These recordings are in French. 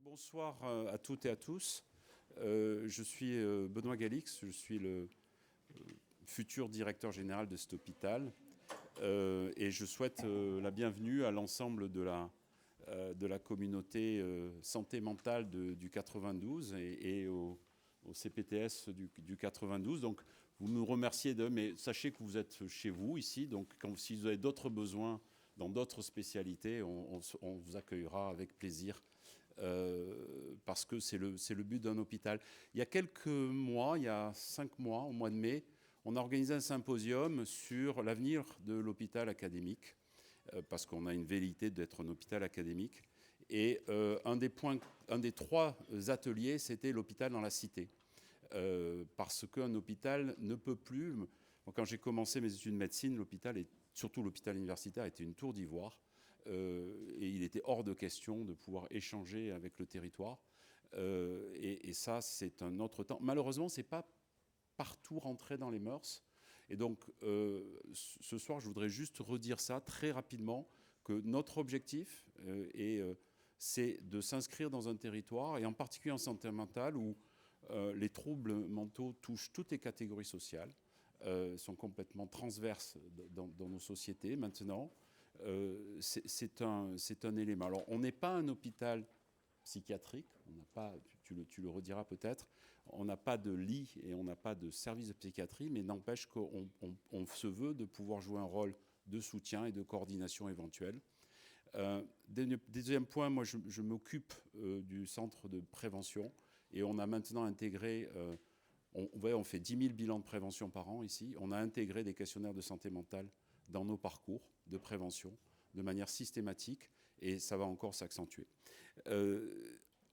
Bonsoir à toutes et à tous. Je suis Benoît Galix, je suis le futur directeur général de cet hôpital et je souhaite la bienvenue à l'ensemble de la communauté santé mentale du 92 et au CPTS du 92. Donc vous me remerciez mais sachez que vous êtes chez vous ici, donc si vous avez d'autres besoins dans d'autres spécialités, on vous accueillera avec plaisir. Parce que c'est le but d'un hôpital. Il y a quelques mois, il y a 5 mois, au mois de mai, on a organisé un symposium sur l'avenir de l'hôpital académique, parce qu'on a une velléité d'être un hôpital académique. Et un des 3 ateliers, c'était l'hôpital dans la cité. Parce qu'un hôpital ne peut plus... Quand j'ai commencé mes études de médecine, l'hôpital, surtout l'hôpital universitaire, était une tour d'ivoire. Et il était hors de question de pouvoir échanger avec le territoire. Et ça, c'est un autre temps. Malheureusement, ce n'est pas partout rentré dans les mœurs. Et donc, ce soir, je voudrais juste redire ça très rapidement, que notre objectif, c'est de s'inscrire dans un territoire, et en particulier en santé mentale, où les troubles mentaux touchent toutes les catégories sociales, sont complètement transverses dans nos sociétés maintenant. C'est un élément. Alors, on n'est pas un hôpital psychiatrique, on n'a pas, tu le rediras peut-être, on n'a pas de lit et on n'a pas de service de psychiatrie, mais n'empêche qu'on se veut de pouvoir jouer un rôle de soutien et de coordination éventuelle. Deuxième point, moi je m'occupe du centre de prévention et on a maintenant intégré, on fait 10 000 bilans de prévention par an ici, on a intégré des questionnaires de santé mentale dans nos parcours de prévention de manière systématique, et ça va encore s'accentuer.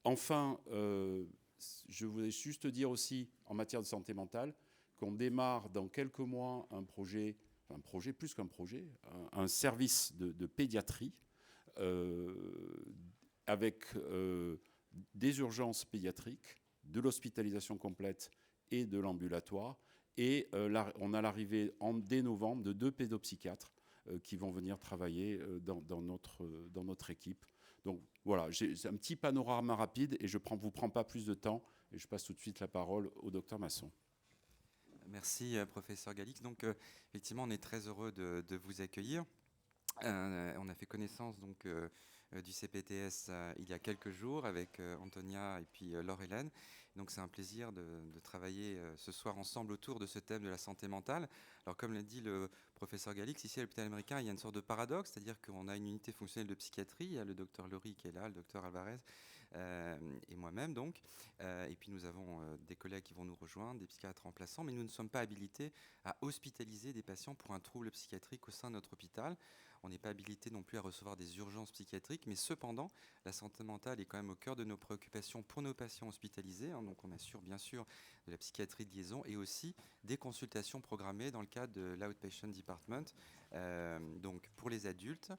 Enfin, je voulais juste dire aussi, en matière de santé mentale, qu'on démarre dans quelques mois un projet plus qu'un projet, un service de pédiatrie avec des urgences pédiatriques, de l'hospitalisation complète et de l'ambulatoire. Et on a l'arrivée dès novembre de 2 pédopsychiatres qui vont venir travailler dans notre équipe. Donc voilà, c'est un petit panorama rapide et je ne vous prends pas plus de temps et je passe tout de suite la parole au docteur Masson. Merci, professeur Galix. Donc, effectivement, on est très heureux de vous accueillir. On a fait connaissance donc du CPTS il y a quelques jours avec Antonia et puis Laure-Hélène. Donc c'est un plaisir de travailler ce soir ensemble autour de ce thème de la santé mentale. Alors comme l'a dit le professeur Galix, ici à l'hôpital américain, il y a une sorte de paradoxe, c'est-à-dire qu'on a une unité fonctionnelle de psychiatrie, il y a le docteur Laurie qui est là, le docteur Alvarez et moi-même donc. Et puis nous avons des collègues qui vont nous rejoindre, des psychiatres remplaçants, mais nous ne sommes pas habilités à hospitaliser des patients pour un trouble psychiatrique au sein de notre hôpital. On n'est pas habilité non plus à recevoir des urgences psychiatriques, mais cependant, la santé mentale est quand même au cœur de nos préoccupations pour nos patients hospitalisés. Donc on assure bien sûr de la psychiatrie de liaison et aussi des consultations programmées dans le cadre de l'outpatient department, donc pour les adultes,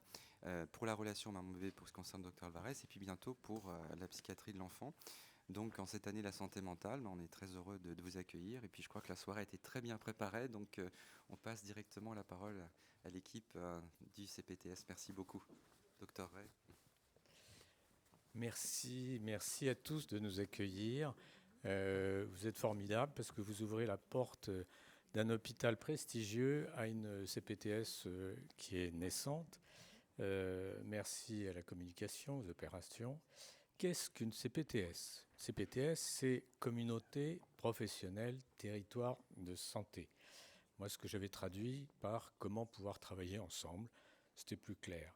pour la relation maman-bébé pour ce qui concerne le Dr Alvarez, et puis bientôt pour la psychiatrie de l'enfant. Donc en cette année de la santé mentale, on est très heureux de vous accueillir. Et puis je crois que la soirée a été très bien préparée. Donc on passe directement la parole à l'équipe du CPTS. Merci beaucoup. Docteur Ray. Merci à tous de nous accueillir. Vous êtes formidables parce que vous ouvrez la porte d'un hôpital prestigieux à une CPTS qui est naissante. Merci à la communication, aux opérations. Qu'est-ce qu'une CPTS ? CPTS, c'est Communauté Professionnelle Territoire de Santé. Moi, ce que j'avais traduit par comment pouvoir travailler ensemble, c'était plus clair.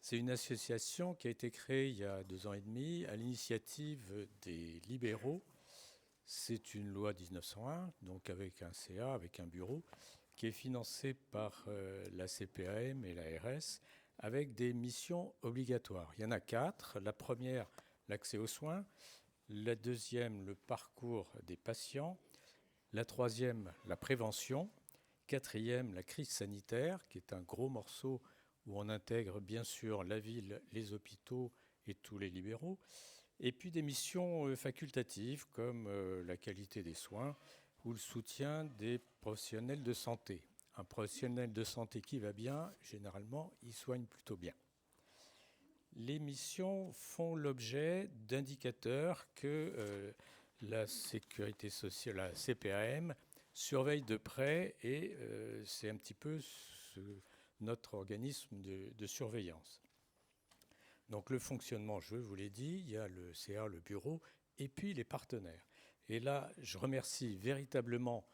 C'est une association qui a été créée il y a 2 ans et demi à l'initiative des libéraux. C'est une loi 1901, donc avec un CA, avec un bureau, qui est financée par la CPAM et l'ARS, avec des missions obligatoires. Il y en a 4. La première, l'accès aux soins. La deuxième, le parcours des patients. La troisième, la prévention. Quatrième, la crise sanitaire, qui est un gros morceau où on intègre bien sûr la ville, les hôpitaux et tous les libéraux. Et puis des missions facultatives comme la qualité des soins ou le soutien des professionnels de santé. Un professionnel de santé qui va bien, généralement, il soigne plutôt bien. les missions font l'objet d'indicateurs que la sécurité sociale, la CPAM, surveille de près, et c'est un petit peu notre organisme de surveillance. Donc le fonctionnement, je vous l'ai dit, il y a le CA, le bureau, et puis les partenaires. Et là, je remercie véritablement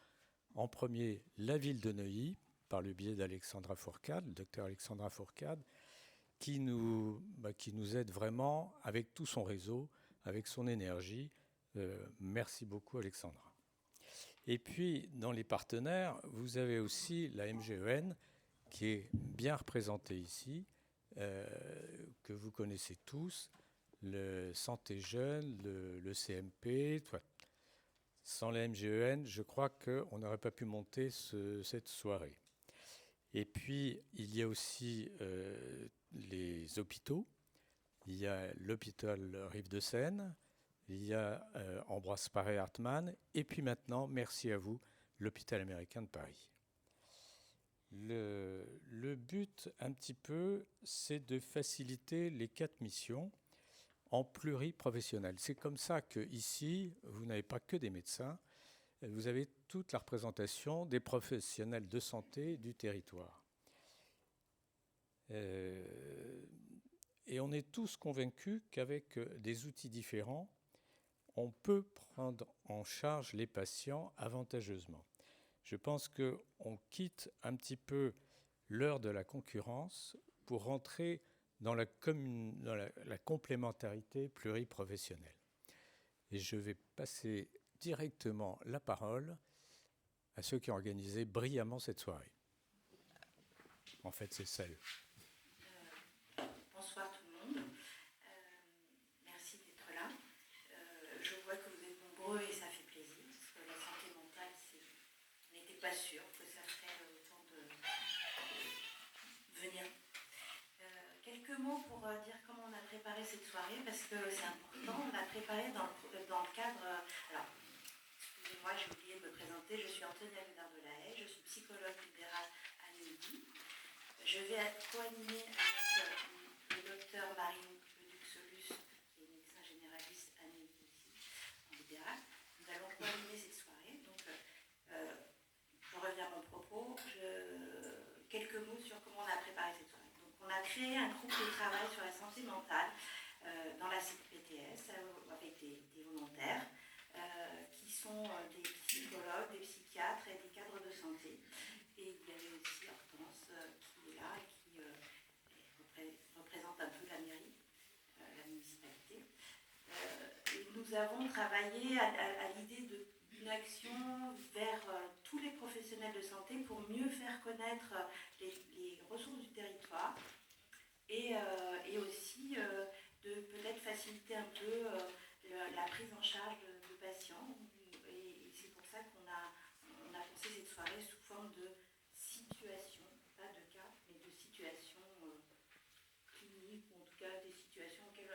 en premier la ville de Neuilly, par le biais d'Alexandra Fourcade, le docteur Alexandra Fourcade, qui nous aide vraiment avec tout son réseau, avec son énergie. Merci beaucoup, Alexandra. Et puis, dans les partenaires, vous avez aussi la MGEN, qui est bien représentée ici, que vous connaissez tous, le Santé Jeune, le CMP. Sans la MGEN, je crois qu'on n'aurait pas pu monter cette soirée. Et puis, il y a aussi les hôpitaux. Il y a l'hôpital Rive-de-Seine, il y a Ambroise Paré-Hartmann, et puis maintenant, merci à vous, l'hôpital américain de Paris. Le but, un petit peu, c'est de faciliter les 4 missions en pluriprofessionnel. C'est comme ça qu'ici, vous n'avez pas que des médecins, vous avez toute la représentation des professionnels de santé du territoire. Et on est tous convaincus qu'avec des outils différents, on peut prendre en charge les patients avantageusement. Je pense qu'on quitte un petit peu l'heure de la concurrence pour rentrer dans la complémentarité pluriprofessionnelle. Et je vais passer directement la parole à ceux qui ont organisé brillamment cette soirée. En fait, c'est celle. Bonsoir tout le monde. Merci d'être là. Je vois que vous êtes nombreux et ça fait plaisir, parce que la santé mentale, on n'était pas sûr que ça ferait autant de venir. Quelques mots pour dire comment on a préparé cette soirée, parce que c'est important. On l'a préparé dans le cadre... Alors, excusez-moi, j'ai oublié de me présenter. Je suis Antonia Lénard-Delahaye, je suis psychologue libérale à Neuilly. Je vais co-animer avec le docteur Marine Leduc-Solus, qui est médecin généraliste à Neuilly aussi, en libéral. Nous allons co-animer cette soirée. Donc, je reviens à mon propos. Quelques mots sur comment on a préparé cette soirée. Donc, on a créé un groupe de travail sur la santé mentale dans la CPTS avec des volontaires qui sont des psychologues, des psychiatres et des cadres de santé. Et il y avait aussi Hortense qui est là et qui représente un peu la mairie, la municipalité. Et nous avons travaillé à l'idée d'une action vers tous les professionnels de santé pour mieux faire connaître les ressources du territoire et aussi de peut-être faciliter un peu la prise en charge de patients. Et c'est pour ça qu'on a pensé cette soirée sous forme de situation, pas de cas, mais de situation clinique, ou en tout cas des situations auxquelles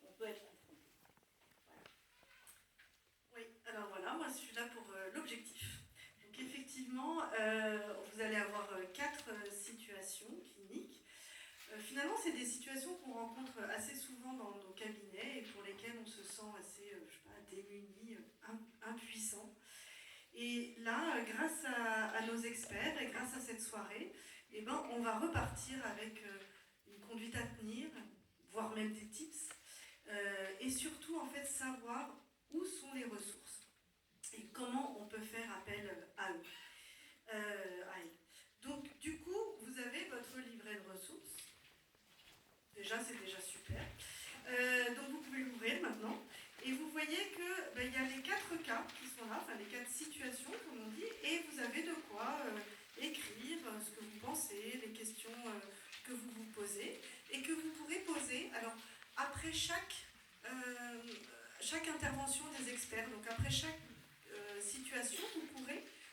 on peut être confronté. Voilà. Oui, alors voilà, moi je suis là pour l'objectif. Donc effectivement, vous allez avoir 4 situations cliniques. Finalement, c'est des situations qu'on rencontre assez souvent dans nos cabinets et pour lesquelles on se sent assez, démuni, impuissant. Et là, grâce à nos experts et grâce à cette soirée, eh ben, on va repartir avec une conduite à tenir, voire même des tips, et surtout en fait savoir où sont les ressources et comment on peut faire appel à eux. Donc du coup, vous avez votre livret de ressources. Déjà, c'est déjà super. Donc vous pouvez l'ouvrir maintenant. Et vous voyez qu'il y a les 4 cas qui sont là, enfin les 4 situations comme on dit, et vous avez de quoi écrire ce que vous pensez, les questions que vous vous posez, et que vous pourrez poser alors après chaque intervention des experts, donc après chaque situation,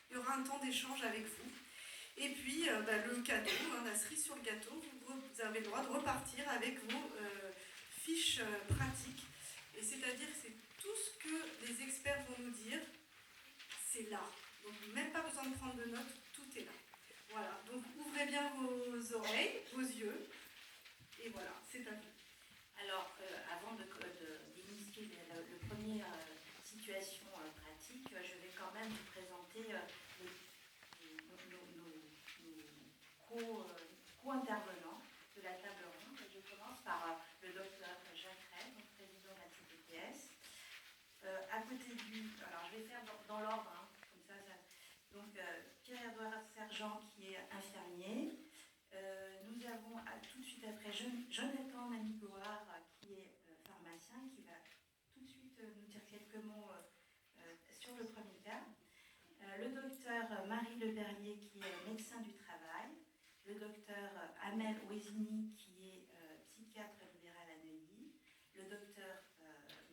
il y aura un temps d'échange avec vous. Et puis le cadeau, la cerise sur le gâteau, vous avez le droit de repartir avec vos fiches pratiques. Et c'est-à-dire que c'est tout ce que les experts vont nous dire, c'est là. Donc même pas besoin de prendre de notes, tout est là. Voilà, donc ouvrez bien vos oreilles, vos yeux, et voilà, c'est à vous. co-intervenants de la table ronde. Je commence par le docteur Jacques Rey, donc président de la CPTS. À côté du... Alors, je vais faire dans l'ordre, hein, comme ça. Donc, Pierre-Edouard Sergent, qui est infirmier. Nous avons tout de suite après Jonathan Manigoire, qui est pharmacien, qui va tout de suite nous dire quelques mots sur le premier cas. Le docteur Marie Leverrier, qui est médecin du travail. Le docteur Amel Ouezini, qui est psychiatre libéral à Neuilly. Le docteur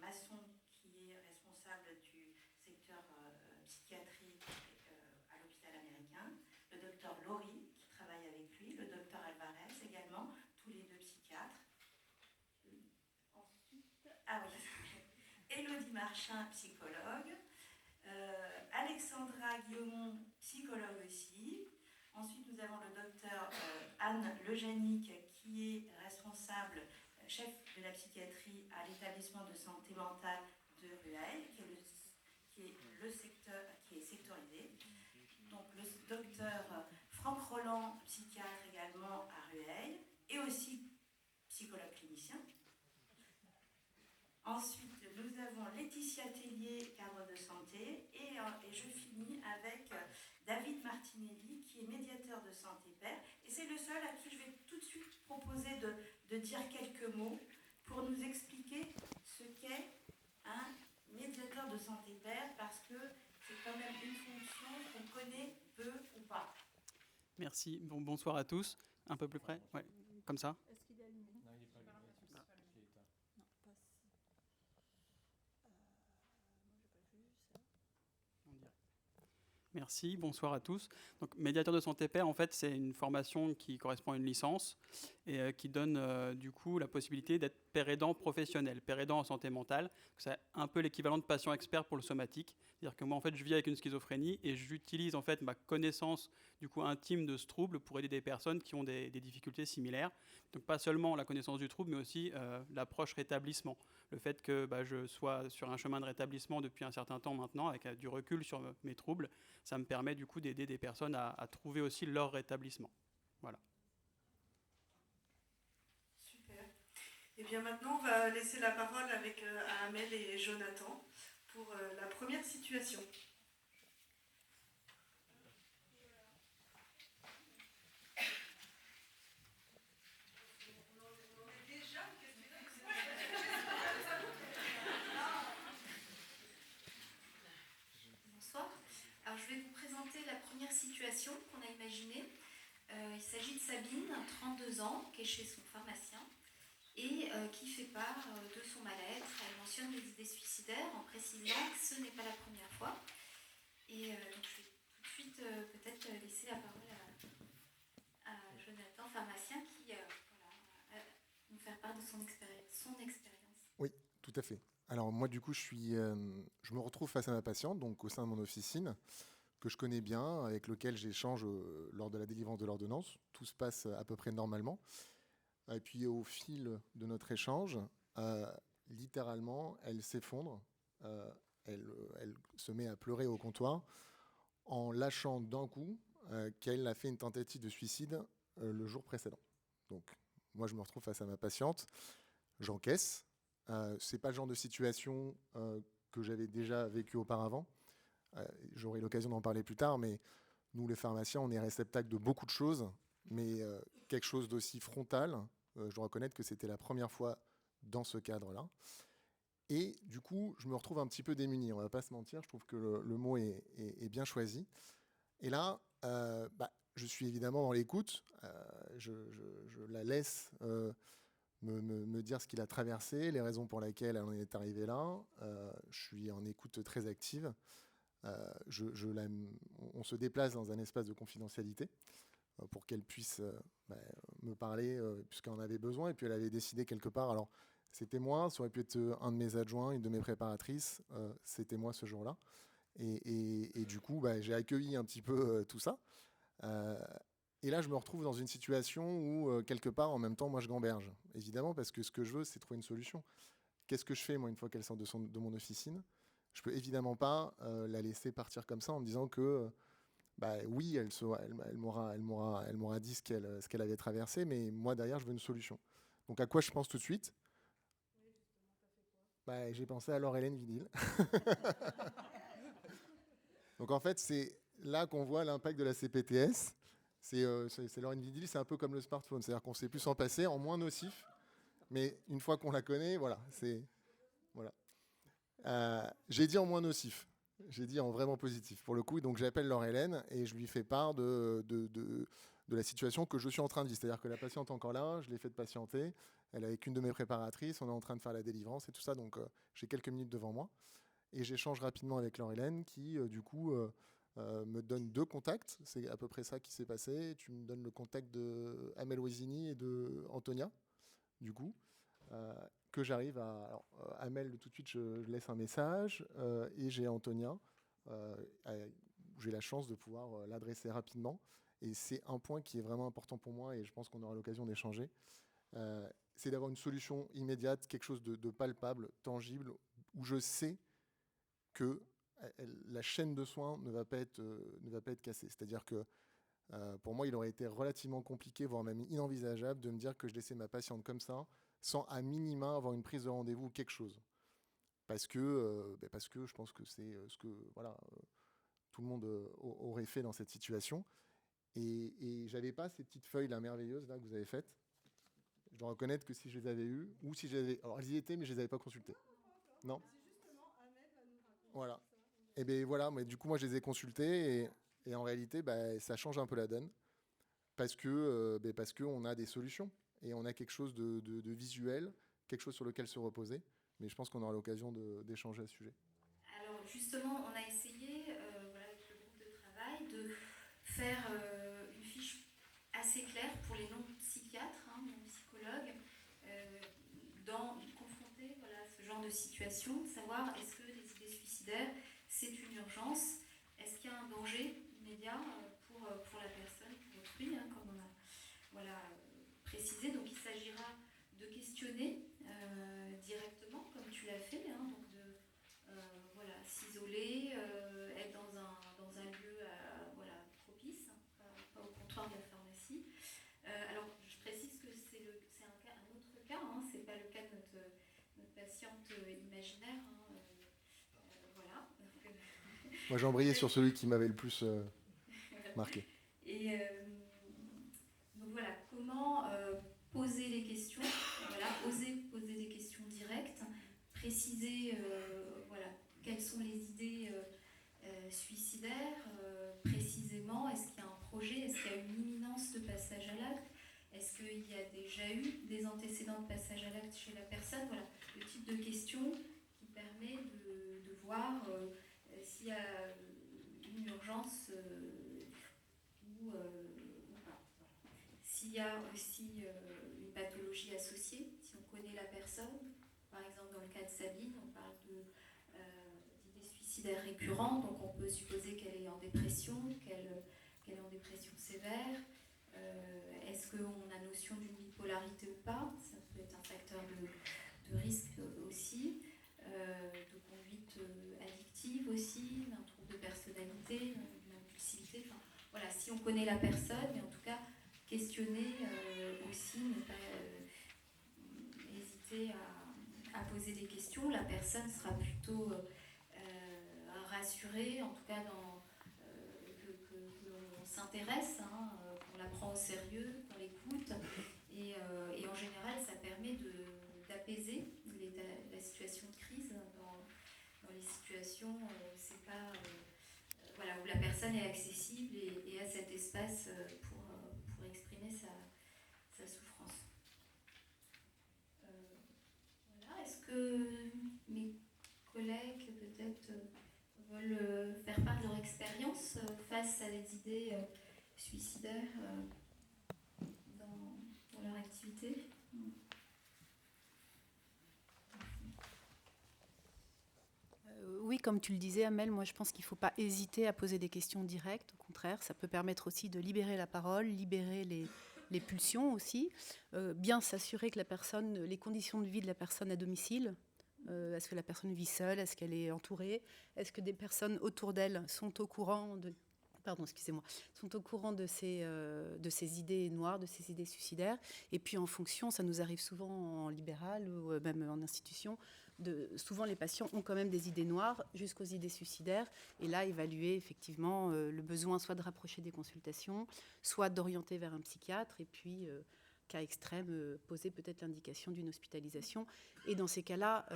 Masson, qui est responsable du secteur psychiatrie à l'hôpital américain. Le docteur Laurie, qui travaille avec lui. Le docteur Alvarez également, tous les deux psychiatres. Ensuite, Élodie Marchin, psychologue. Alexandra Guillaumont, psychologue aussi. Ensuite, nous avons le docteur Anne Lejanic, qui est responsable, chef de la psychiatrie à l'établissement de santé mentale de Rueil, qui est sectorisé. Donc, le docteur Franck Roland, psychiatre également à Rueil, et aussi psychologue clinicien. Ensuite, nous avons Laetitia Tellier, cadre de santé, et je finis avec David Martinelli, qui est médiateur de Santé Père. Et c'est le seul à qui je vais tout de suite proposer de dire quelques mots pour nous expliquer ce qu'est un médiateur de Santé Père, parce que c'est quand même une fonction qu'on connaît peu ou pas. Merci. Bonsoir à tous. Un peu plus près. Ouais, comme ça. Est-ce qu'il est allumé? Non, il n'est pas allumé. Il est éteint. Non, pas si. Moi, j'ai pas vu ça. On dirait. Merci, bonsoir à tous. Donc, médiateur de santé père, en fait, c'est une formation qui correspond à une licence et qui donne du coup la possibilité d'être père aidant professionnel, père aidant en santé mentale. C'est un peu l'équivalent de patient expert pour le somatique. C'est-à-dire que moi, en fait, je vis avec une schizophrénie et j'utilise en fait ma connaissance du coup intime de ce trouble pour aider des personnes qui ont des difficultés similaires. Donc, pas seulement la connaissance du trouble, mais aussi l'approche rétablissement. Le fait que je sois sur un chemin de rétablissement depuis un certain temps maintenant, avec du recul sur mes troubles, ça me permet du coup d'aider des personnes à trouver aussi leur rétablissement. Voilà. Super. Et bien maintenant, on va laisser la parole avec à Amel et Jonathan pour la première situation. Bonsoir. Alors, je vais vous présenter la première situation qu'on a imaginée. Il s'agit de Sabine, 32 ans, qui est chez son pharmacien et qui fait part de son mal-être. Elle mentionne les idées suicidaires en précisant que ce n'est pas la première fois. Et donc, je vais tout de suite peut-être laisser la parole à Jonathan, pharmacien, qui va nous faire part de son expérience. Oui, tout à fait. Alors moi, du coup, je me retrouve face à ma patiente, donc au sein de mon officine, que je connais bien, avec lequel j'échange lors de la délivrance de l'ordonnance. Tout se passe à peu près normalement. Et puis au fil de notre échange, littéralement, elle s'effondre, elle se met à pleurer au comptoir, en lâchant d'un coup qu'elle a fait une tentative de suicide le jour précédent. Donc moi, je me retrouve face à ma patiente, j'encaisse. C'est pas le genre de situation que j'avais déjà vécu auparavant. J'aurai l'occasion d'en parler plus tard, mais nous, les pharmaciens, on est réceptacles de beaucoup de choses, mais quelque chose d'aussi frontal, je dois reconnaître que c'était la première fois dans ce cadre-là. Et du coup, je me retrouve un petit peu démuni, on ne va pas se mentir, je trouve que le mot est bien choisi. Et là, je suis évidemment dans l'écoute, je la laisse me dire ce qu'il a traversé, les raisons pour lesquelles elle en est arrivée là. Je suis en écoute très active. On se déplace dans un espace de confidentialité pour qu'elle puisse me parler puisqu'elle en avait besoin. Et puis elle avait décidé quelque part, alors c'était moi, ça aurait pu être un de mes adjoints, une de mes préparatrices, c'était moi ce jour-là. Et du coup, j'ai accueilli un petit peu tout ça. Et là, je me retrouve dans une situation où, quelque part, en même temps, moi, je gamberge. Évidemment, parce que ce que je veux, c'est trouver une solution. Qu'est-ce que je fais, moi, une fois qu'elle sort de mon officine ? Je ne peux évidemment pas la laisser partir comme ça en me disant que oui, elle m'aura dit ce qu'elle avait traversé, mais moi, derrière, je veux une solution. Donc, à quoi je pense tout de suite? J'ai pensé à Laure-Hélène Vidil. Donc, en fait, c'est là qu'on voit l'impact de la CPTS. C'est Laure-Hélène Vidil, c'est un peu comme le smartphone. C'est-à-dire qu'on ne sait plus s'en passer, en moins nocif. Mais une fois qu'on la connaît, voilà. J'ai dit en moins nocif. J'ai dit en vraiment positif, pour le coup. Donc, j'appelle Laure-Hélène et je lui fais part de la situation que je suis en train de vivre. C'est-à-dire que la patiente est encore là, je l'ai fait patienter. Elle est avec une de mes préparatrices, on est en train de faire la délivrance et tout ça. Donc, j'ai quelques minutes devant moi. Et j'échange rapidement avec Laure-Hélène qui, du coup, me donne 2 contacts. C'est à peu près ça qui s'est passé. Tu me donnes le contact de Amel Ouezini et de Antonia, du coup. Que j'arrive à... Alors, Amel, tout de suite, je laisse un message. Et j'ai Antonia. J'ai la chance de pouvoir l'adresser rapidement. Et c'est un point qui est vraiment important pour moi et je pense qu'on aura l'occasion d'échanger. C'est d'avoir une solution immédiate, quelque chose de palpable, tangible, où je sais que la chaîne de soins ne va pas être cassée. C'est-à-dire que pour moi, il aurait été relativement compliqué, voire même inenvisageable, de me dire que je laissais ma patiente comme ça, sans à minima avoir une prise de rendez-vous ou quelque chose. Parce que je pense que c'est ce que tout le monde aurait fait dans cette situation. Et j'avais pas ces petites feuilles là merveilleuses là que vous avez faites. Je dois reconnaître que si je les avais eues, ou si j'avais... Alors, elles y étaient, mais je les avais pas consultées. Non. Voilà. Et bien voilà, mais du coup, moi, je les ai consultées et en réalité, ça change un peu la donne parce qu'on a des solutions et on a quelque chose de visuel, quelque chose sur lequel se reposer. Mais je pense qu'on aura l'occasion d'échanger à ce sujet. Alors, justement, on a essayé, avec le groupe de travail, de faire une fiche assez claire pour les non-psychiatres, non-psychologues, confronter ce genre de situation, savoir est-ce que les idées suicidaires, c'est une urgence, est-ce qu'il y a un danger immédiat pour la personne, pour autrui, comme on a précisé. Donc il s'agira de questionner directement, comme tu l'as fait, donc de s'isoler, être dans un lieu propice, pas au comptoir de la pharmacie. Alors je précise que c'est un autre cas, c'est pas le cas de notre patiente imaginaire. Voilà. Moi j'ai embrayé sur celui qui m'avait le plus marqué. Et donc voilà, comment poser les questions, oser poser des questions directes, préciser quelles sont les idées suicidaires, précisément, est-ce qu'il y a un projet, est-ce qu'il y a une imminence de passage à l'acte, est-ce qu'il y a déjà eu des antécédents de passage à l'acte chez la personne, voilà, le type de question qui permet de voir s'il y a une urgence ou pas. S'il y a aussi une pathologie associée, si on connaît la personne, par exemple dans le cas de Sabine, on parle d'idées suicidaires récurrentes, donc on peut supposer qu'elle est en dépression, qu'elle est en dépression sévère. Est-ce qu'on a notion d'une bipolarité ou pas? Ça peut être un facteur de risque aussi, de conduite addictive aussi, d'un trouble de personnalité, d'une impulsivité. Enfin, voilà, si on connaît la personne, mais en tout cas questionner aussi, ne pas hésiter à poser des questions. La personne sera plutôt rassurée, en tout cas que l'on s'intéresse, qu'on la prend au sérieux, qu'on l'écoute. Et en général, ça permet d'apaiser la situation de crise dans les situations où la personne est accessible et a cet espace pour exprimer sa souffrance. Est-ce que mes collègues peut-être veulent faire part de leur expérience face à des idées suicidaires dans leur activité? Oui, comme tu le disais, Amel, moi je pense qu'il ne faut pas hésiter à poser des questions directes. Au contraire, ça peut permettre aussi de libérer la parole, libérer les pulsions aussi. Bien s'assurer que les conditions de vie de la personne à domicile, est-ce que la personne vit seule, est-ce qu'elle est entourée, est-ce que des personnes autour d'elle sont au courant pardon, excusez-moi, sont au courant de ces idées noires, de ces idées suicidaires. Et puis en fonction, ça nous arrive souvent en libéral ou même en institution, souvent les patients ont quand même des idées noires jusqu'aux idées suicidaires. Et là, évaluer effectivement le besoin soit de rapprocher des consultations, soit d'orienter vers un psychiatre. Et puis, cas extrême, poser peut-être l'indication d'une hospitalisation. Et dans ces cas-là,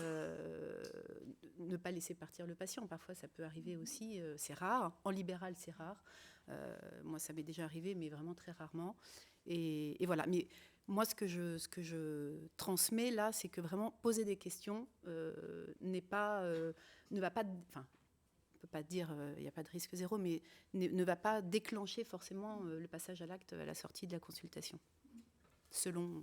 ne pas laisser partir le patient. Parfois, ça peut arriver aussi, c'est rare. En libéral, c'est rare. Moi, ça m'est déjà arrivé, mais vraiment très rarement. Et voilà. Mais moi, ce que je transmets là, c'est que vraiment poser des questions ne va pas... Enfin, on ne peut pas dire il n'y a pas de risque zéro, mais ne va pas déclencher forcément le passage à l'acte à la sortie de la consultation, selon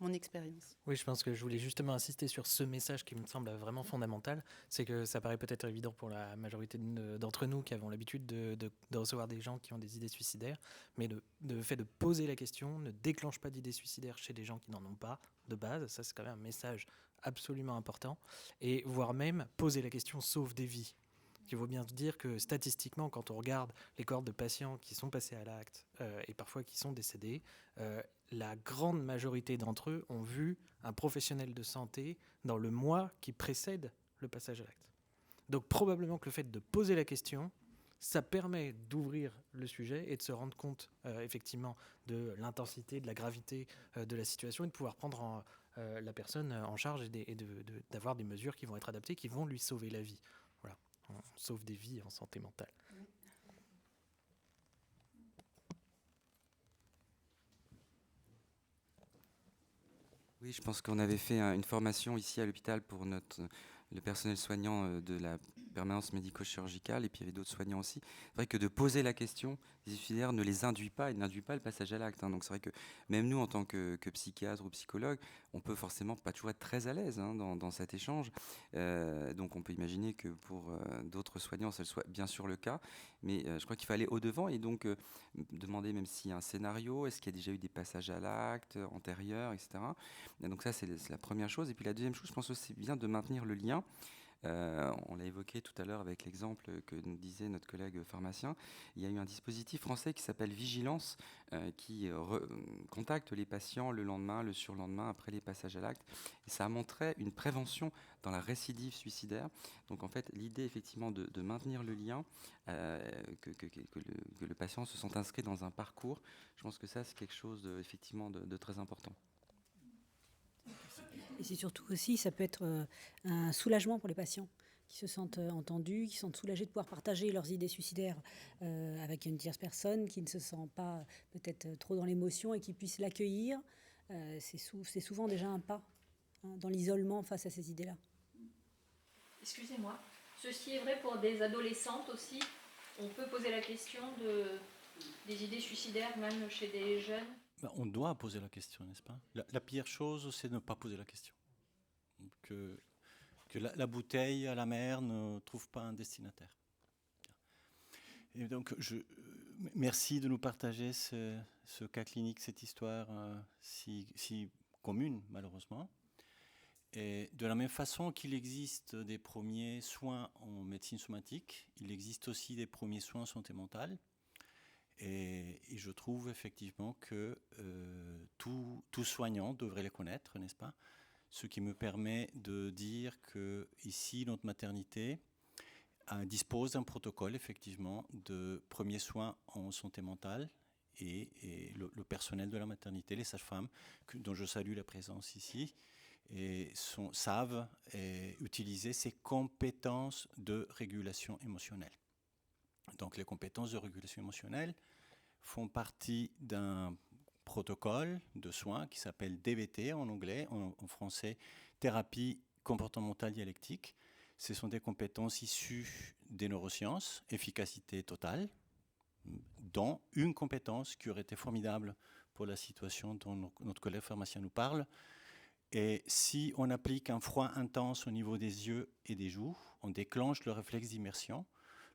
mon expérience. Oui, je pense que je voulais justement insister sur ce message qui me semble vraiment fondamental. C'est que ça paraît peut-être évident pour la majorité d'entre nous qui avons l'habitude de recevoir des gens qui ont des idées suicidaires, mais le fait de poser la question ne déclenche pas d'idées suicidaires chez des gens qui n'en ont pas de base. Ça, c'est quand même un message absolument important. Et voire même, poser la question sauve des vies. Il faut bien se dire que statistiquement, quand on regarde les cohortes de patients qui sont passés à l'acte et parfois qui sont décédés, la grande majorité d'entre eux ont vu un professionnel de santé dans le mois qui précède le passage à l'acte. Donc probablement que le fait de poser la question, ça permet d'ouvrir le sujet et de se rendre compte effectivement de l'intensité, de la gravité de la situation et de pouvoir prendre la personne en charge et d'avoir des mesures qui vont être adaptées, qui vont lui sauver la vie. Voilà. On sauve des vies en santé mentale. Oui, je pense qu'on avait fait une formation ici à l'hôpital pour le personnel soignant de la permanence médico-chirurgicale, et puis il y avait d'autres soignants aussi. C'est vrai que de poser la question, les suicidaires ne les induit pas, et n'induit pas le passage à l'acte. Donc c'est vrai que même nous, en tant que psychiatre ou psychologue, on peut forcément pas toujours être très à l'aise dans cet échange. Donc on peut imaginer que pour d'autres soignants, ça soit bien sûr le cas, mais je crois qu'il faut aller au-devant et donc demander même s'il y a un scénario, est-ce qu'il y a déjà eu des passages à l'acte antérieurs, etc. Et donc ça, c'est la première chose. Et puis la deuxième chose, je pense aussi bien de maintenir le lien. On l'a évoqué tout à l'heure avec l'exemple que nous disait notre collègue pharmacien. Il y a eu un dispositif français qui s'appelle Vigilance qui contacte les patients le lendemain, le surlendemain, après les passages à l'acte. Et ça a montré une prévention dans la récidive suicidaire. Donc en fait, l'idée effectivement de maintenir le lien, que le patient se sente inscrit dans un parcours, je pense que ça c'est quelque chose effectivement de très important. Et c'est surtout aussi, ça peut être un soulagement pour les patients qui se sentent entendus, qui se sentent soulagés de pouvoir partager leurs idées suicidaires avec une tierce personne qui ne se sent pas peut-être trop dans l'émotion et qui puisse l'accueillir. C'est souvent déjà un pas dans l'isolement face à ces idées-là. Excusez-moi, ceci est vrai pour des adolescentes aussi. On peut poser la question des idées suicidaires même chez des jeunes. On doit poser la question, n'est-ce pas ? La pire chose, c'est de ne pas poser la question. Que la bouteille à la mer ne trouve pas un destinataire. Et donc, merci de nous partager ce cas clinique, cette histoire si commune, malheureusement. Et de la même façon qu'il existe des premiers soins en médecine somatique, il existe aussi des premiers soins en santé mentale. Et je trouve effectivement que tout soignant devrait les connaître, n'est-ce pas ? Ce qui me permet de dire que ici, notre maternité dispose d'un protocole effectivement de premiers soins en santé mentale et le personnel de la maternité, les sages-femmes, dont je salue la présence ici, savent utiliser ces compétences de régulation émotionnelle. Donc les compétences de régulation émotionnelle font partie d'un protocole de soins qui s'appelle DBT en anglais, en français thérapie comportementale dialectique. Ce sont des compétences issues des neurosciences, efficacité totale, dont une compétence qui aurait été formidable pour la situation dont notre collègue pharmacien nous parle. Et si on applique un froid intense au niveau des yeux et des joues, on déclenche le réflexe d'immersion.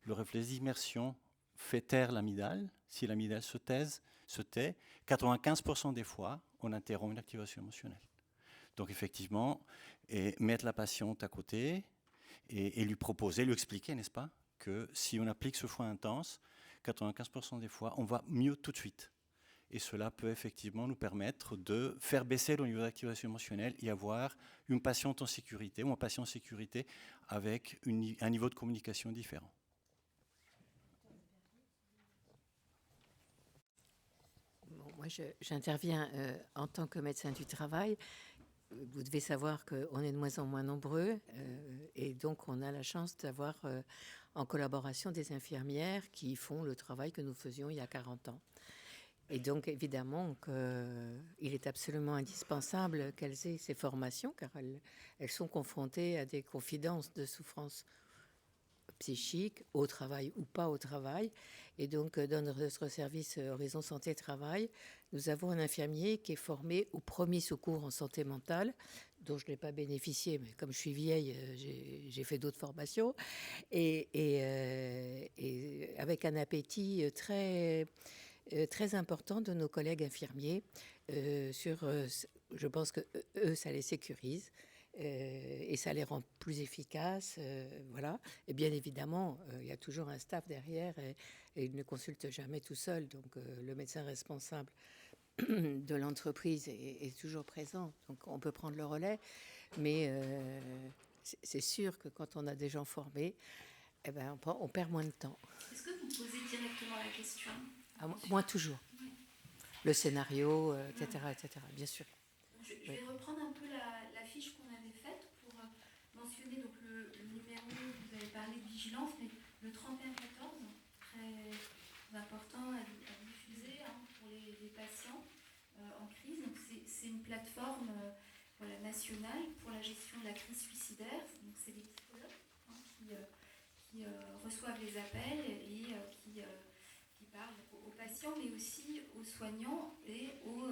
Le réflexe d'immersion fait taire l'amygdale. Si l'amygdale se tait, 95% des fois, on interrompt une activation émotionnelle. Donc effectivement, mettre la patiente à côté et lui proposer, lui expliquer, n'est-ce pas, que si on applique ce froid intense, 95% des fois, on va mieux tout de suite. Et cela peut effectivement nous permettre de faire baisser le niveau d'activation émotionnelle et avoir une patiente en sécurité ou un patient en sécurité avec un niveau de communication différent. Bon, moi, j'interviens en tant que médecin du travail. Vous devez savoir qu'on est de moins en moins nombreux et donc on a la chance d'avoir en collaboration des infirmières qui font le travail que nous faisions il y a 40 ans. Et donc, évidemment, il est absolument indispensable qu'elles aient ces formations, car elles sont confrontées à des confidences de souffrance psychique, au travail ou pas au travail. Et donc, dans notre service Horizon Santé Travail, nous avons un infirmier qui est formé au premier secours en santé mentale, dont je n'ai pas bénéficié, mais comme je suis vieille, j'ai fait d'autres formations, et avec un appétit très important de nos collègues infirmiers je pense que eux, ça les sécurise et ça les rend plus efficaces, voilà. Et bien évidemment, il y a toujours un staff derrière et ils ne consultent jamais tout seul, donc le médecin responsable de l'entreprise est toujours présent, donc on peut prendre le relais, mais c'est sûr que quand on a des gens formés, eh ben, on perd moins de temps. Est-ce que vous posez directement la question? Moi, toujours. Oui. Le scénario, etc., bien sûr. Je vais reprendre un peu la fiche qu'on avait faite pour mentionner donc, le numéro, vous avez parlé de vigilance, mais le 3114, très important à diffuser pour les patients en crise. Donc, c'est une plateforme nationale pour la gestion de la crise suicidaire. Donc, c'est des psychologues qui reçoivent les appels et qui parlent aux patients, mais aussi aux soignants et aux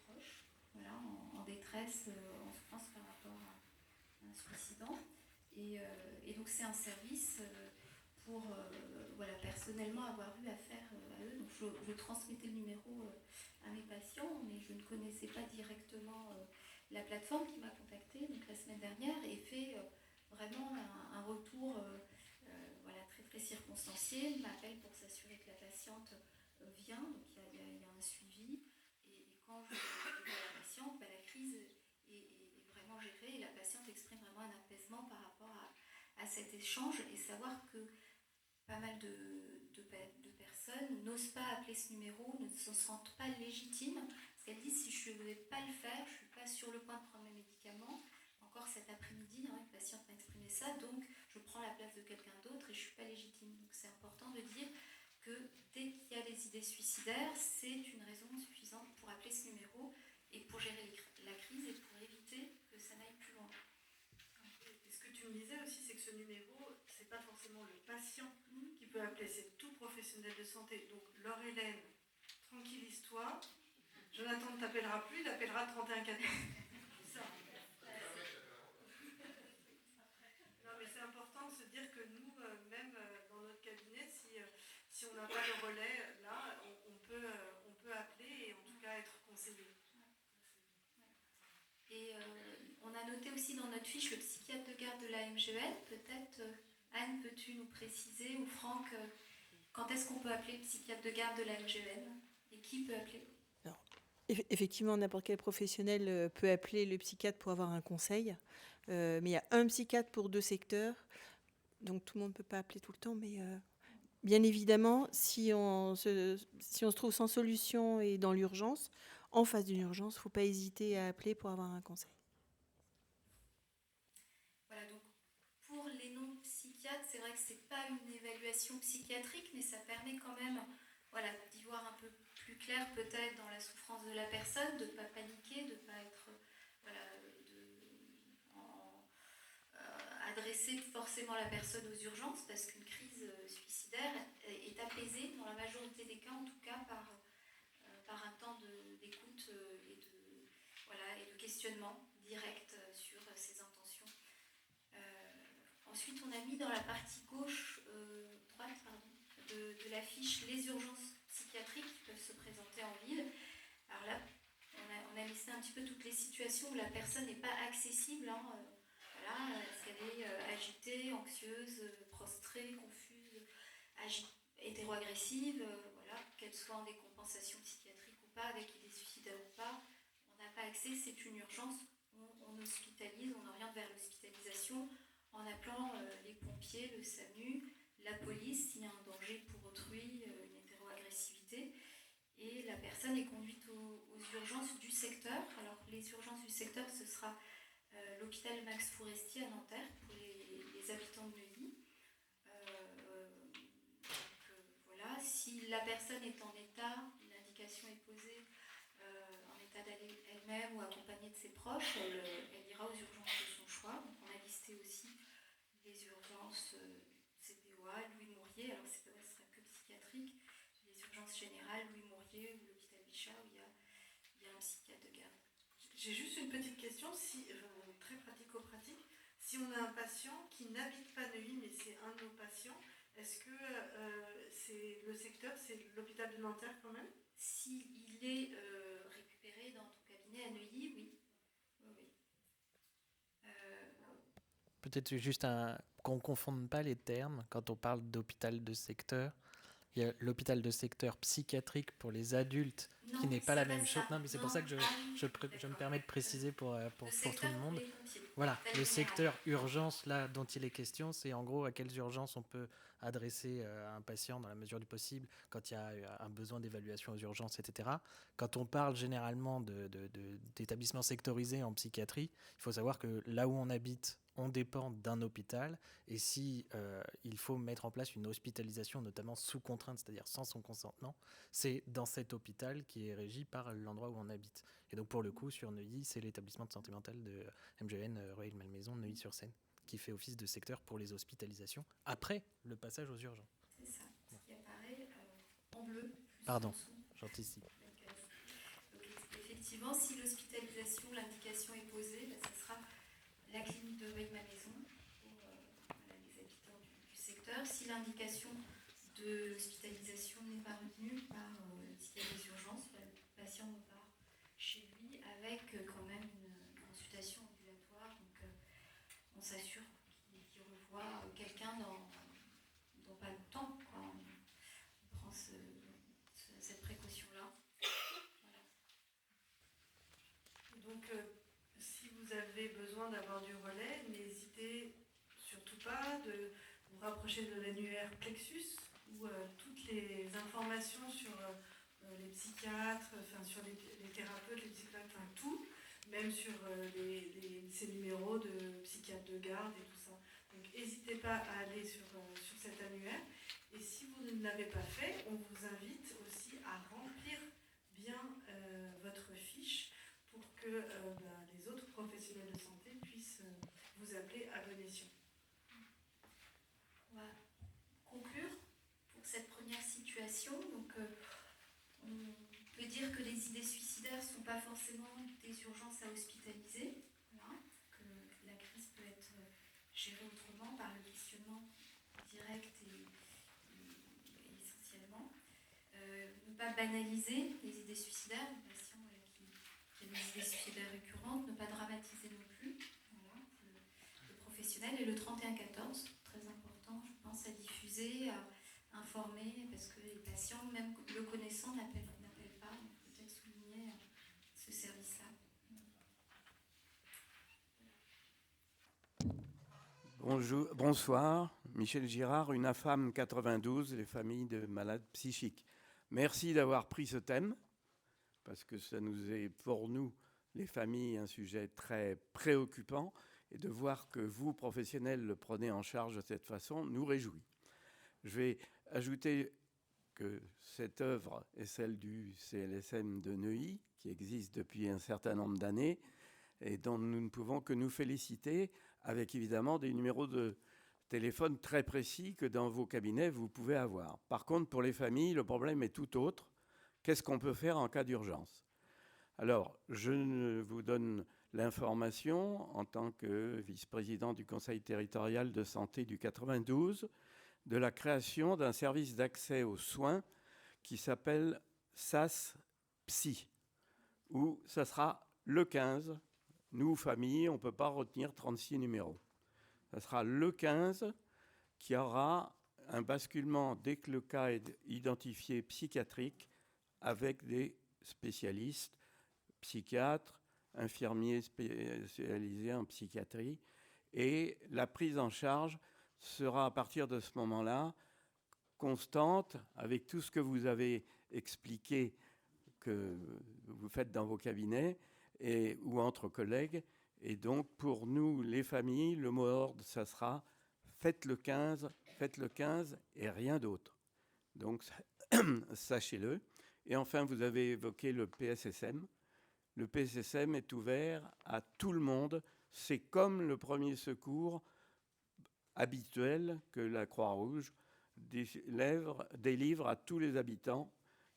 proches, voilà, en détresse, en souffrance par rapport à un suicidant. Et donc c'est un service pour personnellement avoir eu affaire à eux. Donc je transmettais le numéro à mes patients, mais je ne connaissais pas directement la plateforme qui m'a contactée donc, la semaine dernière et fait vraiment un retour très circonstancié, m'appelle pour s'assurer que la patiente vient, donc il y a un suivi, et quand je vois la patiente, la crise est vraiment gérée et la patiente exprime vraiment un apaisement par rapport à cet échange et savoir que pas mal de personnes n'osent pas appeler ce numéro, ne se sentent pas légitimes, parce qu'elles disent si je ne vais pas le faire, je ne suis pas sur le point de prendre mes médicaments. Encore cet après-midi, une patiente m'a exprimé ça, donc je prends la place de quelqu'un d'autre et je ne suis pas légitime. Donc c'est important de dire que dès qu'il y a des idées suicidaires, c'est une raison suffisante pour appeler ce numéro et pour gérer la crise et pour éviter que ça n'aille plus loin. Et ce que tu me disais aussi, c'est que ce numéro, ce n'est pas forcément le patient qui peut appeler, c'est tout professionnel de santé. Donc Laure-Hélène, tranquillise-toi, Jonathan ne t'appellera plus, il appellera 3114. C'est important de se dire que nous, même dans notre cabinet, si on n'a pas le relais, là, on peut appeler et en tout cas être conseillé. Et on a noté aussi dans notre fiche le psychiatre de garde de la MGN. Peut-être, Anne, peux-tu nous préciser, ou Franck, quand est-ce qu'on peut appeler le psychiatre de garde de la MGN et qui peut appeler? Alors, effectivement, n'importe quel professionnel peut appeler le psychiatre pour avoir un conseil. Mais il y a un psychiatre pour 2 secteurs, donc tout le monde ne peut pas appeler tout le temps, mais bien évidemment, si on se trouve sans solution et dans l'urgence, en face d'une urgence, il ne faut pas hésiter à appeler pour avoir un conseil. Voilà, donc pour les non-psychiatres, c'est vrai que ce n'est pas une évaluation psychiatrique, mais ça permet quand même d'y voir un peu plus clair peut-être dans la souffrance de la personne, de ne pas paniquer, de ne pas être... adresser forcément la personne aux urgences parce qu'une crise suicidaire est apaisée dans la majorité des cas, en tout cas par un temps d'écoute et de questionnement direct sur ses intentions. Ensuite, on a mis dans la partie droite de la fiche les urgences psychiatriques qui peuvent se présenter en ville. Alors là, on a listé un petit peu toutes les situations où la personne n'est pas accessible. Est-ce qu'elle est agitée, anxieuse, prostrée, confuse, hétéro-agressive, voilà, qu'elle soit en décompensation psychiatrique ou pas, avec idées suicidaires ou pas, on n'a pas accès, c'est une urgence, on hospitalise, on oriente vers l'hospitalisation en appelant les pompiers, le SAMU, la police, s'il y a un danger pour autrui, une hétéro-agressivité. Et la personne est conduite aux urgences du secteur. Alors, les urgences du secteur, ce sera l'hôpital Max Forestier à Nanterre pour les habitants de Neuilly. Voilà, si la personne est en état, l'indication est posée, en état d'aller elle-même ou accompagnée de ses proches, elle ira aux urgences de son choix. Donc, on a listé aussi les urgences CPOA, Louis Mourier, alors CPOA ne sera que psychiatrique, les urgences générales, Louis Mourier ou l'hôpital Bichat où il y a un psychiatre de garde. J'ai juste une petite question, très pratico-pratique. Si on a un patient qui n'habite pas Neuilly, mais c'est un de nos patients, est-ce que c'est le secteur, c'est l'hôpital de Nanterre quand même? S'il est récupéré dans ton cabinet à Neuilly, oui. Peut-être juste qu'on ne confonde pas les termes quand on parle d'hôpital de secteur. Il y a l'hôpital de secteur psychiatrique pour les adultes qui n'est pas la même chose. Non, mais c'est pour ça que je me permets de préciser pour tout le monde. Voilà, le secteur urgence là dont il est question, c'est en gros à quelles urgences on peut adresser un patient dans la mesure du possible quand il y a un besoin d'évaluation aux urgences, etc. Quand on parle généralement d'établissements sectorisés en psychiatrie, il faut savoir que là où on habite, on dépend d'un hôpital, et si il faut mettre en place une hospitalisation, notamment sous contrainte, c'est-à-dire sans son consentement, c'est dans cet hôpital qui est régi par l'endroit où on habite. Et donc pour le coup, sur Neuilly, c'est l'établissement de santé mentale de MGN Rueil-Malmaison, Neuilly-sur-Seine, qui fait office de secteur pour les hospitalisations après le passage aux urgences. C'est ça, ce qui apparaît en bleu. Pardon, j'anticipe. Donc, effectivement, si l'hospitalisation, l'indication est posée, ce sera la clinique de Rueil-Malmaison pour les habitants du secteur. Si l'indication de l'hospitalisation n'est pas retenue par s'il y a des urgences, le patient repart chez lui avec quand même une consultation ambulatoire. Donc on s'assure qu'il revoit quelqu'un dans pas longtemps. On prend cette précaution-là. Voilà. Donc si vous avez besoin d'avoir du relais, n'hésitez surtout pas de vous rapprocher de l'annuaire Plexus où toutes les informations sur les psychiatres, sur les thérapeutes, les psychiatres, tout, même sur ces numéros de psychiatres de garde et tout ça. Donc n'hésitez pas à aller sur cet annuaire. Et si vous ne l'avez pas fait, on vous invite aussi à remplir bien votre fiche pour que les autres professionnels de santé puissent vous appeler à bon escient. On va conclure pour cette première situation. Donc, on peut dire que les idées suicidaires ne sont pas forcément des urgences à hospitaliser, voilà, que la crise peut être gérée autrement par le questionnement direct et essentiellement. Ne pas banaliser les idées suicidaires, les patients qui ont des idées suicidaires récurrentes, ne pas dramatiser non plus, voilà, le professionnel. Et le 3114, très important, je pense, à diffuser, à informer, parce que les patients, même le connaissant, n'appellent pas, donc peut-être souligner ce service-là. Bonsoir, Michel Girard, UNAFAM 92, les familles de malades psychiques. Merci d'avoir pris ce thème, parce que ça nous est, pour nous, les familles, un sujet très préoccupant, et de voir que vous, professionnels, le prenez en charge de cette façon, nous réjouit. Je vais ajouter que cette œuvre est celle du CLSM de Neuilly, qui existe depuis un certain nombre d'années, et dont nous ne pouvons que nous féliciter, avec évidemment des numéros de téléphone très précis que dans vos cabinets, vous pouvez avoir. Par contre, pour les familles, le problème est tout autre. Qu'est-ce qu'on peut faire en cas d'urgence? Alors, je vous donne l'information en tant que vice-président du Conseil territorial de santé du 92 de la création d'un service d'accès aux soins qui s'appelle SAS Psy, où ça sera le 15. Nous, famille, on ne peut pas retenir 36 numéros. Ça sera le 15 qui aura un basculement dès que le cas est identifié psychiatrique avec des spécialistes, psychiatres, infirmiers spécialisés en psychiatrie. Et la prise en charge sera à partir de ce moment-là constante avec tout ce que vous avez expliqué que vous faites dans vos cabinets ou entre collègues. Et donc, pour nous, les familles, le mot d'ordre, ça sera faites le 15 et rien d'autre. Donc, sachez-le. Et enfin, vous avez évoqué le PSSM. Le PSSM est ouvert à tout le monde. C'est comme le premier secours habituel que la Croix-Rouge délivre à tous les habitants.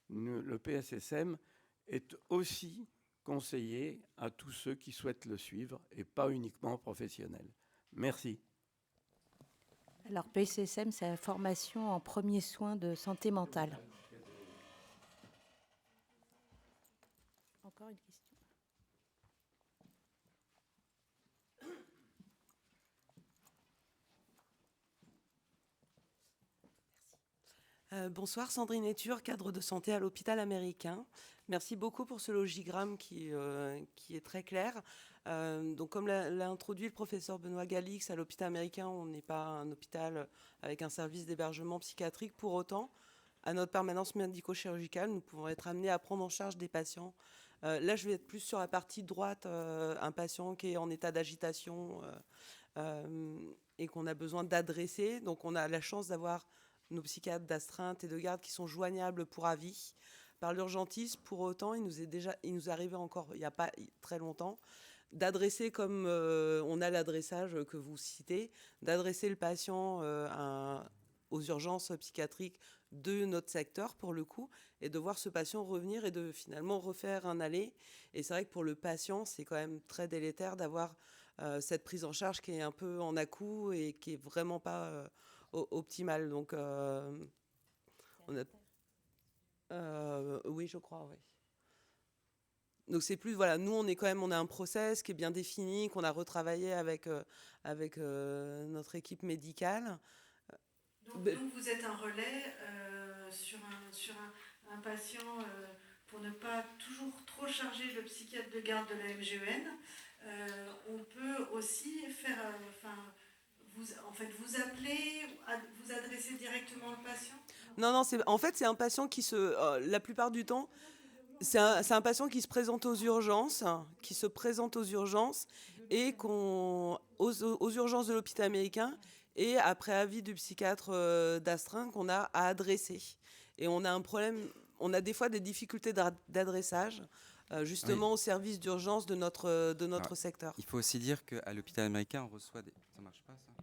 Le PSSM est aussi conseillé à tous ceux qui souhaitent le suivre et pas uniquement professionnels. Merci. Alors, PSSM, c'est la formation en premiers soins de santé mentale. Encore une question. Bonsoir, Sandrine Etur, cadre de santé à l'hôpital américain. Merci beaucoup pour ce logigramme qui est très clair. Donc, comme l'a introduit le professeur Benoît Galix, à l'hôpital américain, on n'est pas un hôpital avec un service d'hébergement psychiatrique. Pour autant, à notre permanence médico-chirurgicale, nous pouvons être amenés à prendre en charge des patients. Là, je vais être plus sur la partie droite, un patient qui est en état d'agitation et qu'on a besoin d'adresser. Donc, on a la chance d'avoir nos psychiatres d'astreinte et de garde qui sont joignables pour avis par l'urgentiste. Pour autant, il nous arrivait encore, il n'y a pas très longtemps, d'adresser, comme on a l'adressage que vous citez, d'adresser le patient aux urgences psychiatriques de notre secteur, pour le coup, et de voir ce patient revenir et de finalement refaire un aller. Et c'est vrai que pour le patient, c'est quand même très délétère d'avoir cette prise en charge qui est un peu en à-coup et qui est vraiment pas optimale. Donc, on a... oui, je crois, oui. Donc c'est plus, voilà, nous on a un process qui est bien défini, qu'on a retravaillé avec notre équipe médicale. Donc vous êtes un relais sur un patient pour ne pas toujours trop charger le psychiatre de garde de la MGEN. On peut aussi faire, vous appeler, vous adresser directement le patient. Non, c'est un patient qui la plupart du temps, c'est un patient qui se présente aux urgences, et aux urgences de l'hôpital américain, et après avis du psychiatre d'astreinte qu'on a à adresser. Et on a un problème, on a des fois des difficultés d'adressage, justement, oui, au service d'urgence de notre secteur. Il faut aussi dire qu'à l'hôpital américain, on reçoit des... Ça marche pas, ça ?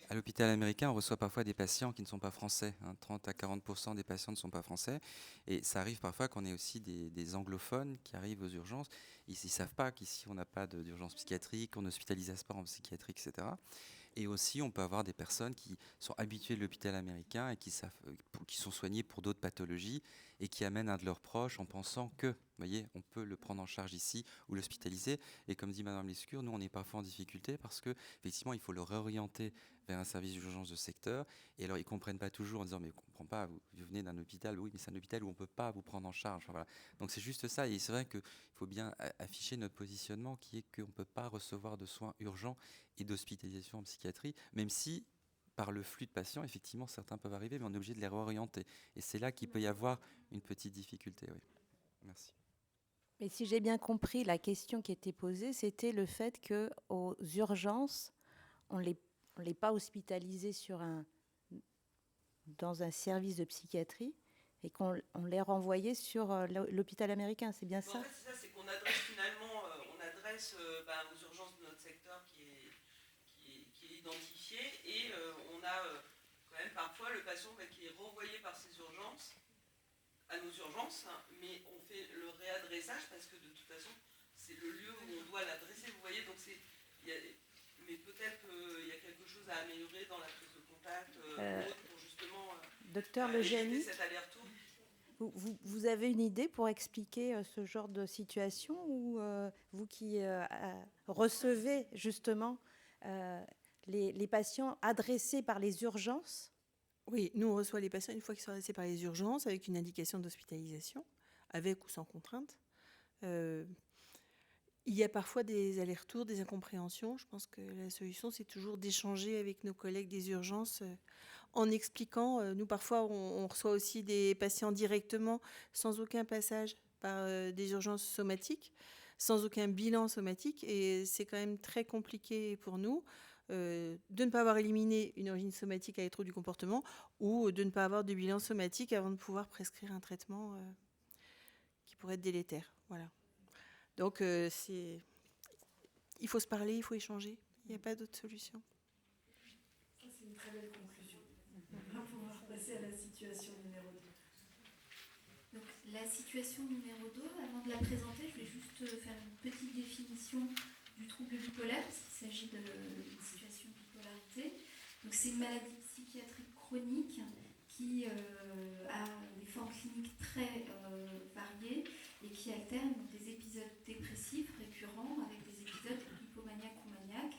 À l'hôpital américain, on reçoit parfois des patients qui ne sont pas français. 30 à 40% des patients ne sont pas français. Et ça arrive parfois qu'on ait aussi des anglophones qui arrivent aux urgences. Ils ne savent pas qu'ici, on n'a pas d'urgence psychiatrique, qu'on n'hospitalise pas en psychiatrie, etc. Et aussi, on peut avoir des personnes qui sont habituées de l'hôpital américain et qui sont soignées pour d'autres pathologies et qui amènent un de leurs proches en pensant que, vous voyez, on peut le prendre en charge ici ou l'hospitaliser. Et comme dit Madame Lescure, nous, on est parfois en difficulté parce que, effectivement, il faut le réorienter vers un service d'urgence de secteur. Et alors, ils ne comprennent pas toujours en disant, mais on ne comprend pas, vous venez d'un hôpital, oui, mais c'est un hôpital où on ne peut pas vous prendre en charge. Enfin, voilà. Donc, c'est juste ça. Et c'est vrai qu'il faut bien afficher notre positionnement qui est qu'on ne peut pas recevoir de soins urgents et d'hospitalisation en psychiatrie, même si, par le flux de patients, effectivement, certains peuvent arriver, mais on est obligé de les réorienter. Et c'est là qu'il peut y avoir une petite difficulté. Oui. Merci. Mais si j'ai bien compris, la question qui était posée, c'était le fait qu'aux urgences, on n'est pas hospitalisé dans un service de psychiatrie et qu'on les renvoyait sur l'hôpital américain. C'est bien ça ? En fait, c'est ça, c'est qu'on adresse finalement, aux urgences de notre secteur qui est identifié, et on a quand même parfois le patient qui est renvoyé par ses urgences à nos urgences, mais on fait le réadressage parce que de toute façon, c'est le lieu où on doit l'adresser, vous voyez, donc mais peut-être qu'il y a quelque chose à améliorer dans la prise de contact pour justement Docteur Legeni, cet aller-retour. Vous avez une idée pour expliquer ce genre de situation, ou vous qui recevez justement les patients adressés par les urgences? Oui, nous on reçoit les patients une fois qu'ils sont adressés par les urgences avec une indication d'hospitalisation, avec ou sans contrainte. Il y a parfois des allers-retours, des incompréhensions. Je pense que la solution, c'est toujours d'échanger avec nos collègues des urgences en expliquant. Nous, parfois, on reçoit aussi des patients directement, sans aucun passage par des urgences somatiques, sans aucun bilan somatique. Et c'est quand même très compliqué pour nous de ne pas avoir éliminé une origine somatique avec trouble du comportement ou de ne pas avoir de bilan somatique avant de pouvoir prescrire un traitement qui pourrait être délétère. Voilà. Donc, il faut se parler, il faut échanger. Il n'y a pas d'autre solution. Ça, c'est une très belle conclusion. On va pouvoir passer à la situation numéro 2. Donc, la situation numéro 2, avant de la présenter, je vais juste faire une petite définition du trouble bipolaire, parce qu'il s'agit d'une situation de bipolarité. Donc, c'est une maladie psychiatrique chronique qui a des formes cliniques très variées et qui alterne des épisodes dépressifs récurrents avec des épisodes hypomaniaques ou maniaques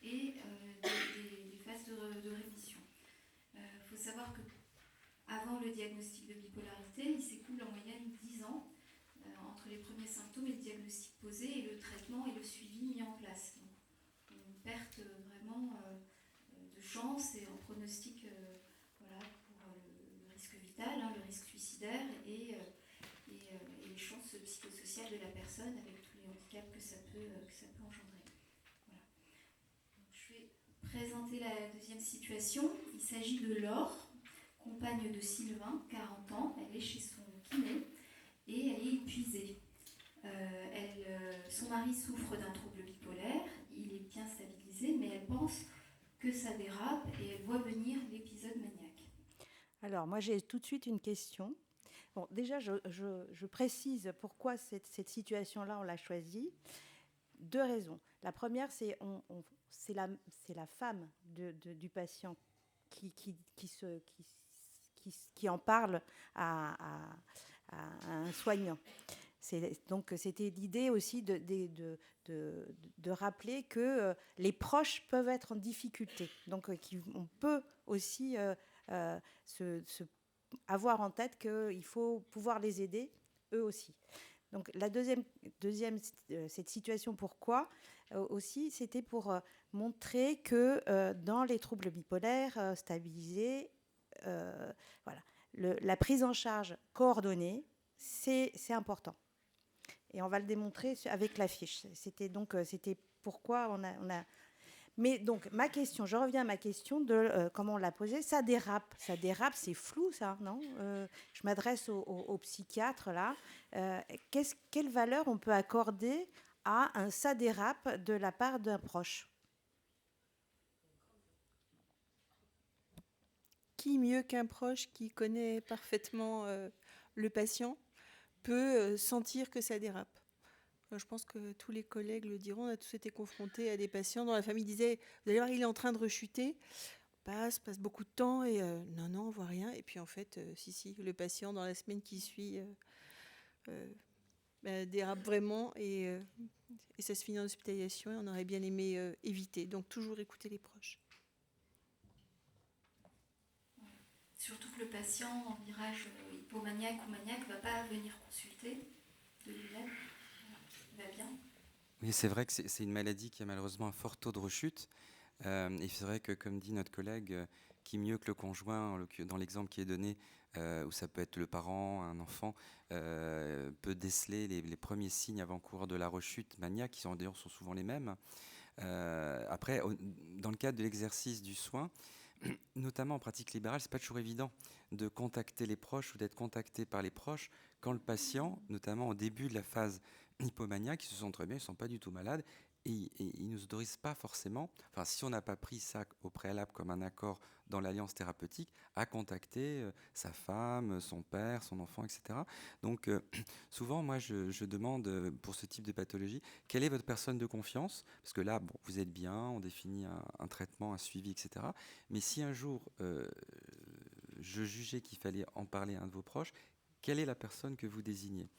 et des phases de rémission. Il faut savoir qu'avant le diagnostic de bipolarité, il s'écoule en moyenne 10 ans entre les premiers symptômes et le diagnostic posé et le traitement et le suivi mis en place. Donc, une perte vraiment de chance et en pronostic voilà, pour le risque vital, le risque suicidaire et les chances psychosociales de la personne avec tous les handicaps que ça peut engendrer. Voilà. Donc, je vais présenter la deuxième situation. Il s'agit de Laure, compagne de Sylvain, 40 ans. Elle est chez son kiné et elle est épuisée. Son mari souffre d'un trouble bipolaire, il est bien stabilisé, mais elle pense que ça dérape et elle voit venir l'épisode maniaque. Alors, moi, j'ai tout de suite une question. Bon, déjà, je précise pourquoi cette situation-là, on l'a choisie. 2 raisons. La première, c'est la femme du patient qui en parle à un soignant. Donc, c'était l'idée aussi de rappeler que les proches peuvent être en difficulté. Donc, on peut aussi avoir en tête qu'il faut pouvoir les aider, eux aussi. Donc, la deuxième cette situation, pourquoi aussi, c'était pour montrer que dans les troubles bipolaires stabilisés, voilà, la prise en charge coordonnée, c'est important. Et on va le démontrer avec la fiche. C'était pourquoi on a... Mais donc, je reviens à ma question de comment on l'a posée. Ça dérape, c'est flou, ça, non? Je m'adresse au psychiatre, là. Quelle valeur on peut accorder à un ça dérape de la part d'un proche? Qui mieux qu'un proche qui connaît parfaitement le patient peut sentir que ça dérape? Je pense que tous les collègues le diront, on a tous été confrontés à des patients dont la famille disait « Vous allez voir, il est en train de rechuter ». Passe beaucoup de temps et non, on voit rien. Et puis en fait, si, le patient dans la semaine qui suit dérape vraiment et ça se finit en hospitalisation et on aurait bien aimé éviter. Donc toujours écouter les proches. Surtout que le patient en virage hypomaniaque ou maniaque ne va pas venir consulter de lui-même. Il va bien. Oui, c'est vrai que c'est une maladie qui a malheureusement un fort taux de rechute. Et c'est vrai que, comme dit notre collègue, qui mieux que le conjoint, dans l'exemple qui est donné, où ça peut être le parent, un enfant, peut déceler les premiers signes avant-coureurs de la rechute maniaque, qui d'ailleurs sont souvent les mêmes. Après, dans le cadre de l'exercice du soin, notamment en pratique libérale, c'est pas toujours évident de contacter les proches ou d'être contacté par les proches quand le patient, notamment au début de la phase hypomaniaque, ils se sentent très bien, ils ne sont pas du tout malades et ils ne nous autorisent pas forcément, enfin si on n'a pas pris ça au préalable comme un accord dans l'alliance thérapeutique, à contacter sa femme, son père, son enfant, etc. Donc souvent, moi, je demande pour ce type de pathologie, quelle est votre personne de confiance? Parce que là, bon, vous êtes bien, on définit un traitement, un suivi, etc. Mais si un jour, je jugeais qu'il fallait en parler à un de vos proches, quelle est la personne que vous désignez,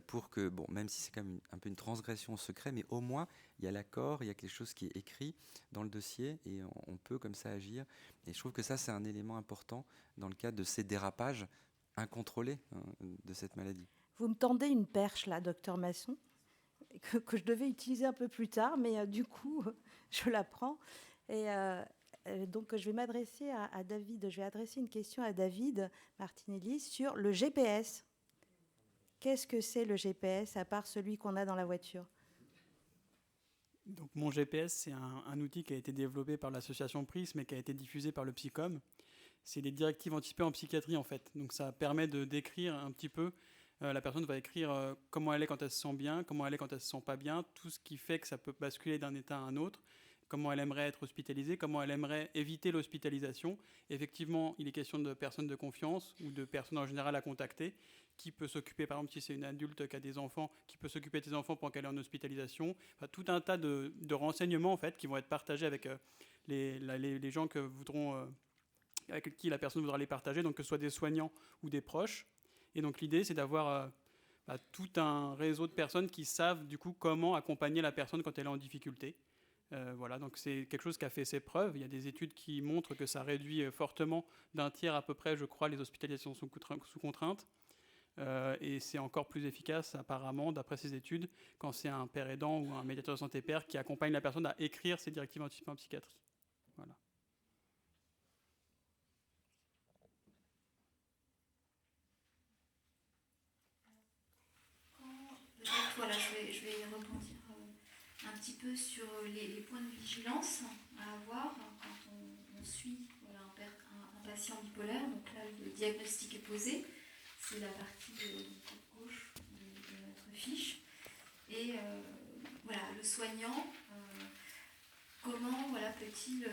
pour que, bon, même si c'est quand même un peu une transgression au secret, mais au moins il y a l'accord, il y a quelque chose qui est écrit dans le dossier et on peut comme ça agir. Et je trouve que ça, c'est un élément important dans le cadre de ces dérapages incontrôlés de cette maladie. Vous me tendez une perche là, docteur Masson, que je devais utiliser un peu plus tard, mais du coup, je la prends. Et donc, je vais m'adresser à David. Je vais adresser une question à David Martinelli sur le GPS. Qu'est-ce que c'est le GPS, à part celui qu'on a dans la voiture? Donc, mon GPS, c'est un outil qui a été développé par l'association Prism et qui a été diffusé par le Psycom. C'est des directives anticipées en psychiatrie, en fait. Donc, ça permet de décrire un petit peu. La personne va écrire comment elle est quand elle se sent bien, comment elle est quand elle se sent pas bien, tout ce qui fait que ça peut basculer d'un état à un autre, comment elle aimerait être hospitalisée, comment elle aimerait éviter l'hospitalisation. Effectivement, il est question de personnes de confiance ou de personnes en général à contacter, qui peut s'occuper, par exemple, si c'est une adulte qui a des enfants, qui peut s'occuper de ses enfants pendant qu'elle est en hospitalisation. Enfin, tout un tas de renseignements, en fait, qui vont être partagés avec les gens que voudront, avec qui la personne voudra les partager, donc que ce soit des soignants ou des proches. Et donc l'idée, c'est d'avoir tout un réseau de personnes qui savent du coup comment accompagner la personne quand elle est en difficulté. Voilà, donc c'est quelque chose qui a fait ses preuves. Il y a des études qui montrent que ça réduit fortement d'un tiers à peu près, je crois, les hospitalisations sous contrainte. Et c'est encore plus efficace apparemment, d'après ces études, quand c'est un père aidant ou un médiateur de santé père qui accompagne la personne à écrire ses directives anticipées en psychiatrie. Voilà. Voilà, je vais rebondir un petit peu sur les points de vigilance à avoir quand on suit voilà, un patient bipolaire. Donc là, le diagnostic est posé. C'est la partie de gauche de notre fiche. Et voilà, le soignant, comment voilà, peut-il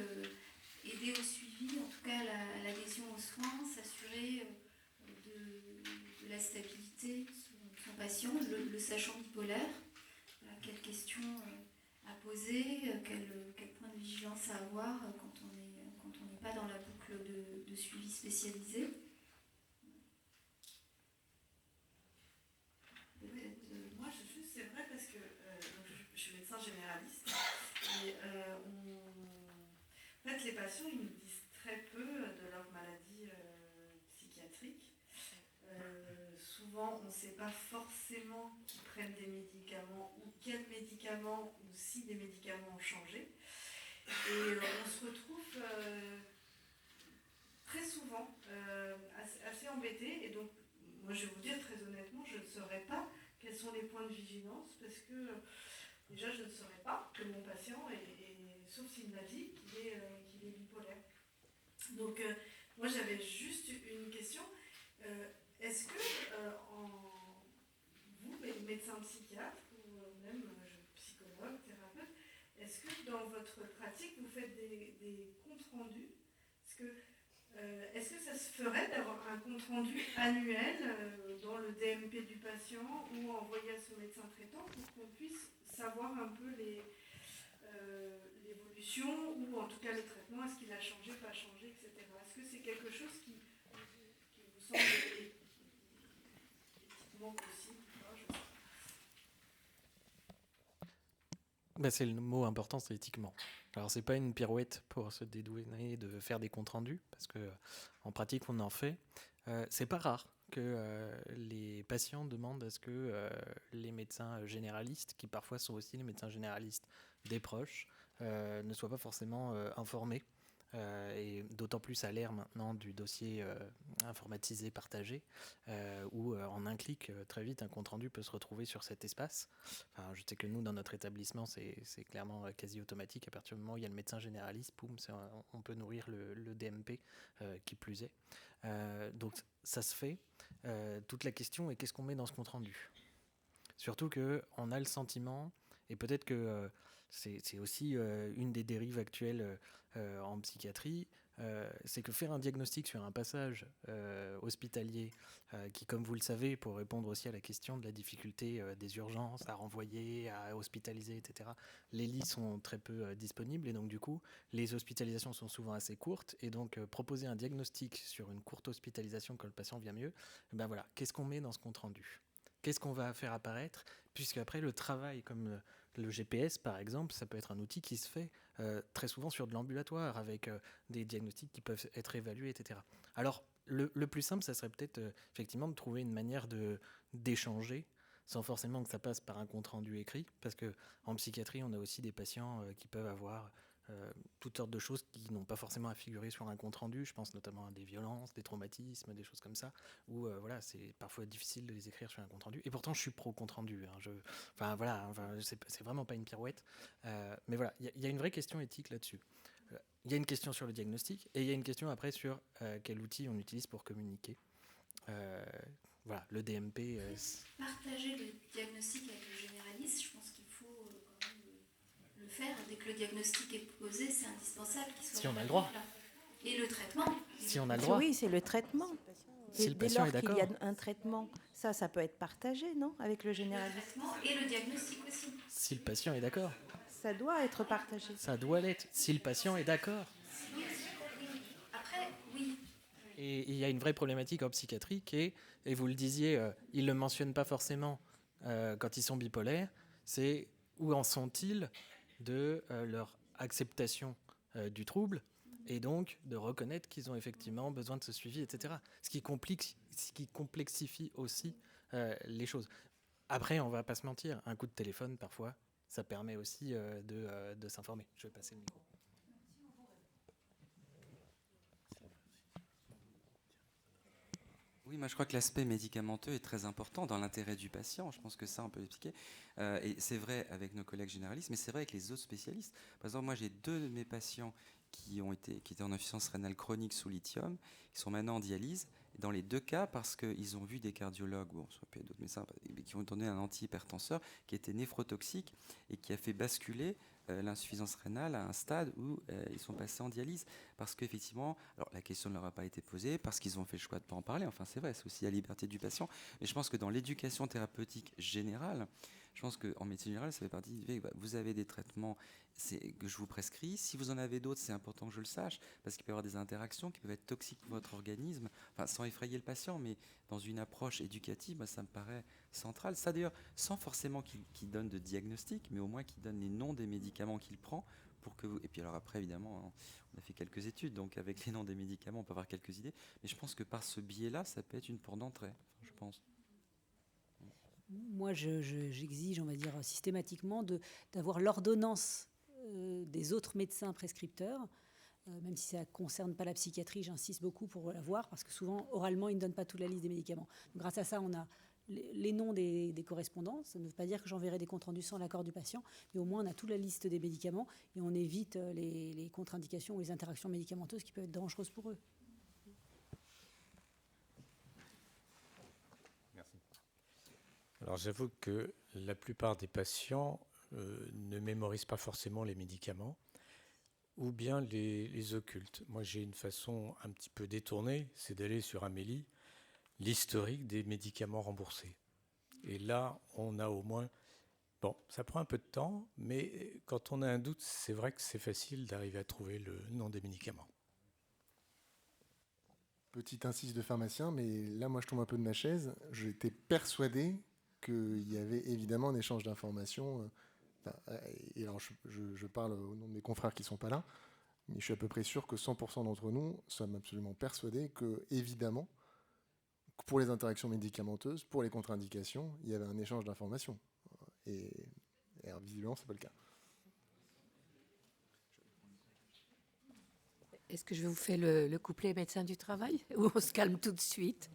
aider au suivi, en tout cas à l'adhésion aux soins, s'assurer de la stabilité son patient, le sachant bipolaire. Voilà, quelles questions à poser, quel point de vigilance à avoir quand on n'est pas dans la boucle de suivi spécialisé. Moi, c'est vrai parce que je suis médecin généraliste et en fait, les patients, ils nous disent très peu de leur maladie psychiatrique. Souvent, on ne sait pas forcément qu'ils prennent des médicaments ou quels médicaments ou si des médicaments ont changé. Et on se retrouve très souvent assez embêté. Et donc, moi, je vais vous dire très honnêtement, je ne saurais pas quels sont les points de vigilance parce que déjà, je ne saurais pas que mon patient sauf s'il m'a dit qu'il est bipolaire. Donc, moi, j'avais juste une question. Est-ce que vous, médecin psychiatre ou même psychologue, thérapeute, est-ce que dans votre pratique, vous faites des comptes rendus? Est-ce que ça se ferait d'avoir un compte rendu annuel dans le DMP du patient ou envoyé à son médecin traitant pour qu'on puisse savoir un peu l'évolution ou en tout cas le traitement, est-ce qu'il a changé, pas changé, etc. Est-ce que c'est quelque chose qui vous semble éthiquement possible? C'est le mot important, c'est éthiquement. Alors c'est pas une pirouette pour se dédouaner de faire des comptes rendus, parce que en pratique on en fait. C'est pas rare que les patients demandent à ce que les médecins généralistes, qui parfois sont aussi les médecins généralistes des proches, ne soient pas forcément informés. Et d'autant plus à l'ère maintenant du dossier informatisé partagé, où en un clic, très vite, un compte-rendu peut se retrouver sur cet espace. Enfin, je sais que nous, dans notre établissement, c'est clairement quasi automatique. À partir du moment où il y a le médecin généraliste, boum, on peut nourrir le DMP, qui plus est. Donc ça se fait. Toute la question est qu'est-ce qu'on met dans ce compte-rendu ? Surtout qu'on a le sentiment, et peut-être que c'est aussi une des dérives actuelles en psychiatrie, c'est que faire un diagnostic sur un passage hospitalier, qui, comme vous le savez, pour répondre aussi à la question de la difficulté des urgences, à renvoyer, à hospitaliser, etc., les lits sont très peu disponibles, et donc du coup, les hospitalisations sont souvent assez courtes, et donc proposer un diagnostic sur une courte hospitalisation quand le patient vient mieux, ben voilà, qu'est-ce qu'on met dans ce compte-rendu ? Qu'est-ce qu'on va faire apparaître ? Puisque après, le travail, comme le GPS par exemple, ça peut être un outil qui se fait très souvent sur de l'ambulatoire, avec des diagnostics qui peuvent être évalués, etc. Alors, le plus simple, ça serait peut-être effectivement de trouver une manière d'échanger, sans forcément que ça passe par un compte-rendu écrit, parce qu'en psychiatrie, on a aussi des patients qui peuvent avoir toutes sortes de choses qui n'ont pas forcément à figurer sur un compte-rendu. Je pense notamment à des violences, des traumatismes, des choses comme ça, où voilà, c'est parfois difficile de les écrire sur un compte-rendu. Et pourtant, je suis pro-compte-rendu. Enfin, voilà, c'est vraiment pas une pirouette. Mais voilà, il y a une vraie question éthique là-dessus. Il y a une question sur le diagnostic, et il y a une question après sur quel outil on utilise pour communiquer. Voilà, le DMP... Partager le diagnostic avec le généraliste, je pense qu'il faut quand même le faire. Dès que le diagnostic est posé, c'est indispensable qu'il soit... Si on a le droit. Et le traitement. Si on a le droit. Oui, c'est le traitement. Si le Dès patient lors est d'accord. qu'il y a un traitement, ça peut être partagé, non, avec le généraliste. Le traitement et le diagnostic aussi. Si le patient est d'accord. Ça doit être partagé. Ça doit l'être, si le patient est d'accord. Après, oui. Et il y a une vraie problématique en psychiatrie qui est, et vous le disiez, ils ne le mentionnent pas forcément quand ils sont bipolaires, c'est où en sont-ils de leur acceptation du trouble, et donc de reconnaître qu'ils ont effectivement besoin de ce suivi, etc. Ce qui complexifie aussi les choses. Après, on ne va pas se mentir, un coup de téléphone, parfois, ça permet aussi de s'informer. Je vais passer le micro. Oui, moi je crois que l'aspect médicamenteux est très important dans l'intérêt du patient. Je pense que ça, on peut l'expliquer. Et c'est vrai avec nos collègues généralistes, mais c'est vrai avec les autres spécialistes. Par exemple, moi j'ai 2 de mes patients qui étaient en insuffisance rénale chronique sous lithium, qui sont maintenant en dialyse. Et dans les 2 cas, parce qu'ils ont vu des cardiologues, bon, soit peut-être d'autres médecins, qui ont donné un antihypertenseur qui était néphrotoxique et qui a fait basculer l'insuffisance rénale à un stade où ils sont passés en dialyse. Parce qu'effectivement, alors la question ne leur a pas été posée, parce qu'ils ont fait le choix de ne pas en parler. Enfin, c'est vrai, c'est aussi la liberté du patient. Mais je pense que dans l'éducation thérapeutique générale, je pense qu'en médecine générale, ça fait partie du fait que vous avez des traitements que je vous prescris. Si vous en avez d'autres, c'est important que je le sache, parce qu'il peut y avoir des interactions qui peuvent être toxiques pour votre organisme, enfin, sans effrayer le patient, mais dans une approche éducative, moi, ça me paraît central. Ça d'ailleurs, sans forcément qu'il donne de diagnostic, mais au moins qu'il donne les noms des médicaments qu'il prend, pour que vous... Et puis alors après, évidemment, on a fait quelques études, donc avec les noms des médicaments, on peut avoir quelques idées, mais je pense que par ce biais-là, ça peut être une porte d'entrée, je pense. Moi, j'exige, on va dire, systématiquement d'avoir l'ordonnance des autres médecins prescripteurs, même si ça ne concerne pas la psychiatrie, j'insiste beaucoup pour l'avoir, parce que souvent, oralement, ils ne donnent pas toute la liste des médicaments. Donc, grâce à ça, on a les noms des correspondants. Ça ne veut pas dire que j'enverrai des comptes rendus sans l'accord du patient, mais au moins, on a toute la liste des médicaments et on évite les contre-indications ou les interactions médicamenteuses qui peuvent être dangereuses pour eux. Alors j'avoue que la plupart des patients ne mémorisent pas forcément les médicaments ou bien les occultent. Moi j'ai une façon un petit peu détournée, c'est d'aller sur Amélie, l'historique des médicaments remboursés. Et là on a au moins... Bon, ça prend un peu de temps, mais quand on a un doute, c'est vrai que c'est facile d'arriver à trouver le nom des médicaments. Petite incise de pharmacien, mais là moi je tombe un peu de ma chaise. J'étais persuadé qu'il y avait évidemment un échange d'informations. Et alors je parle au nom de mes confrères qui ne sont pas là, mais je suis à peu près sûr que 100% d'entre nous sommes absolument persuadés que, évidemment, pour les interactions médicamenteuses, pour les contre-indications, il y avait un échange d'informations. Et alors, visiblement, ce n'est pas le cas. Est-ce que je vous fais le couplet médecin du travail, où on se calme tout de suite?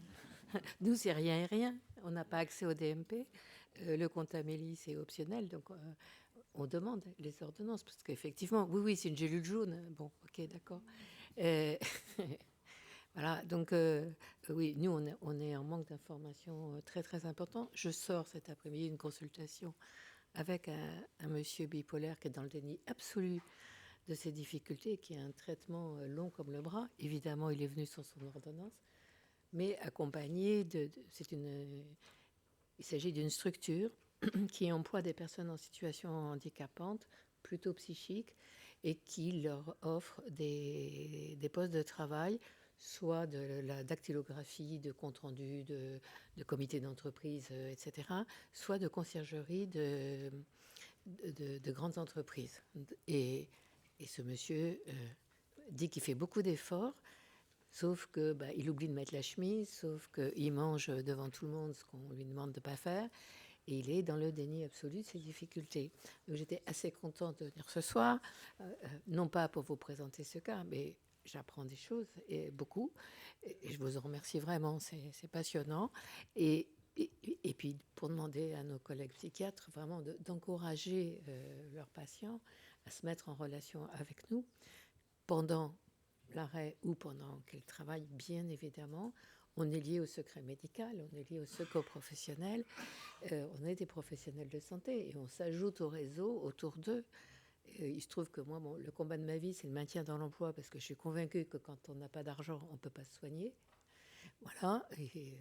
Nous, c'est rien et rien. On n'a pas accès au DMP. Le compte Amélie, c'est optionnel. Donc, on demande les ordonnances. Parce qu'effectivement, oui, c'est une gélule jaune. Bon, ok, d'accord. Voilà. Donc, oui, nous, on est en manque d'informations très, très important. Je sors cet après-midi d'une consultation avec un monsieur bipolaire qui est dans le déni absolu de ses difficultés, qui a un traitement long comme le bras. Évidemment, il est venu sur son ordonnance, mais accompagné il s'agit d'une structure qui emploie des personnes en situation handicapante, plutôt psychiques, et qui leur offre des postes de travail, soit de la dactylographie, de compte-rendu, de comité d'entreprise, etc., soit de conciergerie de grandes entreprises. Et ce monsieur dit qu'il fait beaucoup d'efforts, sauf que il oublie de mettre la chemise, sauf qu'il mange devant tout le monde ce qu'on lui demande de ne pas faire, et il est dans le déni absolu de ses difficultés. Donc j'étais assez contente de venir ce soir, non pas pour vous présenter ce cas, mais j'apprends des choses, et beaucoup, et je vous en remercie vraiment, c'est passionnant. Et puis pour demander à nos collègues psychiatres vraiment d'encourager leurs patients à se mettre en relation avec nous pendant l'arrêt ou pendant qu'ils travaillent, bien évidemment. On est lié au secret médical, on est lié au secours professionnel, on est des professionnels de santé et on s'ajoute au réseau autour d'eux. Il se trouve que moi, le combat de ma vie, c'est le maintien dans l'emploi, parce que je suis convaincue que quand on n'a pas d'argent, on ne peut pas se soigner. Voilà. Et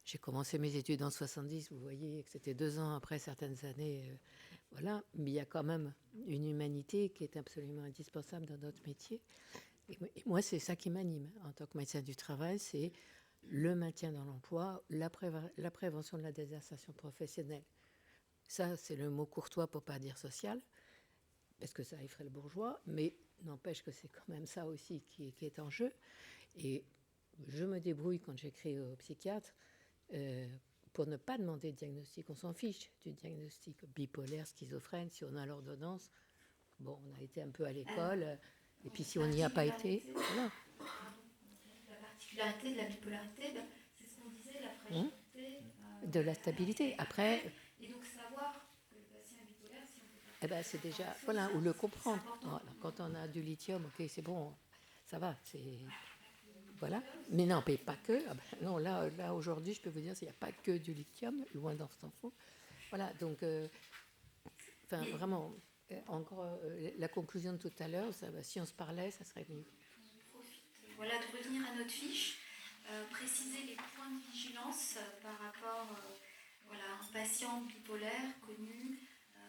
j'ai commencé mes études en 70, vous voyez que c'était 2 ans après certaines années. Voilà. Mais il y a quand même une humanité qui est absolument indispensable dans notre métier. Et moi, c'est ça qui m'anime en tant que médecin du travail, c'est le maintien dans l'emploi, la prévention de la désinsertion professionnelle. Ça, c'est le mot courtois pour ne pas dire social, parce que ça effraie le bourgeois, mais n'empêche que c'est quand même ça aussi qui est en jeu. Et je me débrouille quand j'écris au psychiatre pour ne pas demander de diagnostic. On s'en fiche du diagnostic bipolaire, schizophrène, si on a l'ordonnance. Bon, on a été un peu à l'école, et puis si on n'y a pas été, voilà. La particularité de la bipolarité, c'est ce qu'on disait, la fragilité. De la stabilité. Après... Et donc savoir que le patient est bipolaire, si on peut c'est déjà... Voilà, ou le comprendre. Voilà, quand on a du lithium, ok, c'est bon, ça va, c'est... Voilà. Mais non, mais pas que. Non, là aujourd'hui, je peux vous dire qu'il n'y a pas que du lithium, loin d'en s'en faut. Voilà, donc... vraiment... Encore la conclusion de tout à l'heure, si on se parlait, ça serait mieux. Voilà, de revenir à notre fiche, préciser les points de vigilance par rapport à un patient bipolaire connu.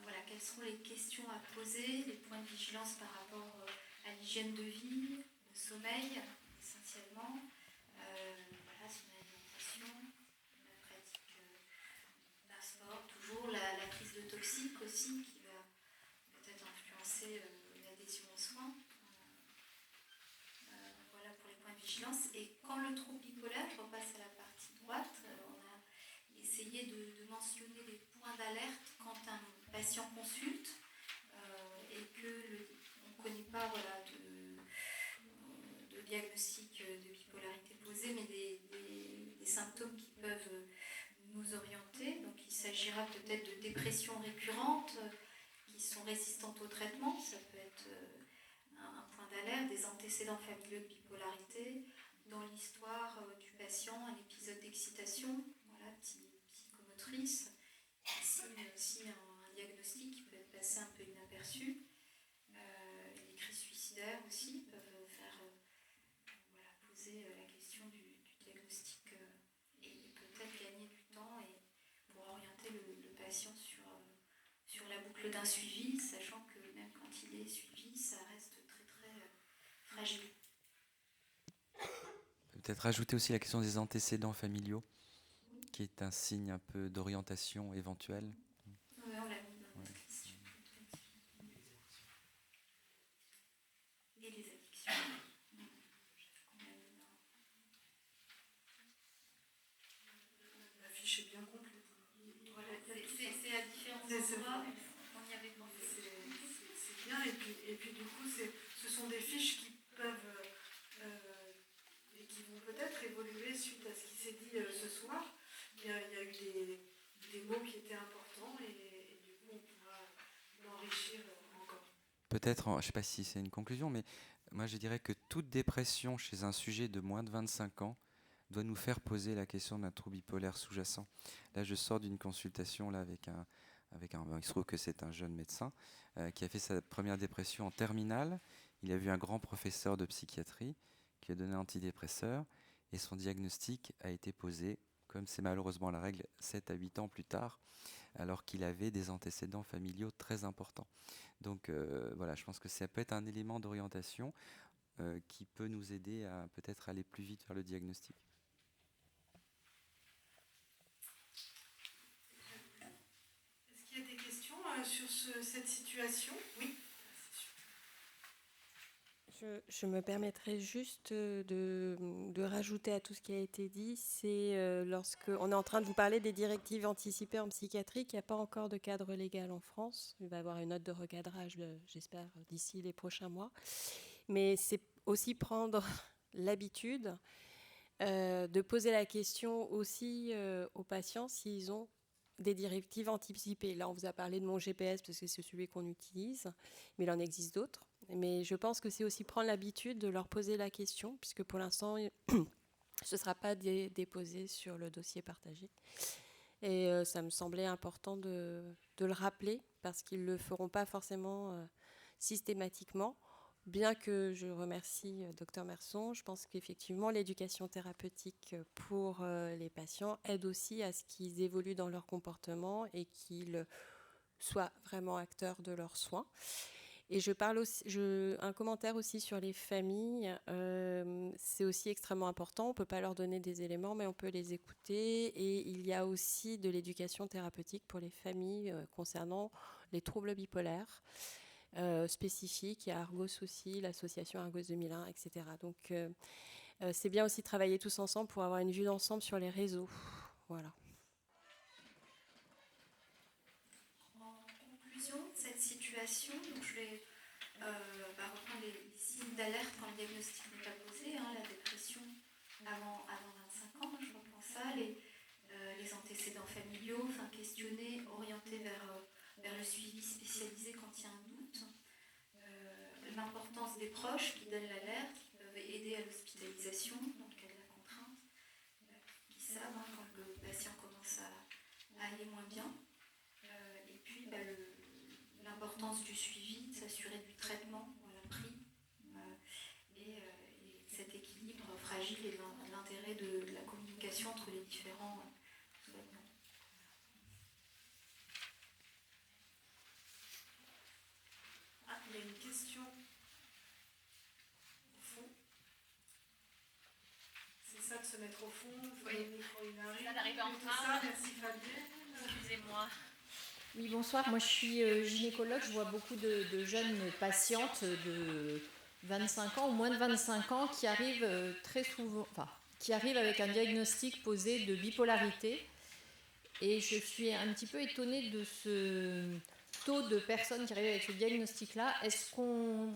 Voilà, quelles seront les questions à poser, les points de vigilance par rapport à l'hygiène de vie, le sommeil, essentiellement, son alimentation, la pratique d'un sport, toujours la prise de toxiques aussi, qui va peut-être influencer l'adhésion aux soins. Voilà pour les points de vigilance. Et quand le trouble bipolaire, je repasse à la partie droite, on a essayé de mentionner les points d'alerte quand un patient consulte et qu'on ne connaît pas de diagnostic de bipolarité posé, mais des symptômes qui peuvent nous orienter. Donc il s'agira peut-être de dépression récurrente, qui sont résistantes au traitement, ça peut être un point d'alerte, des antécédents familiaux de bipolarité, dans l'histoire du patient, un épisode d'excitation, voilà, psychomotrice, aussi un diagnostic qui peut être passé un peu inaperçu. Les crises suicidaires aussi peuvent faire poser la question du diagnostic et peut-être gagner du temps et pour orienter le patient sur la boucle d'un suivi, sachant que même quand il est suivi, ça reste très très fragile. Peut-être rajouter aussi la question des antécédents familiaux, qui est un signe un peu d'orientation éventuelle. Oui, on l'a mis dans la question. Et les addictions. La fiche est bien complète. C'est à différents endroits, on y avait pensé. C'est bien, et puis du coup, ce sont des fiches qui peuvent et qui vont peut-être évoluer suite à ce qui s'est dit ce soir. Il y a eu des mots qui étaient importants et du coup, on pourra l'enrichir encore. Peut-être, je ne sais pas si c'est une conclusion, mais moi je dirais que toute dépression chez un sujet de moins de 25 ans doit nous faire poser la question d'un trouble bipolaire sous-jacent. Là, je sors d'une consultation là, avec il se trouve que c'est un jeune médecin, qui a fait sa première dépression en terminale. Il a vu un grand professeur de psychiatrie qui lui a donné un antidépresseur et son diagnostic a été posé, comme c'est malheureusement la règle, 7 à 8 ans plus tard, alors qu'il avait des antécédents familiaux très importants. Donc voilà, je pense que ça peut être un élément d'orientation qui peut nous aider à peut-être aller plus vite vers le diagnostic. Est-ce qu'il y a des questions sur cette situation? Oui. Je me permettrai juste de rajouter à tout ce qui a été dit, c'est lorsqu'on est en train de vous parler des directives anticipées en psychiatrie, qu'il n'y a pas encore de cadre légal en France. Il va y avoir une note de recadrage, j'espère, d'ici les prochains mois. Mais c'est aussi prendre l'habitude de poser la question aussi aux patients s'ils ont des directives anticipées. Là, on vous a parlé de mon GPS parce que c'est celui qu'on utilise, mais il en existe d'autres. Mais je pense que c'est aussi prendre l'habitude de leur poser la question, puisque pour l'instant, ce ne sera pas déposé sur le dossier partagé. Et ça me semblait important de le rappeler, parce qu'ils ne le feront pas forcément systématiquement. Bien que je remercie Dr Merson, je pense qu'effectivement, l'éducation thérapeutique pour les patients aide aussi à ce qu'ils évoluent dans leur comportement et qu'ils soient vraiment acteurs de leurs soins. Et je parle aussi, un commentaire aussi sur les familles, c'est aussi extrêmement important. On ne peut pas leur donner des éléments, mais on peut les écouter. Et il y a aussi de l'éducation thérapeutique pour les familles concernant les troubles bipolaires spécifiques. Il y a Argos aussi, l'association Argos 2001, etc. Donc c'est bien aussi de travailler tous ensemble pour avoir une vue d'ensemble sur les réseaux. Voilà. De cette situation, donc je vais reprendre les signes d'alerte quand le diagnostic n'est pas posé, la dépression avant 25 ans, je reprends ça, les antécédents familiaux, questionner, orienter vers le suivi spécialisé quand il y a un doute, l'importance des proches qui donnent l'alerte, qui peuvent aider à l'hospitalisation dans le cas de la contrainte, qui savent quand le patient commence à aller moins bien, et puis l'importance du suivi, de s'assurer du traitement pris et cet équilibre fragile et l'intérêt de la communication entre les différents soignants. Il y a une question au fond. C'est ça de se mettre au fond. Oui. Le micro, il arrive. Ça d'arriver en Tout train. ça, merci Fabienne. Excusez-moi. Oui, bonsoir. Moi, je suis gynécologue. Je vois beaucoup de jeunes patientes de 25 ans ou moins de 25 ans qui arrivent très souvent, qui arrivent avec un diagnostic posé de bipolarité. Et je suis un petit peu étonnée de ce taux de personnes qui arrivent avec ce diagnostic-là. Est-ce qu'on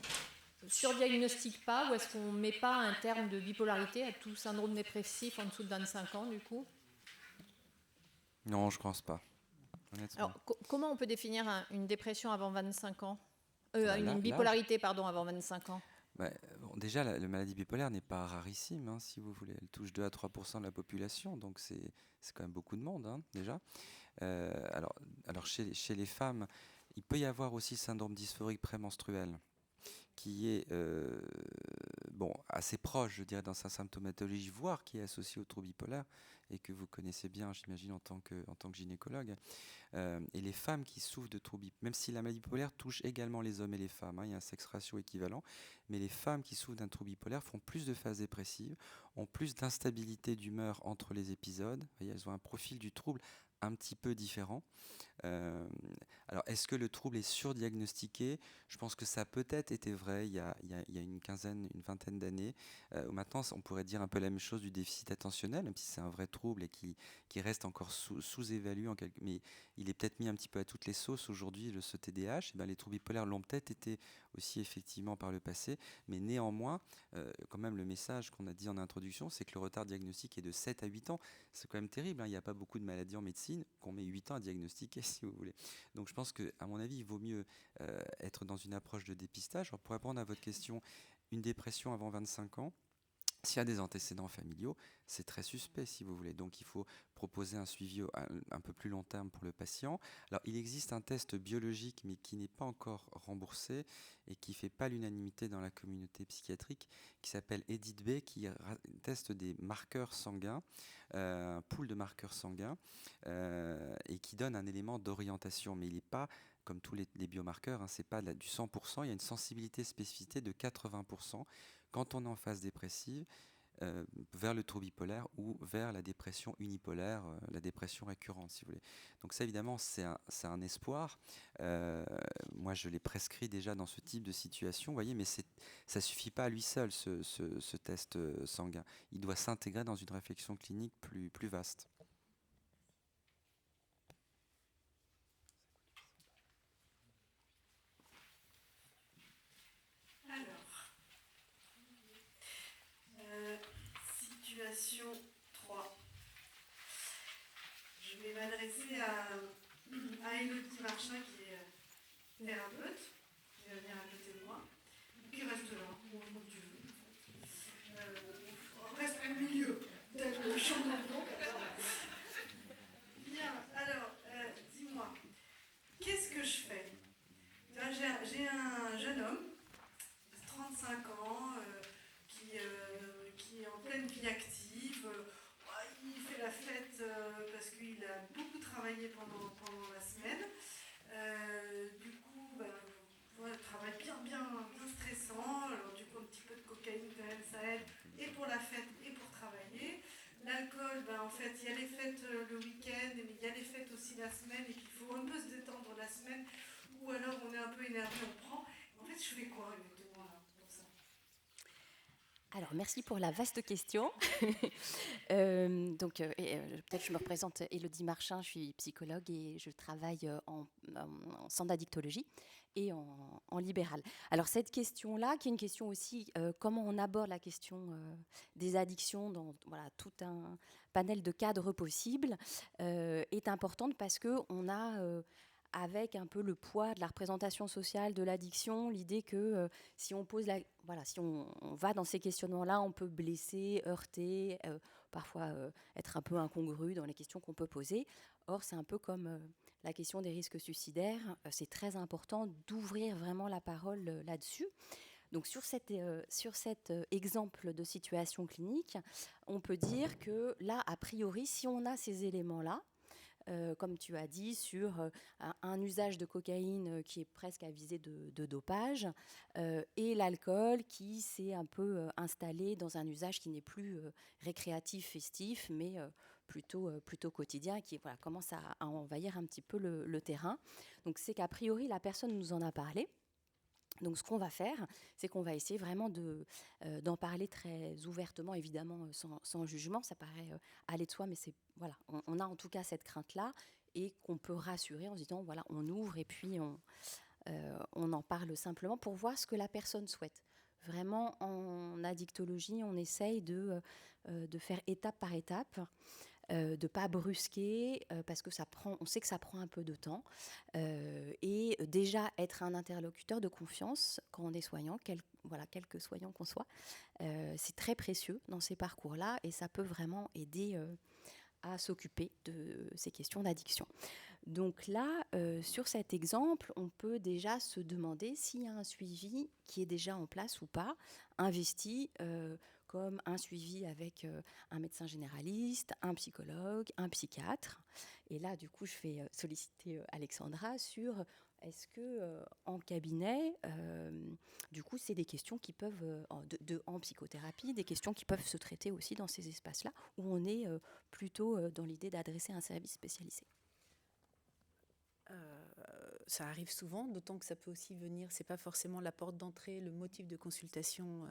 surdiagnostique pas ou est-ce qu'on ne met pas un terme de bipolarité à tout syndrome dépressif en dessous de 25 ans, du coup? Non, je ne pense pas. Alors, comment on peut définir une dépression avant 25 ans Une bipolarité, pardon, avant 25 ans? Déjà, la maladie bipolaire n'est pas rarissime, si vous voulez. Elle touche 2 à 3% de la population, donc c'est quand même beaucoup de monde, déjà. Alors chez les femmes, il peut y avoir aussi syndrome dysphorique prémenstruel, qui est assez proche, je dirais, dans sa symptomatologie, voire qui est associé au trouble bipolaire, et que vous connaissez bien, j'imagine, en tant que gynécologue. Et les femmes qui souffrent de troubles bipolaires, même si la maladie bipolaire touche également les hommes et les femmes, il y a un sexe ratio équivalent, mais les femmes qui souffrent d'un trouble bipolaire font plus de phases dépressives, ont plus d'instabilité d'humeur entre les épisodes. Vous voyez, elles ont un profil du trouble un petit peu différent. Alors, est-ce que le trouble est surdiagnostiqué? Je pense que ça a peut-être été vrai il y a une vingtaine d'années. Maintenant, on pourrait dire un peu la même chose du déficit attentionnel, même si c'est un vrai trouble et qui reste encore sous-évalué, mais il est peut-être mis un petit peu à toutes les sauces aujourd'hui, ce TDAH. Les troubles bipolaires l'ont peut-être été aussi effectivement par le passé, mais néanmoins, quand même le message qu'on a dit en introduction, c'est que le retard diagnostique est de 7 à 8 ans. C'est quand même terrible, il n'y a pas beaucoup de maladies en médecine qu'on met 8 ans à diagnostiquer, si vous voulez. Donc je pense qu'à mon avis, il vaut mieux être dans une approche de dépistage. Alors, pour répondre à votre question, une dépression avant 25 ans, S'il y a des antécédents familiaux, c'est très suspect, si vous voulez. Donc, il faut proposer un suivi un peu plus long terme pour le patient. Alors, il existe un test biologique, mais qui n'est pas encore remboursé et qui ne fait pas l'unanimité dans la communauté psychiatrique, qui s'appelle EDIT-B, qui teste des marqueurs sanguins, un pool de marqueurs sanguins, et qui donne un élément d'orientation. Mais il n'est pas, comme tous les biomarqueurs, hein, c'est pas du 100%, il y a une sensibilité spécificité de 80%. Quand on est en phase dépressive, vers le trouble bipolaire ou vers la dépression unipolaire, la dépression récurrente, si vous voulez. Donc ça, évidemment, c'est un espoir. Moi, je l'ai prescrit déjà dans ce type de situation, vous voyez, mais ça ne suffit pas à lui seul, ce test sanguin. Il doit s'intégrer dans une réflexion clinique plus vaste. Situation 3. Je vais m'adresser à Élodie Marchin, qui est thérapeute, qui va venir à côté de moi, qui reste là, comme tu veux. On reste au milieu, peut-être le champ de. Bien, alors, dis-moi, qu'est-ce que je fais? J'ai un jeune homme, 35 ans, qui est en pleine vie active. Il fait la fête parce qu'il a beaucoup travaillé pendant la semaine. Du coup, travail bien stressant. Alors du coup, un petit peu de cocaïne quand même, ça aide, et pour la fête et pour travailler. L'alcool, en fait, il y a les fêtes le week-end, mais il y a les fêtes aussi la semaine, et qu'il faut un peu se détendre la semaine, ou alors on est un peu énervé, on prend. En fait, je fais quoi exactement là pour ça? Alors, merci pour la vaste question. Peut-être je me représente, Élodie Marchin, je suis psychologue et je travaille en centre d'addictologie et en libéral. Alors, cette question-là, qui est une question aussi, comment on aborde la question des addictions dans tout un panel de cadres possibles, est importante parce qu'on a... avec un peu le poids de la représentation sociale de l'addiction, l'idée que si on pose si on va dans ces questionnements-là, on peut blesser, heurter, parfois être un peu incongru dans les questions qu'on peut poser. Or, c'est un peu comme la question des risques suicidaires. C'est très important d'ouvrir vraiment la parole là-dessus. Donc sur cet exemple de situation clinique, on peut dire que là, a priori, si on a ces éléments-là, comme tu as dit, sur un usage de cocaïne qui est presque à visée de dopage, et l'alcool qui s'est un peu installé dans un usage qui n'est plus récréatif, festif, mais plutôt quotidien, qui commence à envahir un petit peu le terrain. Donc c'est qu'a priori, la personne nous en a parlé. Donc ce qu'on va faire, c'est qu'on va essayer vraiment d'en parler très ouvertement, évidemment sans jugement. Ça paraît aller de soi, mais on a en tout cas cette crainte-là et qu'on peut rassurer en se disant, on ouvre et puis on en parle simplement pour voir ce que la personne souhaite. Vraiment, en addictologie, on essaye de faire étape par étape. De ne pas brusquer, parce que on sait que ça prend un peu de temps, et déjà être un interlocuteur de confiance quand on est soignant, quel que soignant qu'on soit, c'est très précieux dans ces parcours-là, et ça peut vraiment aider à s'occuper de ces questions d'addiction. Donc là, sur cet exemple, on peut déjà se demander s'il y a un suivi qui est déjà en place ou pas, investi, comme un suivi avec un médecin généraliste, un psychologue, un psychiatre. Et là, du coup, je vais solliciter Alexandra sur est-ce que en cabinet, du coup, c'est des questions qui peuvent, en psychothérapie, des questions qui peuvent se traiter aussi dans ces espaces-là, où on est plutôt dans l'idée d'adresser un service spécialisé. Ça arrive souvent, d'autant que ça peut aussi venir, c'est pas forcément la porte d'entrée, le motif de consultation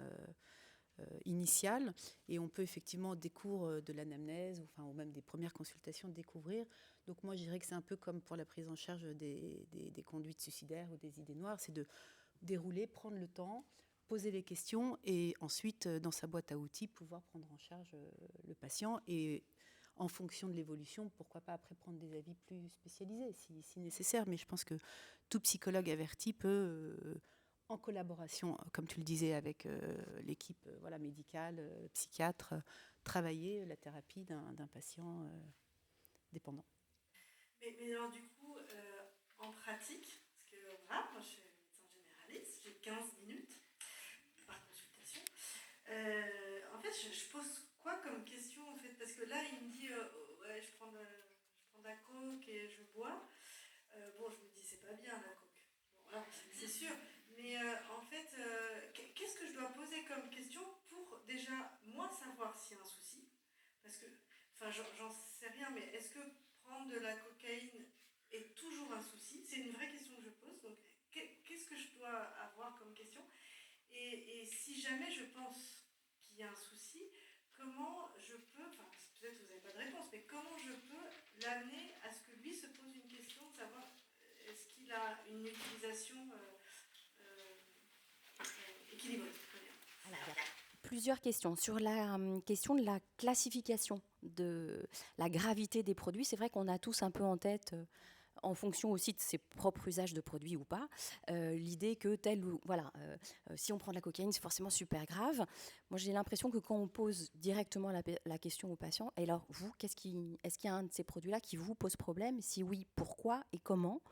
initiale, et on peut effectivement des cours de l'anamnèse ou même des premières consultations découvrir. Donc moi je dirais que c'est un peu comme pour la prise en charge des conduites suicidaires ou des idées noires, c'est de dérouler, prendre le temps, poser les questions et ensuite dans sa boîte à outils pouvoir prendre en charge le patient, et en fonction de l'évolution, pourquoi pas après prendre des avis plus spécialisés si nécessaire. Mais je pense que tout psychologue averti peut en collaboration, comme tu le disais, avec l'équipe voilà, médicale, psychiatre, travailler la thérapie d'un patient dépendant. Mais alors du coup, en pratique, parce que voilà, moi je suis médecin généraliste, j'ai 15 minutes par consultation. En fait, je pose quoi comme question en fait? Parce que là, il me dit, ouais, je prends de la coke et je bois. Bon, je me dis, c'est pas bien la coke. Bon, alors, c'est sûr. Mais en fait, qu'est-ce que je dois poser comme question pour déjà, moi, savoir s'il y a un souci? Parce que, enfin, j'en sais rien, mais est-ce que prendre de la cocaïne est toujours un souci? C'est une vraie question que je pose. Donc, qu'est-ce que je dois avoir comme question? Et si jamais je pense qu'il y a un souci, comment je peux, enfin, peut-être que vous n'avez pas de réponse, mais comment je peux l'amener à ce que lui se pose une question de savoir est-ce qu'il a une utilisation équilibrée? Alors, il y a plusieurs questions. Sur la question de la classification, de la gravité des produits, c'est vrai qu'on a tous un peu en tête, en fonction aussi de ses propres usages de produits ou pas, l'idée que tel ou voilà, si on prend de la cocaïne, c'est forcément super grave. Moi, j'ai l'impression que quand on pose directement la question au patient, et alors vous, est-ce qu'il y a un de ces produits-là qui vous pose problème? Si oui, pourquoi et comment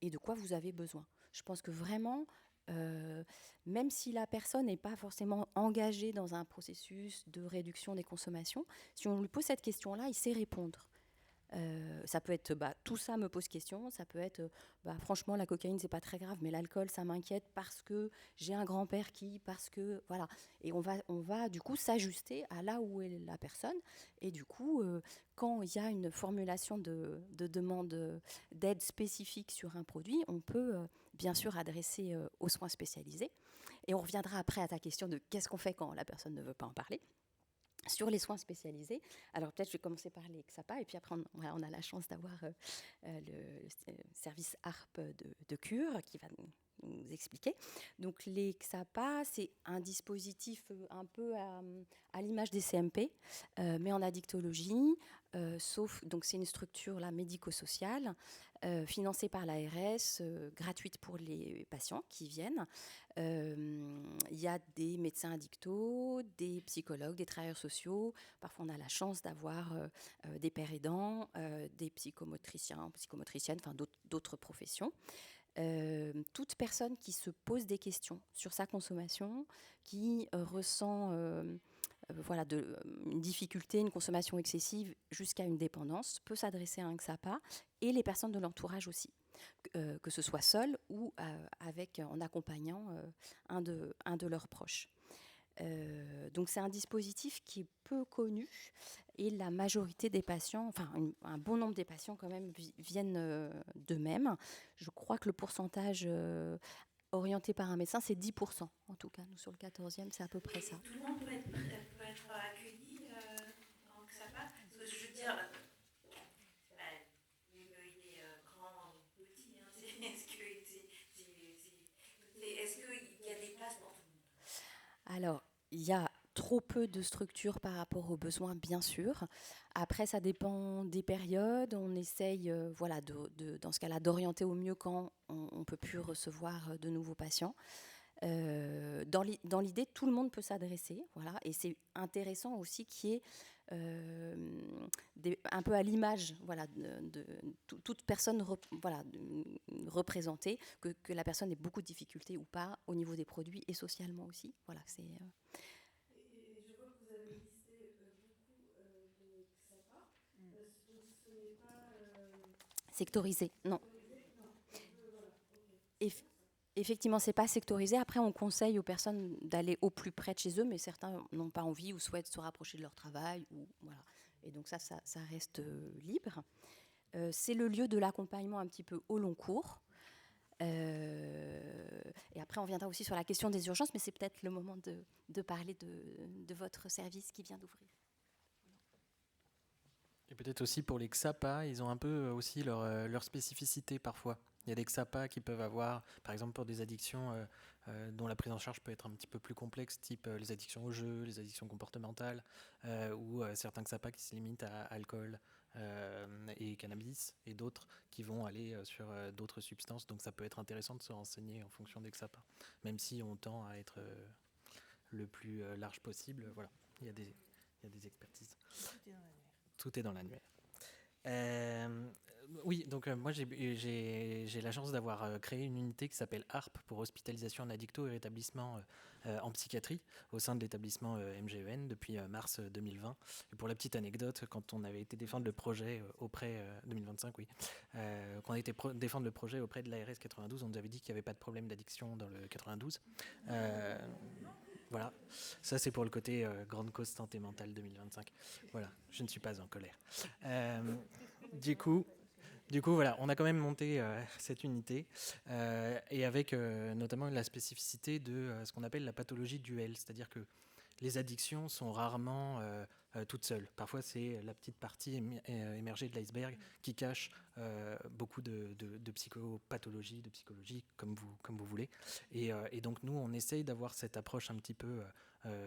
et de quoi vous avez besoin? Je pense que vraiment, même si la personne n'est pas forcément engagée dans un processus de réduction des consommations, si on lui pose cette question-là, il sait répondre. Ça peut être tout ça me pose question, ça peut être franchement la cocaïne c'est pas très grave, mais l'alcool ça m'inquiète parce que j'ai un grand-père parce que voilà, et on va du coup s'ajuster à là où est la personne, et du coup quand il y a une formulation de demande d'aide spécifique sur un produit, on peut bien sûr adresser aux soins spécialisés, et on reviendra après à ta question de qu'est-ce qu'on fait quand la personne ne veut pas en parler. Sur les soins spécialisés, alors peut-être je vais commencer par les XAPA, et puis après on a la chance d'avoir le service ARP de Cure qui va nous expliquer. Donc les XAPA, c'est un dispositif un peu à l'image des CMP, mais en addictologie, sauf, donc c'est une structure là, médico-sociale, financée par l'ARS, gratuite pour les patients qui viennent. Il y a des médecins addictos, des psychologues, des travailleurs sociaux. Parfois, on a la chance d'avoir des pères aidants, des psychomotriciens, psychomotriciennes, enfin d'autres professions. Toute personne qui se pose des questions sur sa consommation, qui ressent une difficulté, une consommation excessive jusqu'à une dépendance, peut s'adresser à un XAPA, et les personnes de l'entourage aussi, que ce soit seul ou en accompagnant un de leurs proches. Donc c'est un dispositif qui est peu connu, et la majorité des patients, enfin un bon nombre des patients quand même viennent d'eux-mêmes. Je crois que le pourcentage orienté par un médecin, c'est 10%. En tout cas, nous sur le 14e, c'est à peu près ça. Tout le monde peut être accueilli en XAPA? Parce que je veux dire, il est grand ou petit, hein, est-ce qu'il y a des places pour tout le monde? Alors, il y a trop peu de structures par rapport aux besoins, bien sûr. Après, ça dépend des périodes. On essaye, dans ce cas-là, d'orienter au mieux quand on ne peut plus recevoir de nouveaux patients. Dans l'idée, tout le monde peut s'adresser, voilà, et c'est intéressant aussi qu'il y ait un peu à l'image, voilà, de toute personne représentée, que la personne ait beaucoup de difficultés ou pas au niveau des produits et socialement aussi. Voilà, c'est. Et je vois que vous avez listé beaucoup de XAPA. Ce n'est pas sectorisé, non. Effectivement, c'est pas sectorisé. Après, on conseille aux personnes d'aller au plus près de chez eux, mais certains n'ont pas envie ou souhaitent se rapprocher de leur travail. Voilà. Et donc ça reste libre. C'est le lieu de l'accompagnement un petit peu au long cours. Et après, on viendra aussi sur la question des urgences, mais c'est peut-être le moment de parler de votre service qui vient d'ouvrir. Et peut-être aussi pour les XAPA, ils ont un peu aussi leur spécificité parfois. Il y a des XAPA qui peuvent avoir, par exemple pour des addictions dont la prise en charge peut être un petit peu plus complexe, type les addictions au jeu, les addictions comportementales, ou certains XAPA qui se limitent à alcool, et cannabis, et d'autres qui vont aller sur d'autres substances. Donc ça peut être intéressant de se renseigner en fonction des XAPA, même si on tend à être le plus large possible. Voilà, il y a des expertises. Tout est dans l'annuaire. Oui, donc moi j'ai la chance d'avoir créé une unité qui s'appelle ARP pour hospitalisation en addicto et rétablissement en psychiatrie au sein de l'établissement MGEN depuis mars 2020. Et pour la petite anecdote, quand on avait été défendre le projet auprès 2025, oui, quand on a été défendre le projet auprès de l'ARS 92, on nous avait dit qu'il n'y avait pas de problème d'addiction dans le 92. Voilà, ça c'est pour le côté grande cause santé mentale 2025. Voilà, je ne suis pas en colère. Du coup, voilà, on a quand même monté cette unité et avec notamment la spécificité de ce qu'on appelle la pathologie duel, c'est-à-dire que les addictions sont rarement toutes seules. Parfois, c'est la petite partie émergée de l'iceberg qui cache beaucoup de psychopathologie, de psychologie, comme vous voulez. Et donc, nous, on essaye d'avoir cette approche un petit peu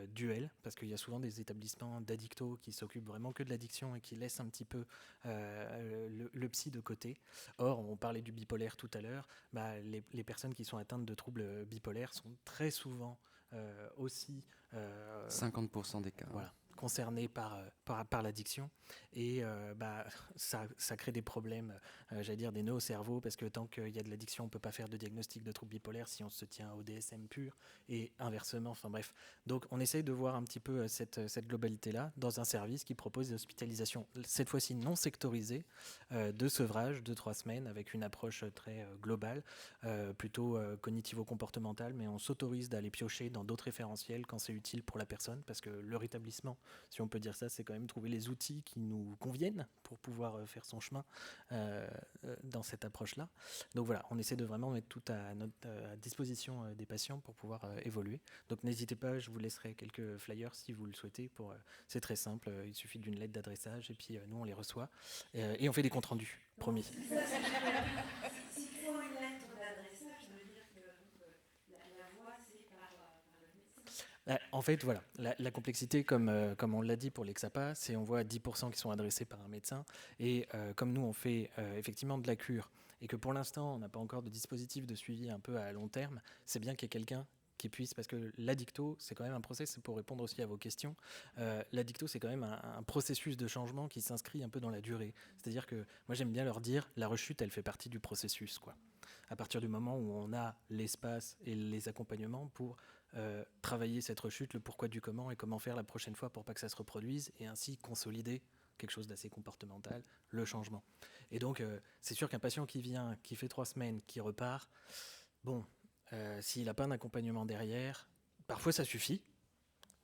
duel, parce qu'il y a souvent des établissements d'addictos qui s'occupent vraiment que de l'addiction et qui laissent un petit peu le psy de côté. Or, on parlait du bipolaire tout à l'heure, les personnes qui sont atteintes de troubles bipolaires sont très souvent aussi 50% des cas. Voilà, concernés par l'addiction, et ça crée des problèmes, j'allais dire des nœuds au cerveau, parce que tant qu'il y a de l'addiction, on ne peut pas faire de diagnostic de trouble bipolaire si on se tient au DSM pur, et inversement, enfin bref. Donc on essaye de voir un petit peu cette globalité-là dans un service qui propose des hospitalisations, cette fois-ci non sectorisées, de sevrage de 3 semaines, avec une approche très globale, plutôt cognitivo-comportementale, mais on s'autorise d'aller piocher dans d'autres référentiels quand c'est utile pour la personne, parce que le rétablissement, si on peut dire ça, c'est quand même trouver les outils qui nous conviennent pour pouvoir faire son chemin dans cette approche-là. Donc voilà, on essaie de vraiment mettre tout à disposition des patients pour pouvoir évoluer. Donc n'hésitez pas, je vous laisserai quelques flyers si vous le souhaitez. C'est très simple, il suffit d'une lettre d'adressage et puis nous on les reçoit et on fait des comptes rendus, promis. S'il faut une lettre d'adressage, ça veut dire que la voie, c'est par le médecin. En fait, voilà, la complexité, comme on l'a dit pour les XAPA, c'est on voit 10% qui sont adressés par un médecin. Et comme nous, on fait effectivement de la cure, et que pour l'instant, on n'a pas encore de dispositif de suivi un peu à long terme, c'est bien qu'il y ait quelqu'un qui puisse, parce que l'addicto, c'est quand même un process, pour répondre aussi à vos questions, l'addicto, c'est quand même un processus de changement qui s'inscrit un peu dans la durée. C'est-à-dire que moi, j'aime bien leur dire, la rechute, elle fait partie du processus, quoi. À partir du moment où on a l'espace et les accompagnements pour travailler cette rechute, le pourquoi du comment et comment faire la prochaine fois pour pas que ça se reproduise, et ainsi consolider quelque chose d'assez comportemental, le changement. Et donc, c'est sûr qu'un patient qui vient, qui fait 3 semaines, qui repart, bon, s'il n'a pas un accompagnement derrière, parfois ça suffit,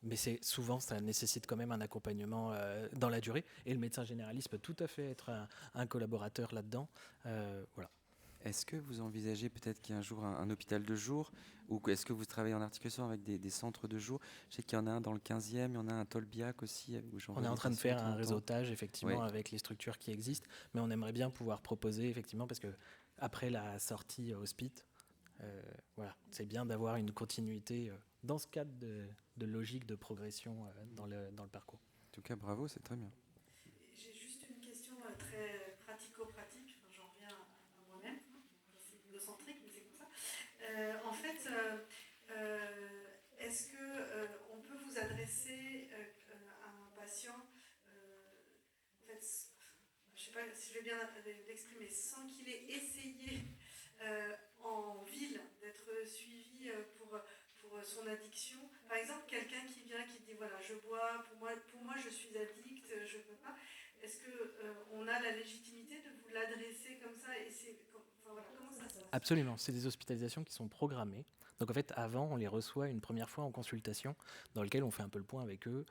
mais souvent ça nécessite quand même un accompagnement dans la durée, et le médecin généraliste peut tout à fait être un collaborateur là-dedans. Voilà. Est-ce que vous envisagez peut-être qu'il y a un jour un hôpital de jour, ou est-ce que vous travaillez en articulation avec des centres de jour? Je sais qu'il y en a un dans le 15e, il y en a un à Tolbiac aussi. On est en train de faire un réseautage effectivement avec les structures qui existent, mais on aimerait bien pouvoir proposer effectivement, parce que après la sortie hospice, voilà, c'est bien d'avoir une continuité dans ce cadre de logique de progression dans le parcours. En tout cas, bravo, c'est très bien. J'ai juste une question très pratico-pratique. Enfin, j'en reviens à moi-même. C'est égocentrique, mais c'est comme ça. En fait, est-ce qu'on peut vous adresser à un patient, en fait, je ne sais pas si je vais bien l'exprimer, sans qu'il ait essayé en ville d'être suivi pour son addiction. Par exemple, quelqu'un qui vient, qui dit voilà, je bois, pour moi je suis addict, je ne peux pas. Est-ce qu'on a la légitimité de vous l'adresser comme ça, et comment ça se passe? Absolument, c'est des hospitalisations qui sont programmées. Donc en fait, avant, on les reçoit une première fois en consultation, dans lequel on fait un peu le point avec eux.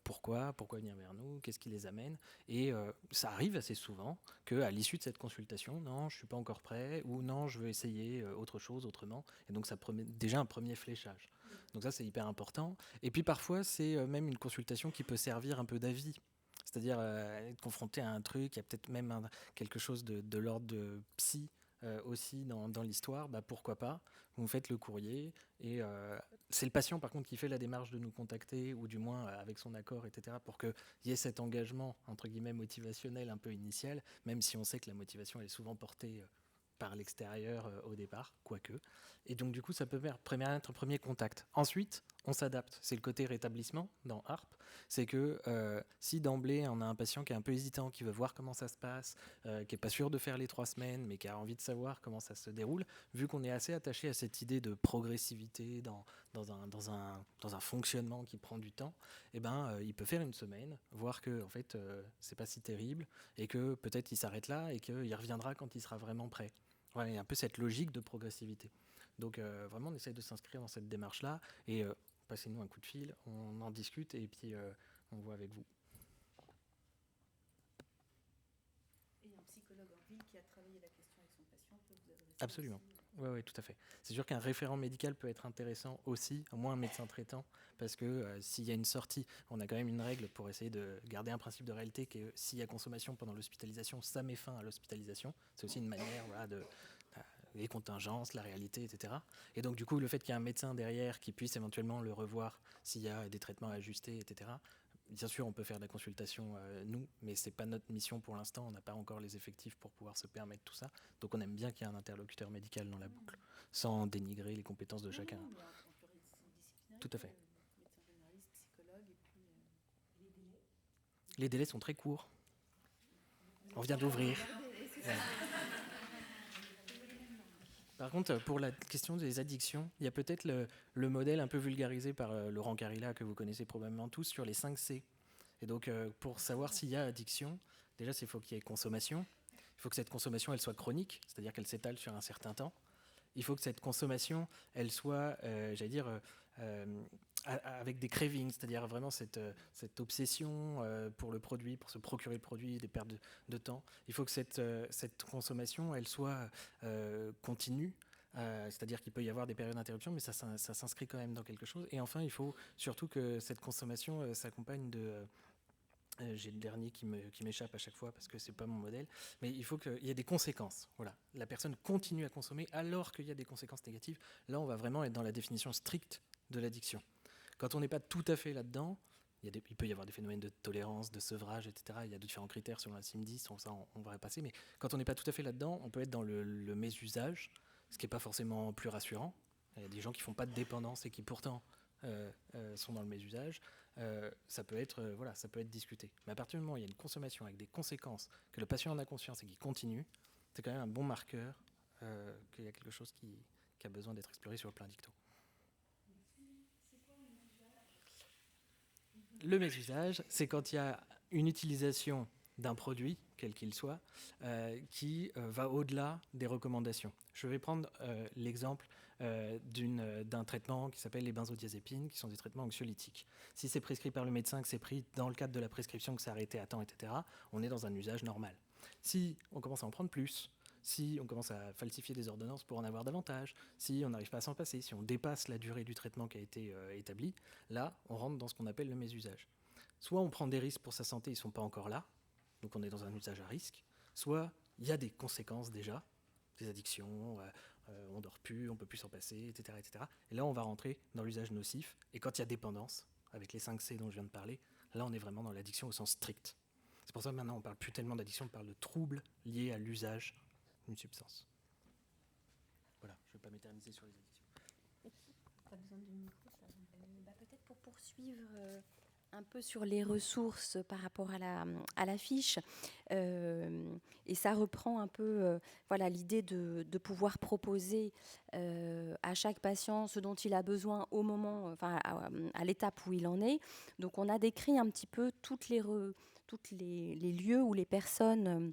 Pourquoi venir vers nous? Qu'est-ce qui les amène? Et ça arrive assez souvent qu'à l'issue de cette consultation, non, je ne suis pas encore prêt, ou non, je veux essayer autre chose, autrement. Et donc ça promet déjà un premier fléchage. Donc ça, c'est hyper important. Et puis parfois, c'est même une consultation qui peut servir un peu d'avis. C'est-à-dire être confronté à un truc, il y a peut-être même quelque chose de l'ordre de psy aussi dans l'histoire, pourquoi pas, vous faites le courrier, et c'est le patient par contre qui fait la démarche de nous contacter, ou du moins avec son accord, etc., pour qu'il y ait cet engagement, entre guillemets, motivationnel un peu initial, même si on sait que la motivation elle est souvent portée par l'extérieur au départ, quoique. Et donc du coup, ça peut permettre un premier contact. Ensuite, on s'adapte. C'est le côté rétablissement dans ARP. C'est que si d'emblée, on a un patient qui est un peu hésitant, qui veut voir comment ça se passe, qui n'est pas sûr de faire les 3 semaines, mais qui a envie de savoir comment ça se déroule, vu qu'on est assez attaché à cette idée de progressivité dans un fonctionnement qui prend du temps, il peut faire une semaine, voir que en fait, c'est pas si terrible, et que peut-être il s'arrête là, et qu'il reviendra quand il sera vraiment prêt. Voilà, il y a un peu cette logique de progressivité. Donc vraiment, on essaye de s'inscrire dans cette démarche-là, et passez-nous un coup de fil, on en discute, et puis on voit avec vous. Et un psychologue en ville qui a travaillé la question avec son patient peut vous adresser. Absolument. Oui, tout à fait. C'est sûr qu'un référent médical peut être intéressant aussi, au moins un médecin traitant, parce que s'il y a une sortie, on a quand même une règle pour essayer de garder un principe de réalité, qui est s'il y a consommation pendant l'hospitalisation, ça met fin à l'hospitalisation. C'est aussi une manière de les contingences, la réalité, etc. Et donc du coup, le fait qu'il y ait un médecin derrière qui puisse éventuellement le revoir s'il y a des traitements à ajuster, etc. Bien sûr, on peut faire de la consultation, nous, mais ce n'est pas notre mission pour l'instant. On n'a pas encore les effectifs pour pouvoir se permettre tout ça. Donc on aime bien qu'il y ait un interlocuteur médical dans la boucle, sans dénigrer les compétences de chacun. Tout à fait. Les délais sont très courts. On vient d'ouvrir. Ouais. Par contre, pour la question des addictions, il y a peut-être le modèle un peu vulgarisé par Laurent Carilla, que vous connaissez probablement tous, sur les 5 C. Et donc, pour savoir s'il y a addiction, déjà, il faut qu'il y ait consommation. Il faut que cette consommation, elle soit chronique, c'est-à-dire qu'elle s'étale sur un certain temps. Il faut que cette consommation, elle soit, avec des cravings, c'est-à-dire vraiment cette obsession pour le produit, pour se procurer le produit, des pertes de temps. Il faut que cette consommation, elle soit continue, c'est-à-dire qu'il peut y avoir des périodes d'interruption, mais ça s'inscrit quand même dans quelque chose. Et enfin, il faut surtout que cette consommation s'accompagne de... j'ai le dernier qui m'échappe à chaque fois parce que c'est pas mon modèle, mais il faut qu'il y ait des conséquences. Voilà, la personne continue à consommer alors qu'il y a des conséquences négatives. Là, on va vraiment être dans la définition stricte de l'addiction. Quand on n'est pas tout à fait là-dedans, il peut y avoir des phénomènes de tolérance, de sevrage, etc. Il y a différents critères selon la CIM-10, ça on va repasser, mais quand on n'est pas tout à fait là-dedans, on peut être dans le mésusage, ce qui n'est pas forcément plus rassurant. Il y a des gens qui ne font pas de dépendance et qui pourtant sont dans le mésusage. Ça peut être discuté. Mais à partir du moment où il y a une consommation avec des conséquences, que le patient en a conscience et qui continue, c'est quand même un bon marqueur qu'il y a quelque chose qui a besoin d'être exploré sur le plan dicto. Le mésusage, c'est quand il y a une utilisation d'un produit, quel qu'il soit, qui va au-delà des recommandations. Je vais prendre l'exemple d'un traitement qui s'appelle les benzodiazépines, qui sont des traitements anxiolytiques. Si c'est prescrit par le médecin, que c'est pris dans le cadre de la prescription, que c'est arrêté à temps, etc., on est dans un usage normal. Si on commence à en prendre plus, si on commence à falsifier des ordonnances pour en avoir davantage, si on n'arrive pas à s'en passer, si on dépasse la durée du traitement qui a été établi, là, on rentre dans ce qu'on appelle le mésusage. Soit on prend des risques pour sa santé, ils ne sont pas encore là, donc on est dans un usage à risque, soit il y a des conséquences déjà, des addictions, on ne dort plus, on ne peut plus s'en passer, etc., etc. Et là, on va rentrer dans l'usage nocif, et quand il y a dépendance, avec les 5 C dont je viens de parler, là, on est vraiment dans l'addiction au sens strict. C'est pour ça que maintenant, on ne parle plus tellement d'addiction, on parle de troubles liés à l'usage d'une substance. Voilà, je ne vais pas m'éterniser sur les addictions. Pas besoin du micro, ça. Peut-être pour poursuivre un peu sur les ressources par rapport à la fiche, et ça reprend un peu l'idée de pouvoir proposer à chaque patient ce dont il a besoin au moment, à l'étape où il en est. Donc on a décrit un petit peu toutes les lieux où les personnes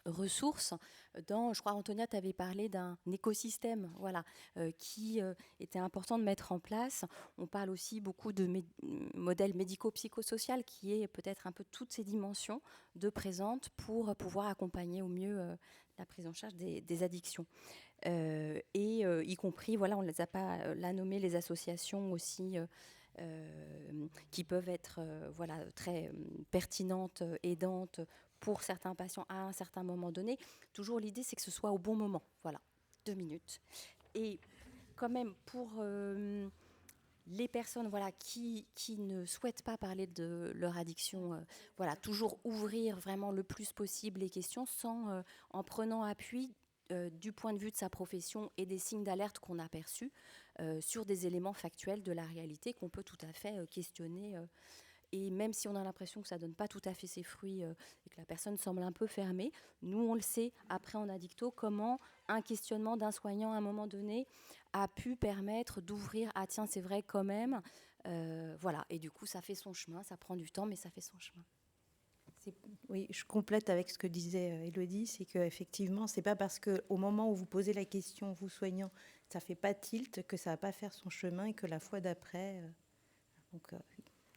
ressources. Je crois, Antonia, tu avais parlé d'un écosystème qui était important de mettre en place. On parle aussi beaucoup de modèle médico-psychosocial qui est peut-être un peu toutes ces dimensions de présentes pour pouvoir accompagner au mieux la prise en charge des addictions. Y compris, on ne les a pas là nommées, les associations aussi qui peuvent être très pertinentes, aidantes pour certains patients à un certain moment donné. Toujours l'idée, c'est que ce soit au bon moment. Voilà, 2 minutes. Et quand même, pour les personnes qui ne souhaitent pas parler de leur addiction, toujours ouvrir vraiment le plus possible les questions en prenant appui du point de vue de sa profession et des signes d'alerte qu'on a perçus sur des éléments factuels de la réalité qu'on peut tout à fait questionner. Et même si on a l'impression que ça ne donne pas tout à fait ses fruits et que la personne semble un peu fermée, nous, on le sait, après en addicto, comment un questionnement d'un soignant à un moment donné a pu permettre d'ouvrir « Ah tiens, c'est vrai quand même ». Et du coup, ça fait son chemin, ça prend du temps, mais ça fait son chemin. Oui, je complète avec ce que disait Élodie, c'est qu'effectivement, ce n'est pas parce qu'au moment où vous posez la question, vous soignant, ça ne fait pas tilt, que ça ne va pas faire son chemin et que la fois d'après...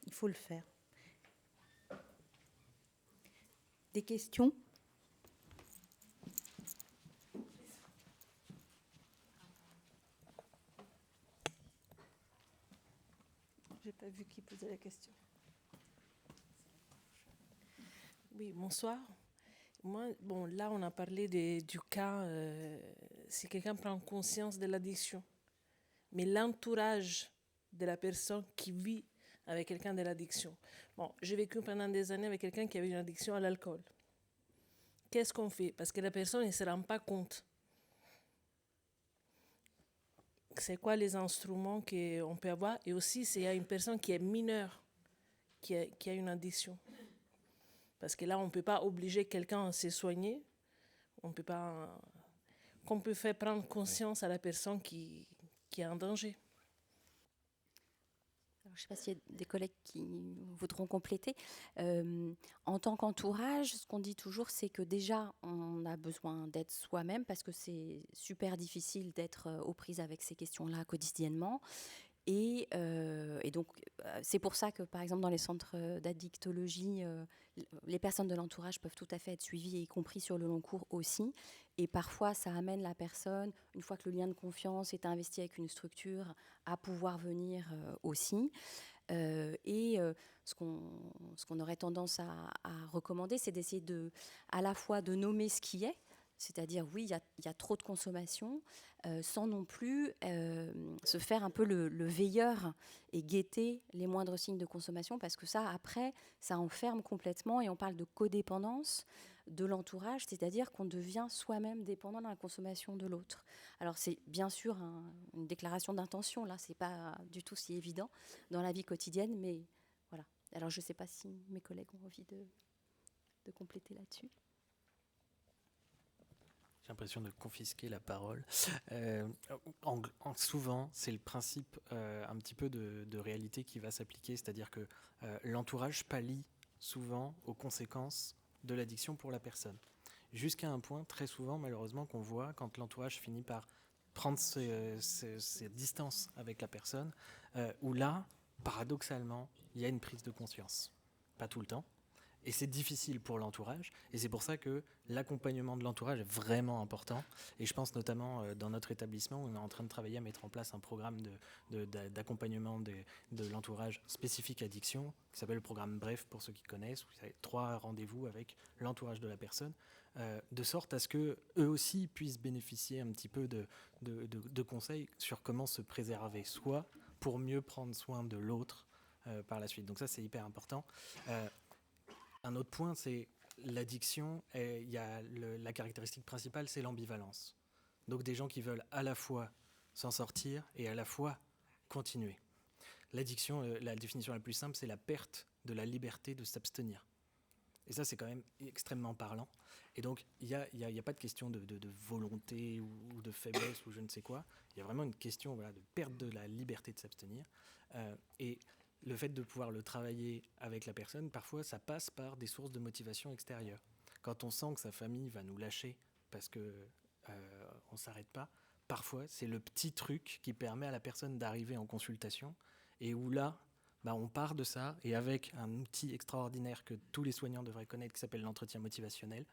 il faut le faire. Des questions ? Je n'ai pas vu qui posait la question. Oui, bonsoir. Moi, là, on a parlé du cas, si quelqu'un prend conscience de l'addiction. Mais l'entourage de la personne qui vit avec quelqu'un de l'addiction. J'ai vécu pendant des années avec quelqu'un qui avait une addiction à l'alcool. Qu'est-ce qu'on fait? Parce que la personne ne se rend pas compte. C'est quoi les instruments qu'on peut avoir? Et aussi, s'il y a une personne qui est mineure, qui a une addiction. Parce que là, on ne peut pas obliger quelqu'un à se soigner. On peut pas... Qu'on peut faire prendre conscience à la personne qui est en danger. Alors, je ne sais pas s'il y a des collègues qui voudront compléter. En tant qu'entourage, ce qu'on dit toujours, c'est que déjà, on a besoin d'être soi-même parce que c'est super difficile d'être aux prises avec ces questions-là quotidiennement. Et donc, c'est pour ça que, par exemple, dans les centres d'addictologie, les personnes de l'entourage peuvent tout à fait être suivies, y compris sur le long cours aussi. Et parfois, ça amène la personne, une fois que le lien de confiance est investi avec une structure, à pouvoir venir aussi. Ce qu'on aurait tendance à recommander, c'est d'essayer à la fois de nommer ce qui est, c'est-à-dire, oui, il y a trop de consommation, sans non plus se faire un peu le veilleur et guetter les moindres signes de consommation, parce que ça, après, ça enferme complètement et on parle de codépendance de l'entourage, c'est-à-dire qu'on devient soi-même dépendant de la consommation de l'autre. Alors, c'est bien sûr une déclaration d'intention, là, c'est pas du tout si évident dans la vie quotidienne, mais voilà. Alors, je ne sais pas si mes collègues ont envie de compléter là-dessus. J'ai l'impression de confisquer la parole. Souvent, c'est le principe un petit peu de réalité qui va s'appliquer, c'est-à-dire que l'entourage pallie souvent aux conséquences de l'addiction pour la personne. Jusqu'à un point, très souvent, malheureusement, qu'on voit quand l'entourage finit par prendre ses distances avec la personne, où là, paradoxalement, il y a une prise de conscience. Pas tout le temps. Et c'est difficile pour l'entourage, et c'est pour ça que l'accompagnement de l'entourage est vraiment important. Et je pense notamment dans notre établissement, on est en train de travailler à mettre en place un programme d'accompagnement de l'entourage spécifique addiction, qui s'appelle le programme BREF pour ceux qui connaissent, où il y a 3 rendez-vous avec l'entourage de la personne, de sorte à ce qu'eux aussi puissent bénéficier un petit peu de conseils sur comment se préserver, soit pour mieux prendre soin de l'autre par la suite. Donc ça, c'est hyper important. Un autre point, c'est l'addiction. La caractéristique principale, c'est l'ambivalence. Donc des gens qui veulent à la fois s'en sortir et à la fois continuer. L'addiction, la définition la plus simple, c'est la perte de la liberté de s'abstenir. Et ça, c'est quand même extrêmement parlant. Et donc, il n'y a pas de question de volonté ou de faiblesse ou je ne sais quoi. Il y a vraiment une question de perte de la liberté de s'abstenir. Et le fait de pouvoir le travailler avec la personne, parfois, ça passe par des sources de motivation extérieures. Quand on sent que sa famille va nous lâcher parce qu'on ne s'arrête pas, parfois, c'est le petit truc qui permet à la personne d'arriver en consultation et où là, on part de ça et avec un outil extraordinaire que tous les soignants devraient connaître qui s'appelle l'entretien motivationnel,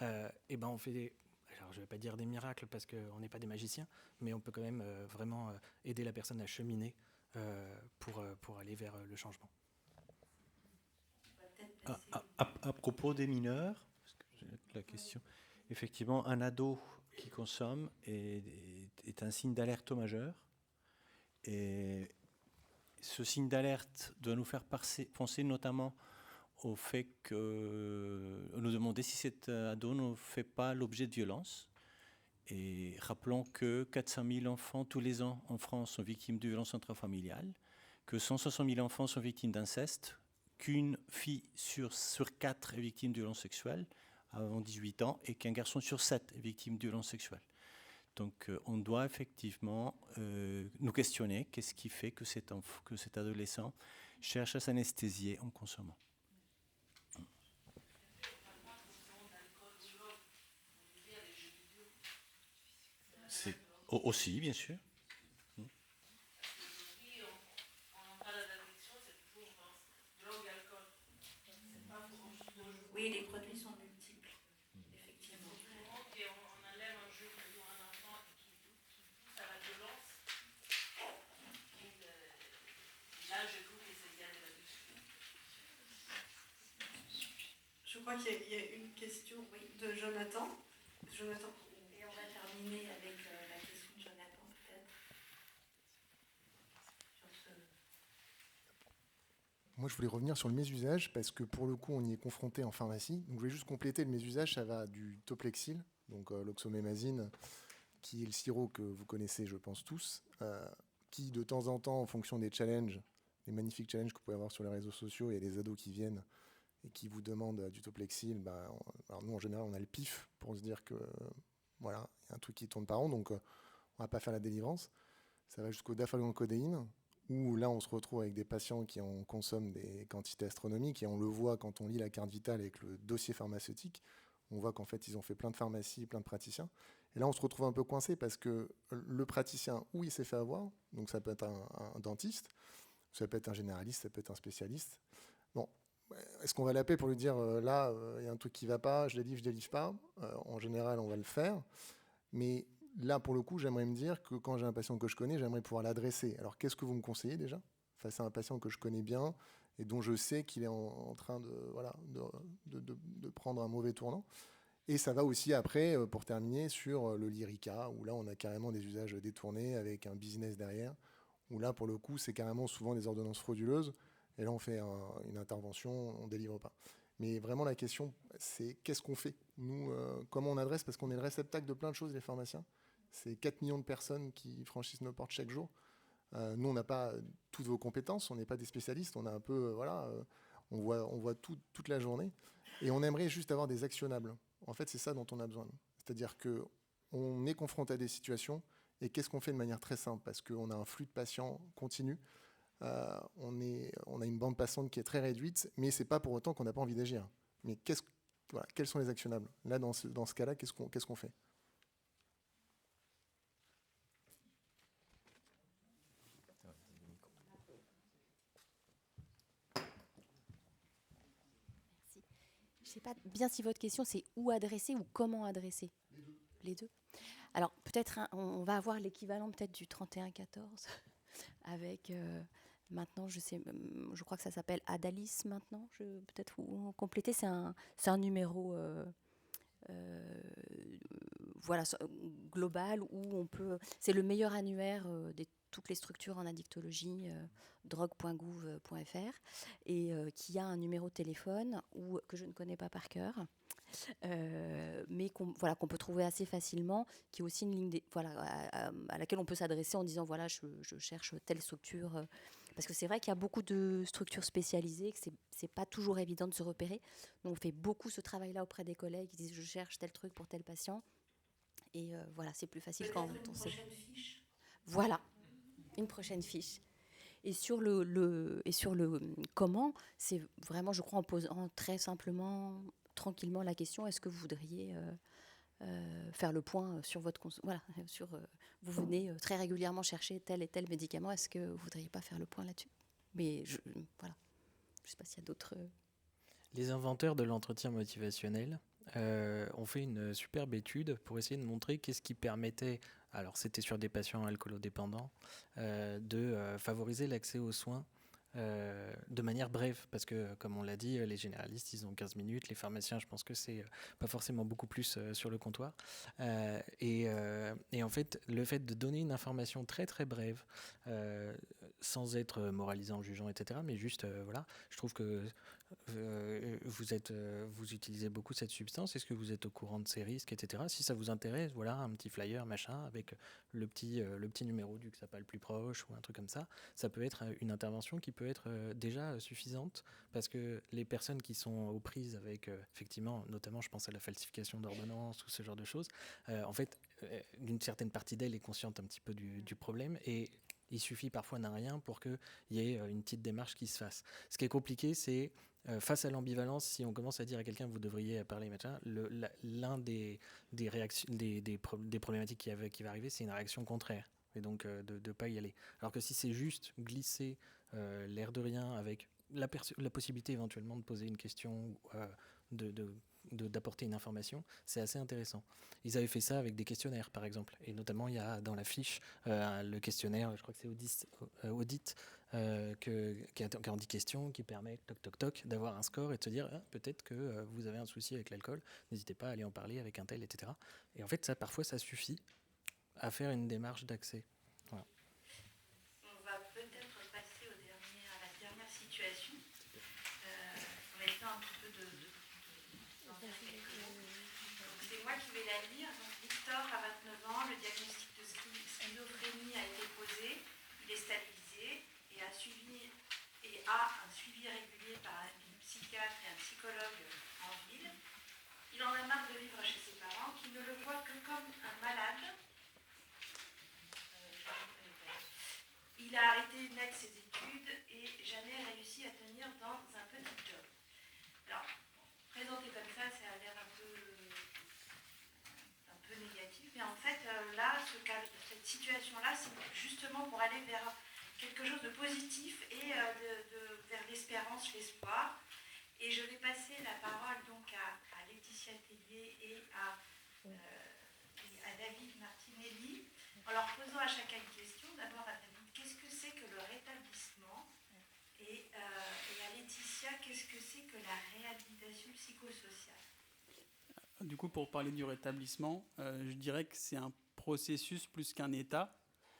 on fait alors je ne vais pas dire des miracles parce qu'on n'est pas des magiciens, mais on peut quand même vraiment aider la personne à cheminer pour aller vers le changement. À propos des mineurs, la question. Effectivement, un ado qui consomme est un signe d'alerte majeur. Et ce signe d'alerte doit nous faire penser notamment au fait que nous demander si cet ado ne fait pas l'objet de violences. Et rappelons que 400 000 enfants tous les ans en France sont victimes de violences intrafamiliales, que 160 000 enfants sont victimes d'inceste, qu'une fille sur 4 est victime de violences sexuelles avant 18 ans et qu'un garçon sur 7 est victime de violences sexuelles. Donc on doit effectivement nous questionner qu'est-ce qui fait que cet adolescent cherche à s'anesthésier en consommant. C'est aussi, bien sûr. Oui, les produits sont multiples, effectivement. On enlève un jeu pour un enfant qui pousse à la violence. Là, je trouve que c'est bien de la discussion. Je crois qu'il y a une question de Jonathan. Jonathan. Et on va terminer avec la question de Jonathan, peut-être. Moi, je voulais revenir sur le mésusage parce que pour le coup, on y est confronté en pharmacie. Donc, je vais juste compléter le mésusage. Ça va du Toplexil, donc l'oxomémazine, qui est le sirop que vous connaissez, je pense tous, qui de temps en temps, en fonction des challenges, les magnifiques challenges que vous pouvez avoir sur les réseaux sociaux, il y a des ados qui viennent et qui vous demandent du Toplexil. Alors nous, en général, on a le pif pour se dire que voilà, il y a un truc qui tourne pas rond, donc on va pas faire la délivrance. Ça va jusqu'au dafalglucodéine, où là, on se retrouve avec des patients qui en consomment des quantités astronomiques, et on le voit quand on lit la carte vitale avec le dossier pharmaceutique. On voit qu'en fait, ils ont fait plein de pharmacies, plein de praticiens. Et là, on se retrouve un peu coincé parce que le praticien, où il s'est fait avoir, donc ça peut être un dentiste, ça peut être un généraliste, ça peut être un spécialiste. Bon, est-ce qu'on va l'appeler pour lui dire là, il y a un truc qui ne va pas, je délivre pas. En général, on va le faire. Mais là, pour le coup, j'aimerais me dire que quand j'ai un patient que je connais, j'aimerais pouvoir l'adresser. Alors, qu'est-ce que vous me conseillez déjà face à un patient que je connais bien et dont je sais qu'il est en train de prendre un mauvais tournant? Et ça va aussi après, pour terminer, sur le Lyrica, où là, on a carrément des usages détournés avec un business derrière, où là, pour le coup, c'est carrément souvent des ordonnances frauduleuses. Et là, on fait une intervention, on ne délivre pas. Mais vraiment, la question, c'est qu'est-ce qu'on fait? Nous, comment on adresse? Parce qu'on est le réceptacle de plein de choses, les pharmaciens. C'est 4 millions de personnes qui franchissent nos portes chaque jour. Nous, on n'a pas toutes vos compétences, on n'est pas des spécialistes, on a un peu, on voit toute la journée. Et on aimerait juste avoir des actionnables. En fait, c'est ça dont on a besoin. C'est-à-dire qu'on est confronté à des situations, et qu'est-ce qu'on fait de manière très simple? Parce qu'on a un flux de patients continu. On a une bande passante qui est très réduite, mais ce n'est pas pour autant qu'on n'a pas envie d'agir. Mais quels sont les actionnables? Là, dans ce cas-là, qu'est-ce qu'on fait? Merci. Je ne sais pas bien si votre question, c'est où adresser ou comment adresser. Les deux. Alors, peut-être, on va avoir l'équivalent peut-être du 3114 avec... maintenant, je crois que ça s'appelle Adalis maintenant. Peut-être vous compléter, c'est un numéro global où on peut. C'est le meilleur annuaire de toutes les structures en addictologie, drogue.gouv.fr, et qui a un numéro de téléphone que je ne connais pas par cœur. Mais qu'on peut trouver assez facilement, qui est aussi une ligne à laquelle on peut s'adresser en disant voilà, je cherche telle structure. Parce que c'est vrai qu'il y a beaucoup de structures spécialisées, que c'est pas toujours évident de se repérer. Donc on fait beaucoup ce travail-là auprès des collègues qui disent je cherche tel truc pour tel patient. Et c'est plus facile quand on sait. Fiche. Voilà, une prochaine fiche. Et sur le comment, c'est vraiment, je crois, en posant très simplement, tranquillement la question, est-ce que vous voudriez faire le point sur votre vous venez très régulièrement chercher tel et tel médicament, est-ce que vous ne voudriez pas faire le point là-dessus? Mais je ne sais pas s'il y a d'autres... Les inventeurs de l'entretien motivationnel ont fait une superbe étude pour essayer de montrer qu'est-ce qui permettait, alors c'était sur des patients alcoolodépendants, de favoriser l'accès aux soins de manière brève, parce que comme on l'a dit, les généralistes ils ont 15 minutes, les pharmaciens je pense que c'est pas forcément beaucoup plus sur le comptoir, et en fait le fait de donner une information très très brève, sans être moralisant, jugeant, etc., mais juste voilà, je trouve que vous utilisez beaucoup cette substance. Est-ce que vous êtes au courant de ces risques, etc. Si ça vous intéresse, voilà, un petit flyer, machin, avec le petit numéro du XAPA le plus proche ou un truc comme ça. Ça peut être une intervention qui peut être déjà suffisante, parce que les personnes qui sont aux prises avec, effectivement, notamment, je pense à la falsification d'ordonnances ou ce genre de choses, en fait, d'une certaine partie d'elle est consciente un petit peu du problème, et il suffit parfois d'un rien pour qu'il y ait une petite démarche qui se fasse. Ce qui est compliqué, c'est face à l'ambivalence, si on commence à dire à quelqu'un vous devriez parler, machin, l'un des problématiques qui va arriver, c'est une réaction contraire. Et donc de ne pas y aller. Alors que si c'est juste glisser l'air de rien avec la possibilité éventuellement de poser une question, d'apporter une information, c'est assez intéressant. Ils avaient fait ça avec des questionnaires, par exemple. Et notamment, il y a dans la fiche le questionnaire, je crois que c'est Audit, qui a en 10 questions, qui permet, toc, toc, toc, d'avoir un score et de se dire peut-être que vous avez un souci avec l'alcool, n'hésitez pas à aller en parler avec un tel, etc. Et en fait, ça, parfois, ça suffit à faire une démarche d'accès. Voilà. On va peut-être passer à la dernière situation. On a fait un petit peu d'en dire quelques mots. Donc c'est moi qui vais la lire. Donc Victor a 29 ans, le diagnostic de schizophrénie a été posé, il est stabilisé et a un suivi régulier par un psychiatre et un psychologue en ville. Il en a marre de vivre chez ses parents, qui ne le voient que comme un malade. Il a arrêté net ses études et jamais réussi à tenir dans un petit job. Alors, présenté comme ça a l'air un peu négatif, mais en fait, là, cette situation-là, c'est justement pour aller vers quelque chose de positif et vers l'espérance, l'espoir. Et je vais passer la parole donc à Laetitia Tellier et à David Martinelli, en leur posant à chacun une question. D'abord à David, qu'est-ce que c'est que le rétablissement, et à Laetitia, qu'est-ce que c'est que la réhabilitation psychosociale? Du coup, pour parler du rétablissement, je dirais que c'est un processus plus qu'un état.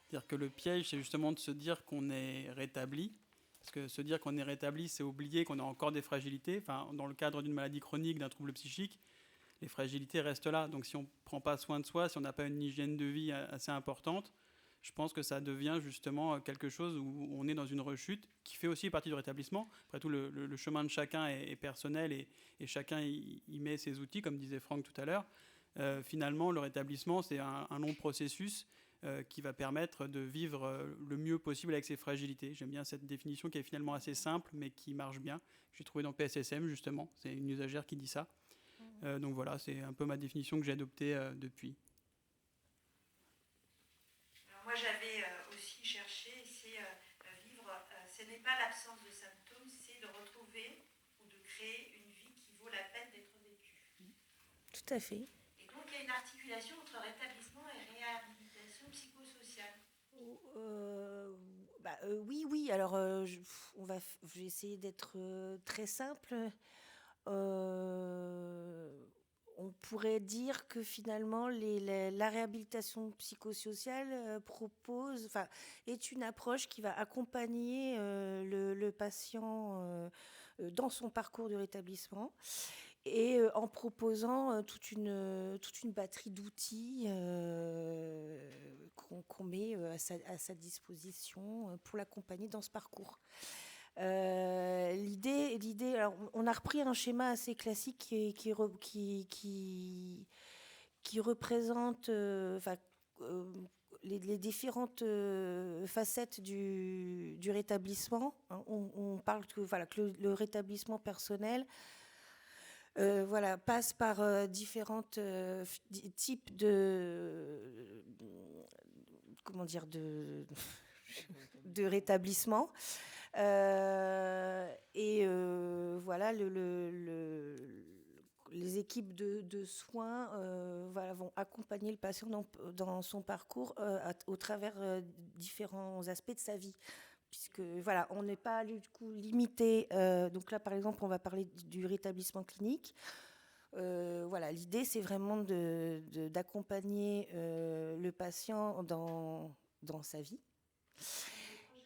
C'est-à-dire que le piège, c'est justement de se dire qu'on est rétabli. Parce que se dire qu'on est rétabli, c'est oublier qu'on a encore des fragilités. Enfin, dans le cadre d'une maladie chronique, d'un trouble psychique, les fragilités restent là. Donc si on ne prend pas soin de soi, si on n'a pas une hygiène de vie assez importante, je pense que ça devient justement quelque chose où on est dans une rechute qui fait aussi partie du rétablissement. Après tout, le chemin de chacun est personnel et chacun y met ses outils, comme disait Franck tout à l'heure. Finalement, le rétablissement, c'est un long processus qui va permettre de vivre le mieux possible avec ses fragilités. J'aime bien cette définition qui est finalement assez simple, mais qui marche bien. J'ai trouvé dans PSSM, justement. C'est une usagère qui dit ça. Donc voilà, c'est un peu ma définition que j'ai adoptée depuis. Alors moi, j'avais aussi cherché, c'est vivre, ce n'est pas l'absence de symptômes, c'est de retrouver ou de créer une vie qui vaut la peine d'être vécue. Tout à fait. Et donc, il y a une articulation entre rétablissement et réhabilitation psychosociale. Oui. Alors, je vais essayer d'être très simple. On pourrait dire que finalement, la réhabilitation psychosociale est une approche qui va accompagner le patient dans son parcours de rétablissement, et en proposant toute une batterie d'outils qu'on met à sa disposition pour l'accompagner dans ce parcours. L'idée, alors, on a repris un schéma assez classique qui représente les différentes facettes du rétablissement. On parle que le rétablissement personnel passe par différents types de rétablissement. Les équipes de soins vont accompagner le patient dans son parcours au travers différents aspects de sa vie, puisque voilà, on n'est pas du coup limité. Donc là, par exemple, on va parler du rétablissement clinique. Voilà, l'idée, c'est vraiment d'accompagner le patient dans sa vie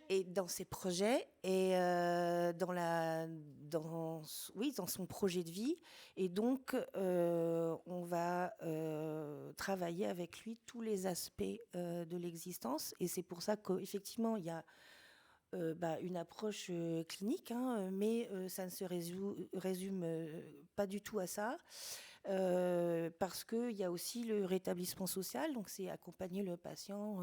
et dans ses projets et dans son projet de vie. Et donc, on va travailler avec lui tous les aspects de l'existence. Et c'est pour ça qu'effectivement, il y a une approche clinique, hein, mais ça ne se résume pas du tout à ça. Parce qu'il y a aussi le rétablissement social, donc c'est accompagner le patient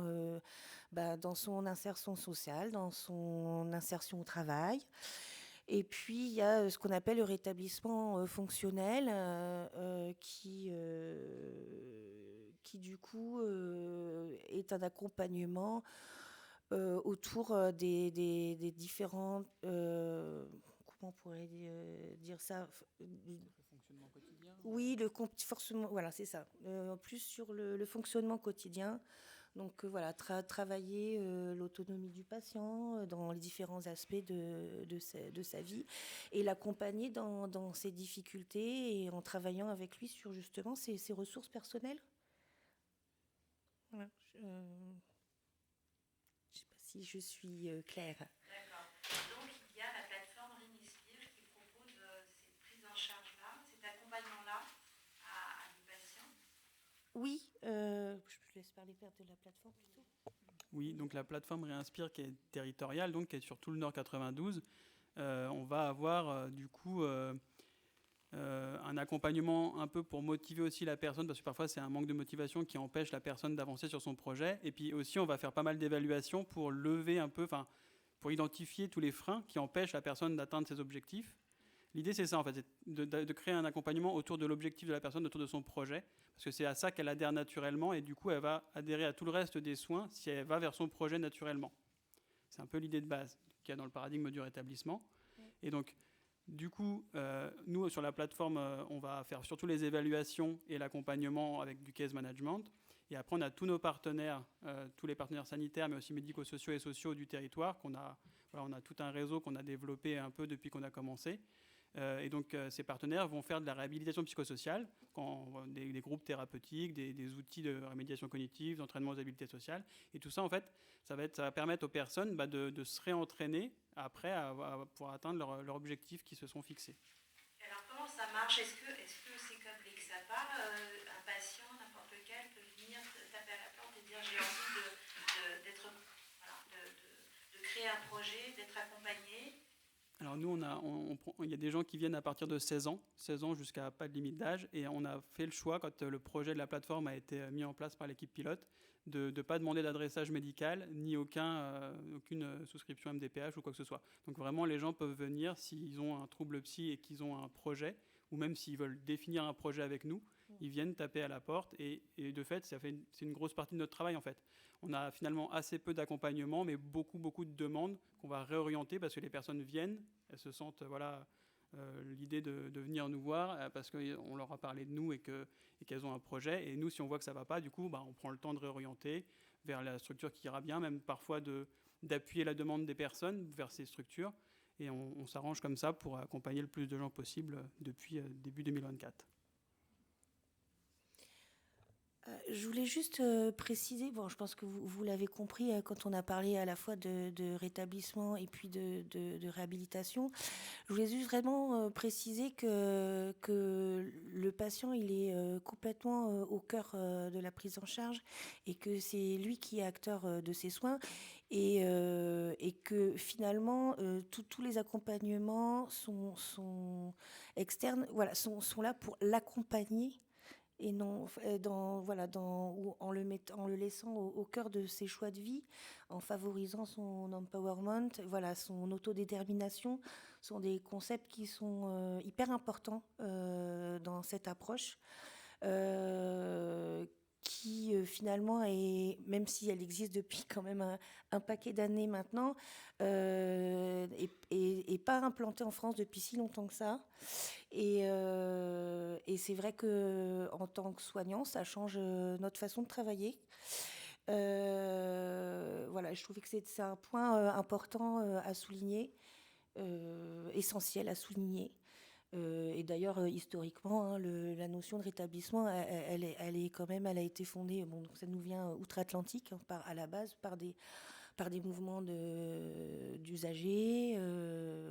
dans son insertion sociale, dans son insertion au travail. Et puis il y a ce qu'on appelle le rétablissement fonctionnel qui du coup est un accompagnement autour des différents... comment on pourrait dire ça? Fonctionnement quotidien. Oui, forcément, voilà, c'est ça. Plus sur le fonctionnement quotidien. Donc voilà, travailler l'autonomie du patient dans les différents aspects de sa vie et l'accompagner dans ses difficultés et en travaillant avec lui sur justement ses ressources personnelles. Voilà. Je ne sais pas si je suis claire. D'accord. Donc, il y a la plateforme Rinespire qui propose cette prise en charge-là, cet accompagnement-là à des patients. Oui, je laisse parler de la plateforme plutôt. Oui, donc la plateforme Réinspire qui est territoriale, donc qui est sur tout le Nord 92, on va avoir du coup un accompagnement un peu pour motiver aussi la personne, parce que parfois c'est un manque de motivation qui empêche la personne d'avancer sur son projet. Et puis aussi on va faire pas mal d'évaluations pour lever un peu, enfin pour identifier tous les freins qui empêchent la personne d'atteindre ses objectifs. L'idée c'est ça en fait, c'est de créer un accompagnement autour de l'objectif de la personne, autour de son projet, parce que c'est à ça qu'elle adhère naturellement et du coup elle va adhérer à tout le reste des soins si elle va vers son projet naturellement. C'est un peu l'idée de base qu'il y a dans le paradigme du rétablissement. Et donc du coup, nous sur la plateforme, on va faire surtout les évaluations et l'accompagnement avec du case management. Et après on a tous nos partenaires, tous les partenaires sanitaires, mais aussi médico-sociaux et sociaux du territoire. On a tout un réseau qu'on a développé un peu depuis qu'on a commencé. Et donc ces partenaires vont faire de la réhabilitation psychosociale, des groupes thérapeutiques, des outils de rémédiation cognitive, d'entraînement aux habiletés sociales. Et tout ça, en fait, ça va permettre aux personnes de se réentraîner après pour atteindre leur objectif qu'ils se sont fixés. Alors comment ça marche? Est-ce que c'est comme l'Exapa, un patient, n'importe lequel, peut venir taper à la porte et dire j'ai envie de créer un projet, d'être accompagné? Alors nous, il y a des gens qui viennent à partir de 16 ans jusqu'à pas de limite d'âge, et on a fait le choix, quand le projet de la plateforme a été mis en place par l'équipe pilote, de ne pas demander d'adressage médical, ni aucune souscription MDPH ou quoi que ce soit. Donc vraiment, les gens peuvent venir s'ils ont un trouble psy et qu'ils ont un projet, ou même s'ils veulent définir un projet avec nous, ils viennent taper à la porte, et de fait, c'est une grosse partie de notre travail en fait. On a finalement assez peu d'accompagnement, mais beaucoup de demandes qu'on va réorienter parce que les personnes viennent, elles se sentent l'idée de venir nous voir parce qu'on leur a parlé de nous et qu'elles ont un projet. Et nous, si on voit que ça ne va pas, du coup, on prend le temps de réorienter vers la structure qui ira bien, même parfois d'appuyer la demande des personnes vers ces structures. Et on s'arrange comme ça pour accompagner le plus de gens possible depuis début 2024. Je voulais juste préciser, je pense que vous l'avez compris quand on a parlé à la fois de rétablissement et puis de réhabilitation. Je voulais juste vraiment préciser que le patient, il est complètement au cœur de la prise en charge et que c'est lui qui est acteur de ses soins et que finalement, tous les accompagnements sont externes, sont là pour l'accompagner et non en le laissant au cœur de ses choix de vie, en favorisant son empowerment, son autodétermination, sont des concepts qui sont hyper importants dans cette approche, qui finalement est, même si elle existe depuis quand même un paquet d'années maintenant, est pas implantée en France depuis si longtemps que ça. Et c'est vrai qu'en tant que soignant, ça change notre façon de travailler. Voilà, je trouvais que c'est un point important à souligner, essentiel à souligner. Et d'ailleurs, historiquement, hein, la notion de rétablissement, elle est quand même, elle a été fondée. Bon, donc ça nous vient outre-Atlantique, hein, à la base, par des mouvements d'usagers.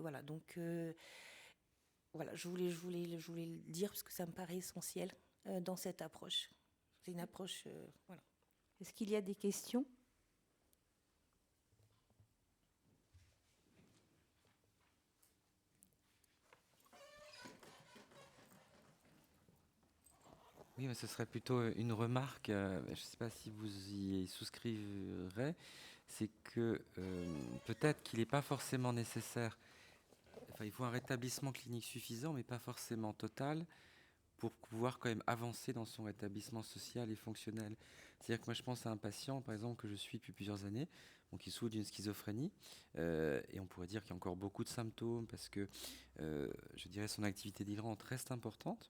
Voilà, donc voilà, je voulais le dire parce que ça me paraît essentiel dans cette approche. C'est une approche, voilà. Est-ce qu'il y a des questions ? Oui, mais ce serait plutôt une remarque, je ne sais pas si vous y souscriverez, c'est que peut-être qu'il n'est pas forcément nécessaire, enfin il faut un rétablissement clinique suffisant, mais pas forcément total, pour pouvoir quand même avancer dans son rétablissement social et fonctionnel. C'est-à-dire que moi je pense à un patient, par exemple, que je suis depuis plusieurs années, donc qui souffre d'une schizophrénie, et on pourrait dire qu'il y a encore beaucoup de symptômes, parce que je dirais son activité délirante reste importante,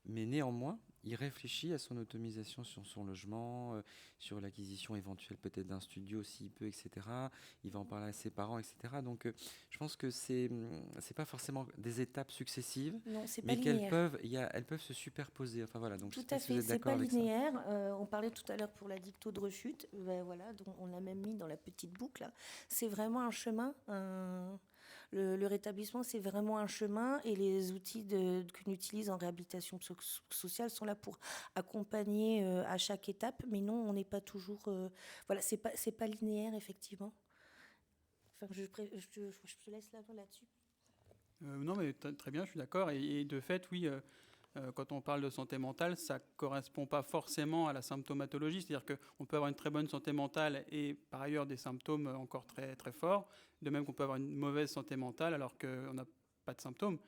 mais néanmoins, il réfléchit à son autonomisation sur son logement, sur l'acquisition éventuelle peut-être d'un studio s'il peut, etc. Il va en parler à ses parents, etc. Donc je pense que c'est pas forcément des étapes successives, Non, c'est pas mais qu'elles linéaire. elles peuvent se superposer. Enfin voilà, donc je Tout sais pas à si vous fait, êtes c'est d'accord pas avec ça. linéaire. On parlait tout à l'heure pour la dicto de rechute, voilà, donc on l'a même mis dans la petite boucle, là. C'est vraiment un chemin. Le rétablissement, c'est vraiment un chemin, et les outils qu'on utilise en réhabilitation sociale sont là pour accompagner à chaque étape, mais non, on n'est pas toujours... voilà, c'est pas linéaire, effectivement. Enfin, je te laisse là-dessus. Non, mais très bien, je suis d'accord. Et de fait, oui, quand on parle de santé mentale, ça ne correspond pas forcément à la symptomatologie. C'est-à-dire qu'on peut avoir une très bonne santé mentale et par ailleurs des symptômes encore très, très forts. De même qu'on peut avoir une mauvaise santé mentale alors qu'on n'a pas de symptômes.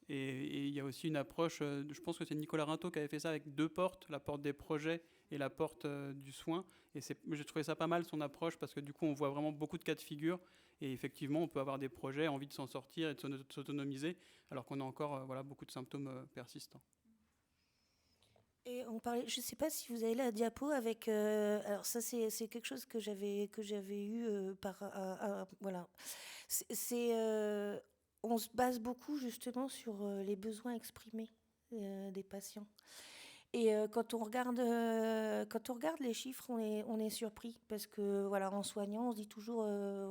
Et il y a aussi une approche, je pense que c'est Nicolas Rintaud qui avait fait ça avec 2 portes, la porte des projets et la porte du soin. Et j'ai trouvé ça pas mal, son approche, parce que du coup, on voit vraiment beaucoup de cas de figure. Et effectivement, on peut avoir des projets, envie de s'en sortir et de s'autonomiser, alors qu'on a encore voilà, beaucoup de symptômes persistants. Et on parlait, je ne sais pas si vous avez la diapo avec... alors ça, c'est quelque chose que j'avais eu voilà. On se base beaucoup justement sur les besoins exprimés des patients. Et quand on regarde les chiffres, on est surpris, parce que voilà, en soignant, on se dit toujours,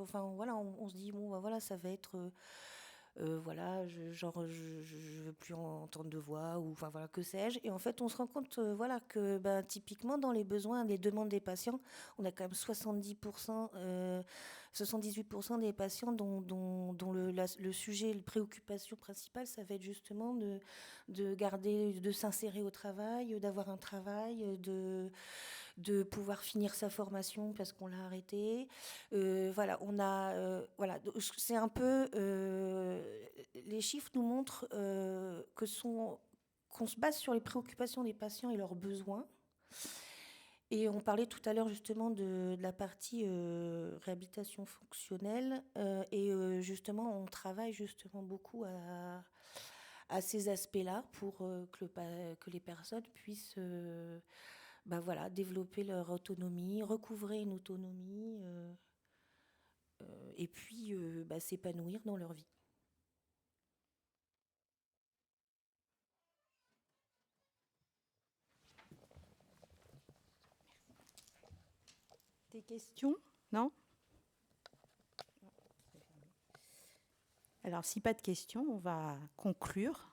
enfin voilà, on se dit bon, bah, voilà, ça va être voilà, je veux plus entendre de voix, ou enfin voilà, que sais-je. Et en fait, on se rend compte voilà, que ben, typiquement dans les besoins, les demandes des patients, on a quand même 78% des patients dont le sujet, la préoccupation principale, ça va être justement de garder, de s'insérer au travail, d'avoir un travail, de pouvoir finir sa formation parce qu'on l'a arrêté. Voilà, on a, voilà, c'est un peu, les chiffres nous montrent qu'on se base sur les préoccupations des patients et leurs besoins. Et on parlait tout à l'heure justement de la partie réhabilitation fonctionnelle, et justement on travaille justement beaucoup à ces aspects-là pour que les personnes puissent bah voilà, développer leur autonomie, recouvrer une autonomie, et puis bah, s'épanouir dans leur vie. Des questions ? Non ? Alors, si pas de questions, on va conclure.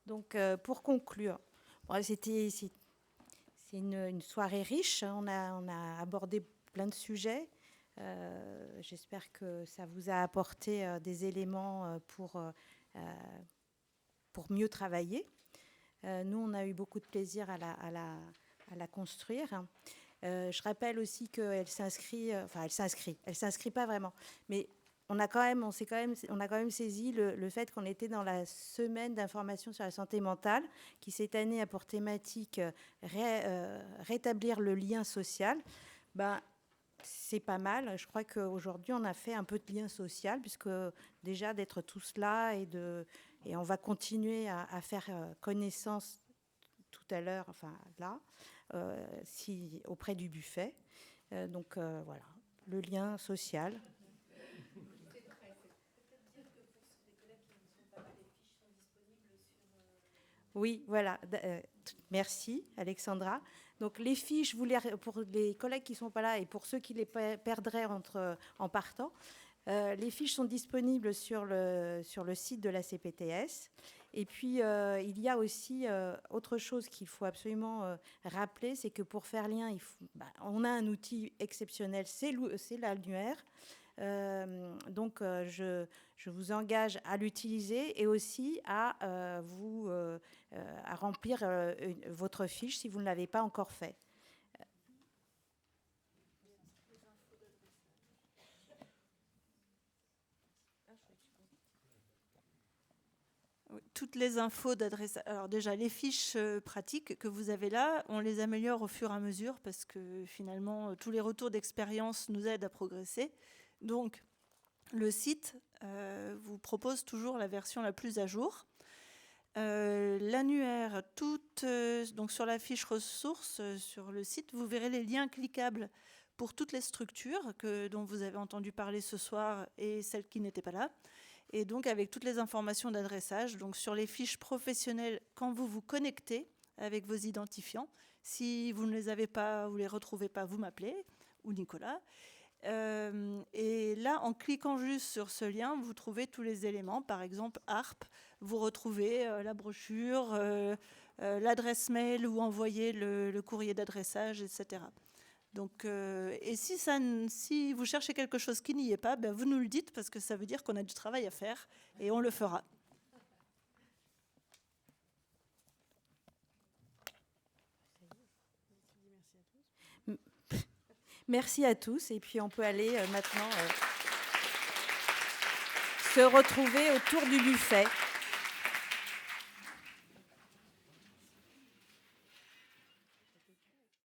Donc, pour conclure, bon, c'est une soirée riche. On a abordé plein de sujets. J'espère que ça vous a apporté des éléments pour mieux travailler. Nous, on a eu beaucoup de plaisir à la construire. Je rappelle aussi qu'elle s'inscrit, enfin elle s'inscrit pas vraiment, mais on a quand même saisi le fait qu'on était dans la semaine d'information sur la santé mentale, qui cette année a pour thématique rétablir le lien social. Ben, c'est pas mal. Je crois qu'aujourd'hui, on a fait un peu de lien social, puisque déjà d'être tous là, et on va continuer à faire connaissance tout à l'heure, enfin là, auprès du buffet. Donc voilà, le lien social. Oui, voilà. Merci, Alexandra. Donc, les fiches, pour les collègues qui ne sont pas là et pour ceux qui les perdraient en partant, les fiches sont disponibles sur le site de la CPTS. Et puis, il y a aussi autre chose qu'il faut absolument rappeler, c'est que pour faire lien, on a un outil exceptionnel, c'est l'annuaire. Donc, je vous engage à l'utiliser et aussi à remplir votre fiche si vous ne l'avez pas encore fait. Toutes les infos d'adresse. Alors déjà, les fiches pratiques que vous avez là, on les améliore au fur et à mesure parce que finalement, tous les retours d'expérience nous aident à progresser. Donc, le site vous propose toujours la version la plus à jour. L'annuaire, donc sur la fiche ressources sur le site, vous verrez les liens cliquables pour toutes les structures dont vous avez entendu parler ce soir et celles qui n'étaient pas là. Et donc avec toutes les informations d'adressage, donc sur les fiches professionnelles, quand vous vous connectez avec vos identifiants, si vous ne les avez pas ou les retrouvez pas, vous m'appelez ou Nicolas. Et là, en cliquant juste sur ce lien, vous trouvez tous les éléments. Par exemple, ARP, vous retrouvez la brochure, l'adresse mail où envoyer le courrier d'adressage, etc. Donc, et si vous cherchez quelque chose qui n'y est pas, vous nous le dites parce que ça veut dire qu'on a du travail à faire et on le fera. Merci à tous. Et puis, on peut aller maintenant se retrouver autour du buffet.